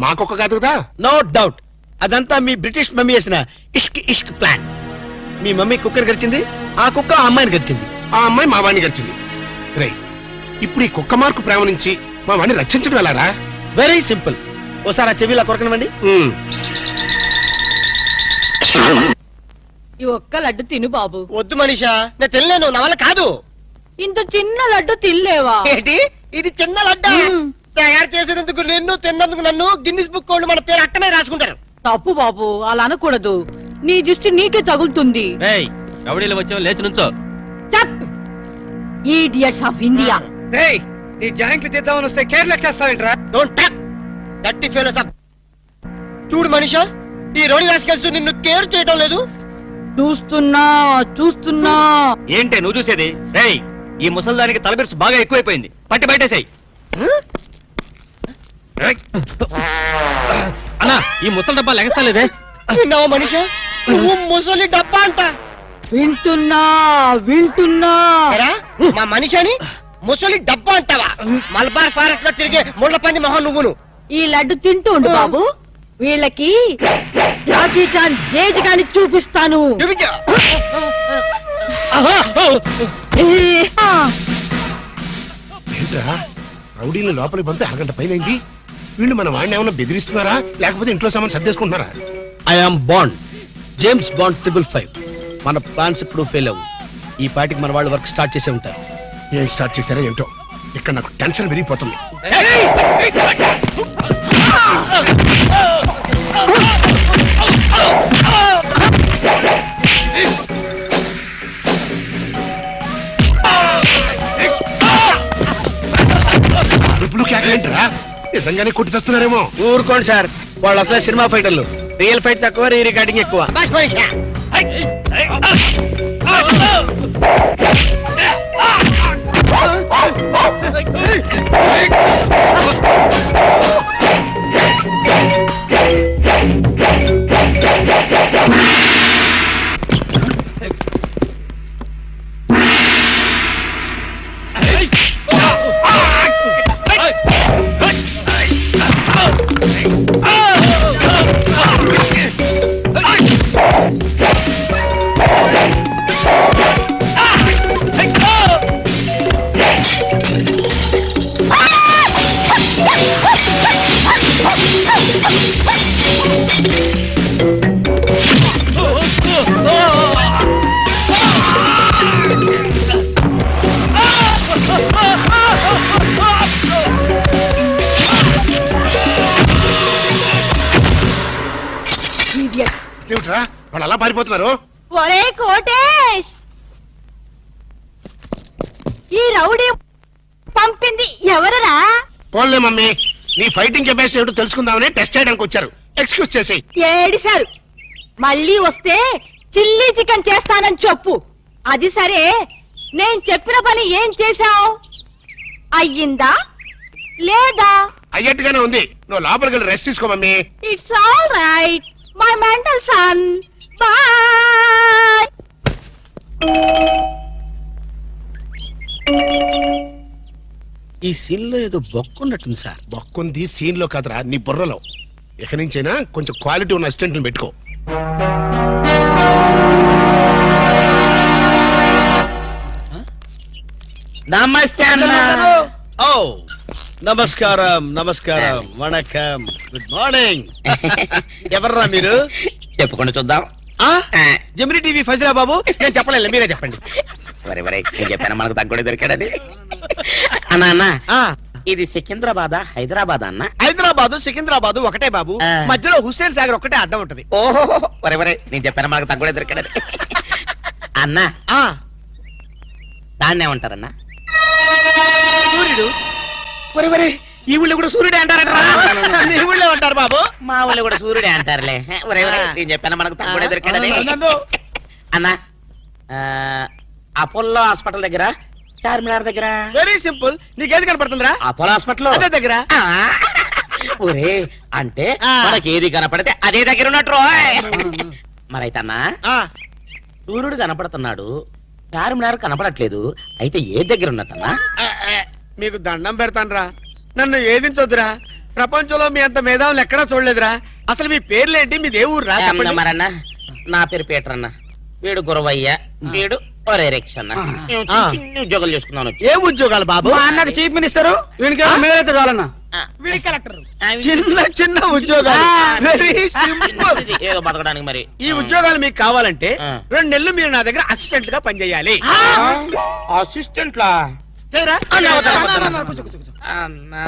మా కుక్క కాదు కదా? నో డౌట్, అదంతా మీ బ్రిటిష్ మమ్మీ చేసిన ఇష్క్ ఇష్క్ ప్లాన్. మీ మమ్మీ కుక్కర్ గరిచింది, ఆ కుక్క ఆ అమ్మాయిని గరిచింది. ఆ అమ్మాయి మా వాడిని గడిచింది. రే, ఇప్పుడు ఈ కుక్క మార్కు ప్రేమ నుంచి మా వాడిని రక్షించడం ఎలారా? Very simple. ఓసారి ఆ చెవిలా కొరకనివ్వండి. ఈ ఒక్క లడ్డు తిను బాబు. వద్దు మనీషా, నేను తినలేను, నా వల్ల కాదు. ఇంత చిన్న లడ్డు తినలేవా? ఏంటి ఇది చిన్న లడ్డా? తయారు చేసినందుకు నిన్ను, తిన్నందుకు నన్ను గిన్నిస్ బుక్ వాళ్ళు మన పేరు అట్టనే రాసుకుంటారు. తప్పు బాబు, అలా అనకూడదు. నీ దృష్టి నీకే తగులుతుంది. రౌడీలు వచ్చావు, లేచి నుంచో. Idiots of India. నీ జాయింట్లు చేద్దామని వస్తే కేర్లెస్ చేస్తావేంట్రా? డోంట్ టాక్ దట్టి ఫెలోస్ అప్. చూడు మనీషా, ఈ రోడి రాసుకెళ్తూ నిన్ను కేర్ చేయడం లేదు. చూస్తున్నా చూస్తున్నా. ఏంటే నువ్వు చూసేది? రేయ్, ఈ ముసల్దానికి తలబిరుసు బాగా ఎక్కువైపోయింది, పట్టి బయటేసాయి. అన్నా, ఈ ముసలి డబ్బా లెగస్తలేదే. విన్నావా మనీషా, నువ్వు ముసలి డబ్బా అంట. వింటున్నా వింటున్నా. మా మనిషిని ముసలి డబ్బా అంటావా? మలబార్ ఫారెస్ట్ లో తిరిగే ముళ్ళ పంది మొహం నువ్వును. ఈ లడ్డు తింటూ ఉండు బాబు, వీళ్ళకి జాకీ చాన్ జేజ్ గాని చూపిస్తాను. ఏంట్రా, రౌడీని లోపలికి పంపి అరగంట పైనైంది. వీళ్ళు మన వాడిని ఏమన్నా బెదిరిస్తున్నారా, లేకపోతే ఇంట్లో సామాన్ సర్దేసుకుంటున్నారా? I'm Bond, James Bond 555. మన ప్లాన్స్ ఇప్పుడు ఫెయిల్ అవ్వు. ఈ పాటికి మన వాళ్ళు వర్క్ స్టార్ట్ చేసే ఉంటారు. ఏం స్టార్ట్ చేశారో ఏంటో, ఇక్కడ నాకు టెన్షన్ విరిగిపోతుంది. ఇప్పుడు కేకలేంటరా? నిజంగానే కొట్టి చేస్తున్నారేమో. ఊరుకోండి సార్, వాళ్ళు అసలు సినిమా ఫైటర్లు. రియల్ ఫైట్ తక్కువ, రీ రికార్డింగ్ ఎక్కువ. వాళ్ళు అలా పారిపోతున్నారు? ఒరే కోటేష్, ఈ రౌడీ పంపింది ఎవరరా? పోన్లే మమ్మీ, నీ ఫైటింగ్ కెపాసిటీ ఏంటో తెలుసుకుందామని టెస్ట్ చేయడానికి వచ్చారు. ఎక్స్క్యూజ్ చేసి ఏడిశారు. మళ్ళీ వస్తే చిల్లీ చికెన్ చేస్తానని చెప్పు. అది సరే, నేను చెప్పిన పని ఏం చేశావు? అయ్యిందా లేదా? అయ్యట్టుగానే ఉంది. నువ్వు లోపలికి వెళ్ళి రెస్ట్ తీసుకో mummy. It's all right my mental son. Bye. ఈ సీన్ లో ఏదో బొక్కున్నట్టుంది సార్. బొక్కుంది సీన్ లో కదరా, నీ బుర్రలో. ఇక నుంచైనా కొంచెం క్వాలిటీ ఉన్న అసిస్టెంట్ పెట్టుకో. నమస్తే అన్న. ఓ నమస్కారం, నమస్కారం, వణకం, గుడ్ మార్నింగ్. ఎవర్రా మీరు? చెప్పుకొని చూద్దాం. జమిని టీవీ ఫజరా బాబు. నేను చెప్పలేదు, మీరే చెప్పండి. వరే వరే, నేను చెప్పాను మనకు తగ్గుడే దొరికాడది. అన్నా అన్న, ఇది సికింద్రాబాద్ హైదరాబాద్ అన్న? హైదరాబాద్ సికింద్రాబాద్ ఒకటే బాబు, మధ్యలో హుస్సేన్ సాగర్ ఒకటే అడ్డం ఉంటది. ఓహో వరే వరే, నేను చెప్పాను మనకు తగ్గుడే దొరికాడది. అన్నా దాన్నే ఉంటారన్నా? సూర్యుడు. వరే వరే, ఈ ఊళ్ళో కూడా సూర్యుడే అంటారట. ఈ ఊళ్ళో ఉంటారు బాబు. మా ఊళ్ళో కూడా సూర్యుడే అంటారులే. వరే వరే, నేను చెప్పాను మనకు తగ్గుడే దొరికాడది. అన్నా, అపోలో హాస్పిటల్ దగ్గర, చార్మినార్ దగ్గర. Very simple. నీకేది కనపడుతుందిరా? అపోలో హాస్పిటల్ అదే దగ్గర. ఒరే, అంటే మనకి ఏది కనపడితే అదే దగ్గర ఉన్నట్టు. మరైతే అన్నా, సూర్యుడు కనపడుతున్నాడు, చార్మినార్ కనపడట్లేదు, అయితే ఏ దగ్గర ఉన్నట్టన్నా? మీకు దండం పెడతానురా, నన్ను ఏదించొద్దురా. ప్రపంచంలో మీ అంత మేధావులు ఎక్కడా చూడలేదురా. అసలు మీ పేర్లేంటి, మీది ఏ ఊరు రా? మరన్నా, నా పేరు పీటర్ అన్న, వీడు గురవయ్య, వీడు ఒరే రిక్ష అన్న. చిన్న ఉద్యోగాలు చేసుకున్నాను. ఏ ఉద్యోగాలు బాబు? అన్నకు చీఫ్ మినిస్టర్, వీనికి మేలైతే చాలన్నా. చిన్న చిన్న ఉద్యోగాలు. Very simple. ఏదో బతకడానికి. మరి ఈ ఉద్యోగాలు మీకు కావాలంటే 2 నెలలు మీరు నా దగ్గర అసిస్టెంట్ గా పనిచేయాలి. అసిస్టెంట్ లా? అన్నా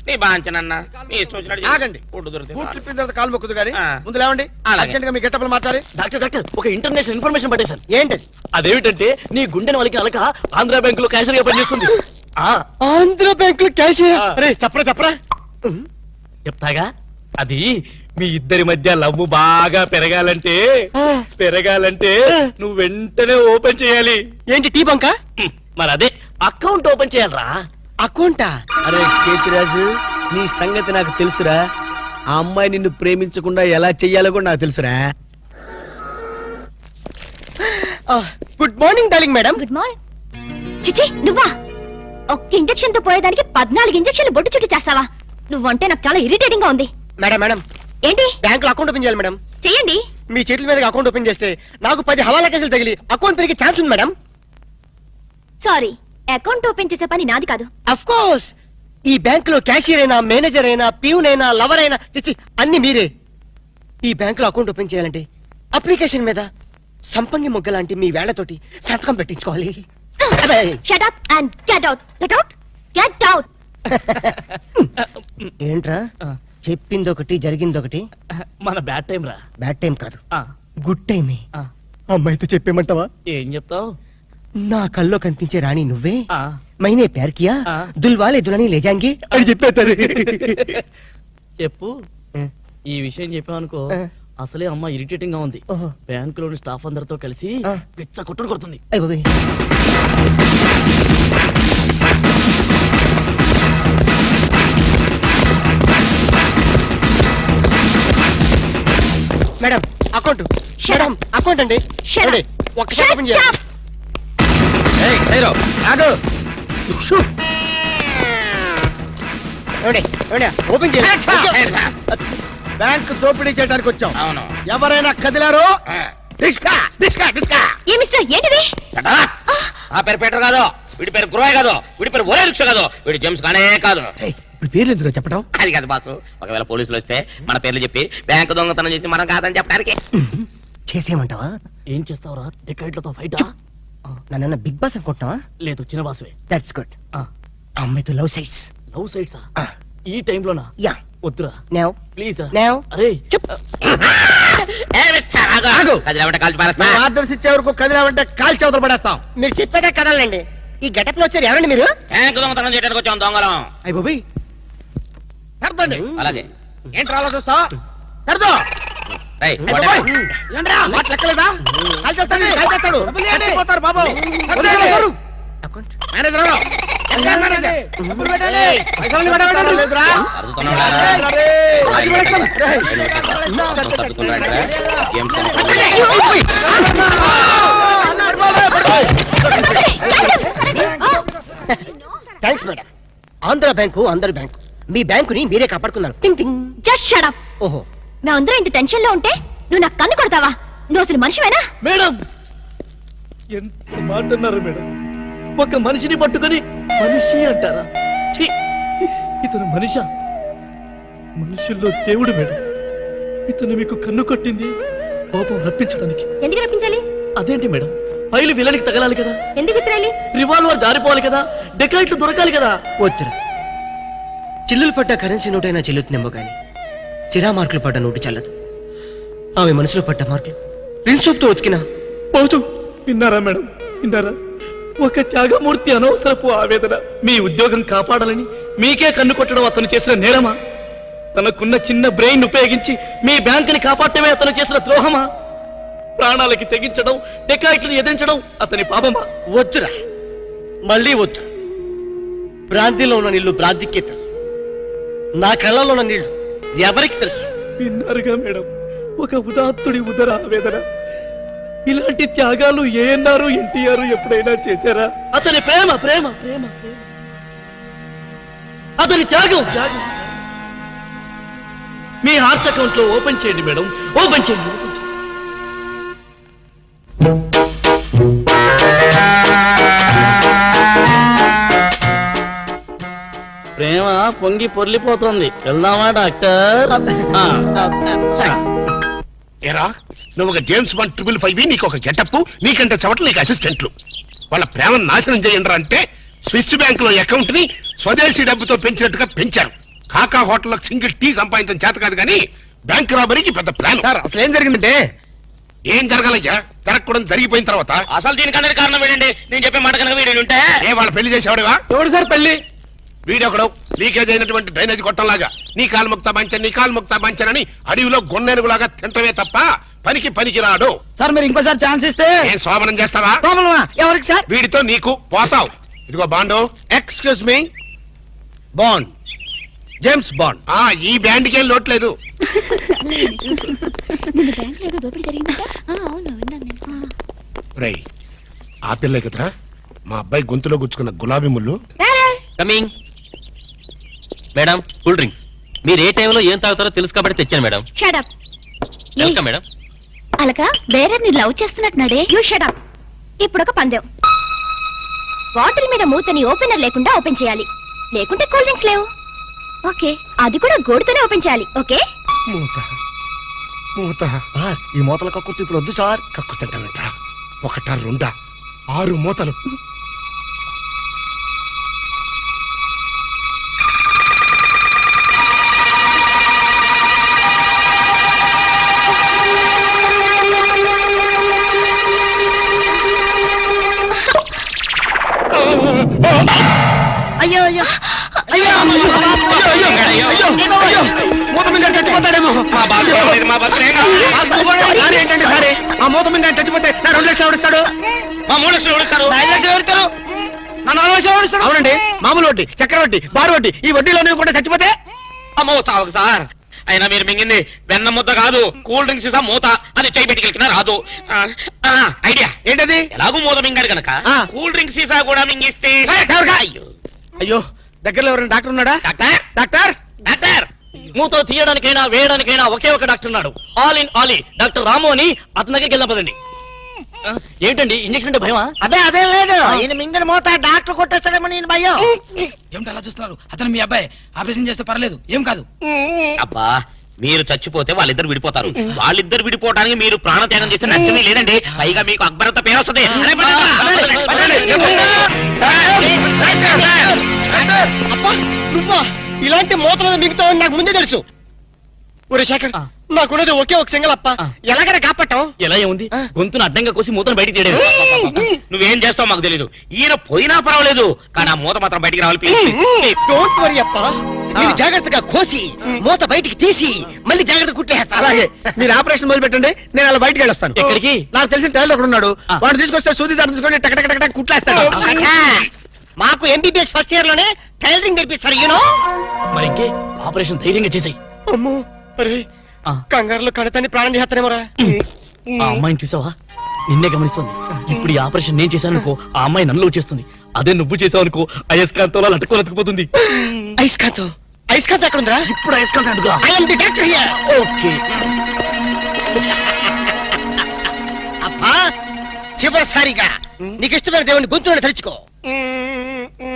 నీ బాంచనన్నా, నీ ఇష్టం వచ్చినట్టు ఆగండి. బూట్లు ఇప్పిన తర్వాత కాలు మొక్కుదు కానీ ముందు లేవండి. అర్జెంట్ గా మీ గెట్టపలు మార్చాలి. డాక్టర్ ఒక ఇంటర్నేషనల్ ఇన్ఫర్మేషన్ పట్టేశారు. ఏంటది? అదేమిటంటే నీ గుండెని వాళ్ళకి అలక ఆంధ్ర బ్యాంకులో క్యాషియర్ గా పనిచేస్తుంది. ఆంధ్ర బ్యాంకులో క్యాషియర్? అరే చెప్పరా చెప్తాగా. అది మీ ఇద్దరి మధ్య లవ్ బాగా పెరగాలంటే నువ్వు వెంటనే ఓపెన్ చేయాలి. ఏంటి, టీ బంక? మరి అదే అకౌంట్ ఓపెన్ చేయాలరా. అకౌంటా? అరే చేతిరాజు, నీ సంగతి నాకు తెలుసురా. ఆ అమ్మాయి నిన్ను ప్రేమించకుండా ఎలా చెయ్యాలో కూడా నాకు తెలుసురా. Good morning darling madam. Good morning. చిచి, నువ్వా? ఒక్క ఇంజెక్షన్ తో పోయేదానికి 14 ఇంజెక్షన్లు బొట్టు చుట్టూ చేస్తావా? నువ్వంటే నాకు చాలా ఇరిటేటింగ్ గా ఉంది. మేడం ఏంటి? బ్యాంకులో అకౌంట్ ఓపెన్ చేయాలి మేడం. చెయ్యండి. మీ చేతుల మీద అకౌంట్ ఓపెన్ చేస్తే నాకు 10 హవాలా కేసులు తగిలి అకౌంట్ పెరిగే ఛాన్స్ ఉంది మేడం. సారీ, అకౌంట్ ఓపెన్ చేసే పని నాది కాదు. అఫ్ కోర్స్, ఈ బ్యాంకులో క్యాషియర్ అయినా, మేనేజర్ అయినా, ప్యూన్ అయినా, లవర్ అయినా, చిచ్చి అన్ని మీరే. ఈ బ్యాంకులో అకౌంట్ ఓపెన్ చేయాలంటే అప్లికేషన్ మీద సంపంగి మొగ్గ లాంటి మీ వేళ్లతోటి సంతకం పెట్టించుకోవాలి. Shut up and get out. Get out. Get out. ఏంట్రా చెప్పింది ఒకటి జరిగింది ఒకటి? మన బ్యాడ్ టైం రా. బ్యాడ్ టైం కాదు, గుడ్ టైమే. అమ్మాయితో చెప్పేమంటావా? ఏం చెప్తావు? నా కల్లో కనిపించే రాణి నువ్వే, మైనే ప్యార్ కియా, దుల్వాలే దులని లే జాంగే అని చెప్పేస్తారు. చెప్పు. ఈ విషయం చెప్పామనుకో, అసలే అమ్మ ఇరిటేటింగ్ గా ఉంది. బ్యాంకులోని స్టాఫ్ అందరితో కలిసి పిచ్చ కొట్టుడు కొడుతుంది. Madam account. మేడం అకౌంట్ అండి. ఒక్కసారి ఓపెన్ చేయాలి. ఓపెన్ చేయాలి. బ్యాంక్ దోపిడీ చేయడానికి వచ్చాం. ఎవరైనా కదిలారో ఏ మిస్టర్, ఏంటిది? ఆ పేరు పీటర్ కాదు, వీడి పేరు గురవయ్య కాదు, వీడి పేరు ఒరే రిక్ష కాదు, వీడి జేమ్స్ కానే కాదు. పేర్లు ఎందుకు చెప్పడం? అది కాదు బాసు, ఒకవేళ పోలీసులు వస్తే మన పేర్లు చెప్పి బ్యాంకు దొంగతనం చేసి మనం కాదని చెప్పడానికి. చేసేయమంటావా? ఏం చేస్తావురా? డెకాయిట్లతో ఫైటా? నన్న బిగ్ బాస్ అనుకుంటున్నావా? లేదు, చిన్న బాసువే. That's good. అమ్మాయితో లవ్ సైట్స్. లవ్ సైట్సా? ఈ టైంలోనా? యా. వద్దురా నో ప్లీజ్. నో. అరే కదిలేమంటే కాల్చి పారేస్తా. ఆర్డర్స్ ఇచ్చే వరకు కదిలామంటే కాల్ చవతలు పడేస్తాం. మీరు చెప్పేదే కదలండి. ఈ గెటప్ లో వచ్చారు ఎవరండి మీరు? బ్యాంకు దొంగతనం చేయడానికి వచ్చాం దొంగలం. అయ్య బాబోయ్. సర్దండి. అలాగే ఏంట్రా అలా చూస్తావు? సర్దు. రేయ్, అయ్య బాబోయ్. ఏంట్రా మాట లెక్కలేదా? కాల్ చేస్తాడు, కాల్ చేస్తాడు. చచ్చిపోతారు బాబు. మేనేజర్ ఎవరు? మేనేజర్. డబ్బులు పెట్టాలి. పైసలు పెట్టాలి. లేదురా. Thanks madam. ఆంధ్ర బ్యాంకు అందరి బ్యాంకు. మీ బ్యాంకుని మీరే కాపాడుకున్నారు. టింగ్ టింగ్. Just shut up. ఓహో, మేమందరం ఇంత టెన్షన్ లో ఉంటే నువ్వు నాకు కన్ను కొడతావా? నువ్వు అసలు మనిషివేనా? మేడం ఎంత మాట అన్నారు మేడం. ఒక మనిషిని పట్టుకొని మనిషి అంటారా? ఛీ! ఇతను మనిషా? మనుషుల్లో దేవుడు మేడం. ఇతను మీకు కన్ను కొట్టింది కోపం రప్పించడానికి. ఎందుకు రప్పించాలి? అదేంటి మేడం, ఫైలు విలనికి తగలాలి కదా, ఎందుకు ఇస్రాయలి? రివాల్వర్ జారిపోవాలి కదా, డెకాయిట్లు దొరకాలి కదా. వద్దురా. చిల్లులు పడ్డ కరెన్సీ నోటైనా చెల్లుతుందేమో గాని సిరా మార్కులు పడ్డ నోటు చల్లదు. ఆమె మనసులో పడ్డ మార్కులు ప్రిన్సోప్తో ఉతికినా పోతూ. విన్నారా మేడం, విన్నారా? ఒక త్యాగమూర్తి అనవసరపు ఆవేదన. మీ ఉద్యోగం కాపాడాలని మీకే కన్ను కొట్టడం అతను చేసిన నేరమా? తనకున్న చిన్న బ్రెయిన్ ఉపయోగించి మీ బ్యాంకుని కాపాడటమే అతను చేసిన ద్రోహమా? ప్రాణాలకి తెగించడం, డెకాయిట్లను ఎదిరించడం అతని పాపమా? వద్దురా, మళ్ళీ వద్దు. భ్రాంతిలో ఉన్న నీళ్లు భ్రాంతికే తెలుసు. నా కళ్ళలో ఉన్న నీళ్లు ఎవరికి తెలుసు? విన్నారుగా మేడం, ఒక ఉదాత్తుడి ఉదర ఆవేదన. ఇలాంటి త్యాగాలు ఏఎన్ఆర్ ఎన్టీఆర్ ఎప్పుడైనా చేశారా? అతని ప్రేమ ప్రేమ ప్రేమ ప్రేమ. అతని త్యాగం త్యాగం. మీ హార్ట్ అకౌంట్ లో ఓపెన్ చేయండి మేడం, ఓపెన్ చేయండి, ఓపెన్ చేయండి. ప్రేమ పొంగి పొర్లిపోతుంది. వెళ్దామా డాక్టర్? ఎరా నువ్వు ఒక జేమ్స్ బాండ్ 555 నీకు ఒక గెటప్, నీకంటే చవట్లు నీకు అసిస్టెంట్లు. వాళ్ళ ప్రేమను నాశనం చేయండి అంటే స్విస్ బ్యాంక్ లో అకౌంట్ ని స్వదేశీ డబ్బుతో పెంచినట్టుగా పెంచారు. కాకా హోటల్లో సింగిల్ టీ సంపాదించడం చేత కాదు కానీ బ్యాంక్ రాబరీకి పెద్ద ప్లాన్. అసలు ఏం జరిగిందంటే ఏం జరగాలయ్యా? జరగకూడదు జరిగిపోయిన తర్వాత. అసలు దీనికన్నా కారణం ఏంటండి? నేను చెప్పే మాట కనుక వీడు ఉంటే ఏ వాళ్ళ పెళ్లి చేసేవాడివా? ఎవడు సార్ పెళ్లి? వీడొకడు లీకేజ్ అయినటువంటి డ్రైనేజ్ గొట్టంలాగా నీ కాలు ముక్తా బంచన్, నీ కాలు ముక్తా బంచన్ అని అడవిలో గొన్నెనుగులాగా తింటమే తప్ప పనికి రాడు. సార్ మీరు ఇంకోసారి ఛాన్స్ ఇస్తే ఏం సోమనం చేస్తావా? ఎవరికి సార్? వీడితో నీకు పోతావు. ఇదిగో bond. Excuse me, bond, James bond. ఈ బ్యాండ్ కి ఏం లోట్లేదు. రేయ్, ఆ పిల్లే కదరా మా అబ్బాయి గొంతులో గుచ్చుకున్న గులాబీ ముళ్ళు. కమింగ్. Madam cool drinks. మీరు ఏ టైంలో ఏం తాగుతారో తెలుసు కాబట్టి తెచ్చాను madam. Shut up. Welcome madam. అలక వేరే ని లవ్ చేస్తున్నట్టున్నాడే. You shut up. ఇప్పుడు ఒక పందెం. బాటిల్ మీద మూతని ఓపెనర్ లేకుండా ఓపెన్ చేయాలి, లేకుంటే కూల్ డ్రింక్స్ లేవు. ఓకే, అది కూడా గోడుతోనే ఓపెన్ చేయాలి. ఓకే? మూత ఈ మూతల కక్కుర్తి ఇప్పుడు వద్దు సార్. కక్కుతుంటావేంట్రా? ఒకటా రెండా 6 మూతలు. అయ్యో అయ్యో మూత మీద చచ్చిపోతాడేమో. ఏంటంటే సరే ఆ మూత మీద చచ్చిపోతే నా 2 లక్షలు ఎవరిస్తాడు? మా 3 లక్షలు ఎవరిస్తారు? 5 లక్షలు ఎవరిస్తారు? నా 4 లక్షలు ఎవరిస్తాడు? అవునండి, మామూలు వడ్డీ, చక్కెర వడ్డీ, బారు వడ్డీ, ఈ వడ్డీలో కూడా చచ్చిపోతే అమ్మో చావకు సార్. అయినా మీరు మింగింది వెన్న ముద్ద కాదు, కూల్ డ్రింక్స్ సీసా మూత. అది చేయి పెట్టుకెళ్ళినా రాదు. ఐడియా ఏంటది? ఎలాగూ మూత మింగాడు కనుక కూల్ డ్రింక్స్ సీసా కూడా మింగిస్తే. అయ్యో, దగ్గరలో ఎవరైనా డాక్టర్ ఉన్నాడా? డాక్టర్ డాక్టర్ డాక్టర్ మూతో తీయడానికైనా వేయడానికైనా ఒకే ఒక డాక్టర్ ఉన్నాడు. ఆల్ ఇన్ ఆల్ డాక్టర్ రాము అని అతని దగ్గరికి వెళ్దాం పదండి. ఏంటండి ఇంజక్షన్ అంటే భయమా? అదే లేదు. ఈయన మింగిన మూత డాక్టర్ కొట్టేస్తాడేమో నేను భయం. ఏమిటి అలా చూస్తున్నారు? అతను మీ అబ్బాయి, ఆపరేషన్ చేస్తే పర్లేదు, ఏం కాదు. అబ్బా, మీరు చచ్చిపోతే వాళ్ళిద్దరు విడిపోతారు. వాళ్ళిద్దరు విడిపోవడానికి మీరు ప్రాణత్యాగం చేస్తే నష్టమే లేదండి. పైగా మీకు అక్బరంత పేరు వస్తుంది. ఇలాంటి మూతలు మిగతా నాకు ముందే తెలుసు. ఒరే శేఖర్, నాకున్నది ఒకే ఒక సింగల్ అప్ప ఎలాగైనా కాపాటం ఎలా ఉంది గొంతును అడ్డంగా కోసి మూతను బయటికి తీయడం నువ్వేం చేస్తావు మాకు తెలీదు ఈయన పోయినా పర్వాలేదు కానీ ఆ మూత మాత్రం బయటికి రావాలి please. డోంట్ వరీ అప్ప నేను జాగ్రత్తగా కోసి మూత బయటికి తీసి మళ్ళీ జాగ్రత్త కుట్టేస్తా. అలాగే మీరు ఆపరేషన్ మొదలు పెట్టండి, నేను అలా బయటికి వెళ్ళొస్తాను. ఎక్కడికి? నాకు తెలిసిన టైలర్ ఒకడు ఉన్నాడు, వాడు తీసుకొస్తే సూది దాన్ని తీసుకొని టక్ టక్ టక్ టక్ కుట్లేస్తాడు. మాకు ఎంబీబీఎస్ ఫస్ట్ ఇయర్ లోనే టైలరింగ్ నేర్పిస్తారు యూనో. మరి ఇంకే ఆపరేషన్ ధైర్యంగా చేసాయి. అమ్మో అరే కంగారులో కడతాన్ని ప్రాణం చేస్తానేమోరా. ఆ అమ్మాయిని చూసావా, నిన్నే గమనిస్తుంది. ఇప్పుడు ఈ ఆపరేషన్ నేను చేశాను అనుకో, ఆ అమ్మాయి నన్ను చేస్తుంది. అదే నువ్వు చేసావు అనుకో, అయస్కాంతంలో లట్టుకోలేకపోతుంది. ఐస్కాంతం ఐస్కాంతం ఎక్కడ ఉందిరా? ఇప్పుడు అయస్కాంతం అడుగురా. I am the doctor here. Okay అబ్బా చివరిసారిగా నీకు ఇష్టమైన దేవుని గొంతులను తలుచుకో.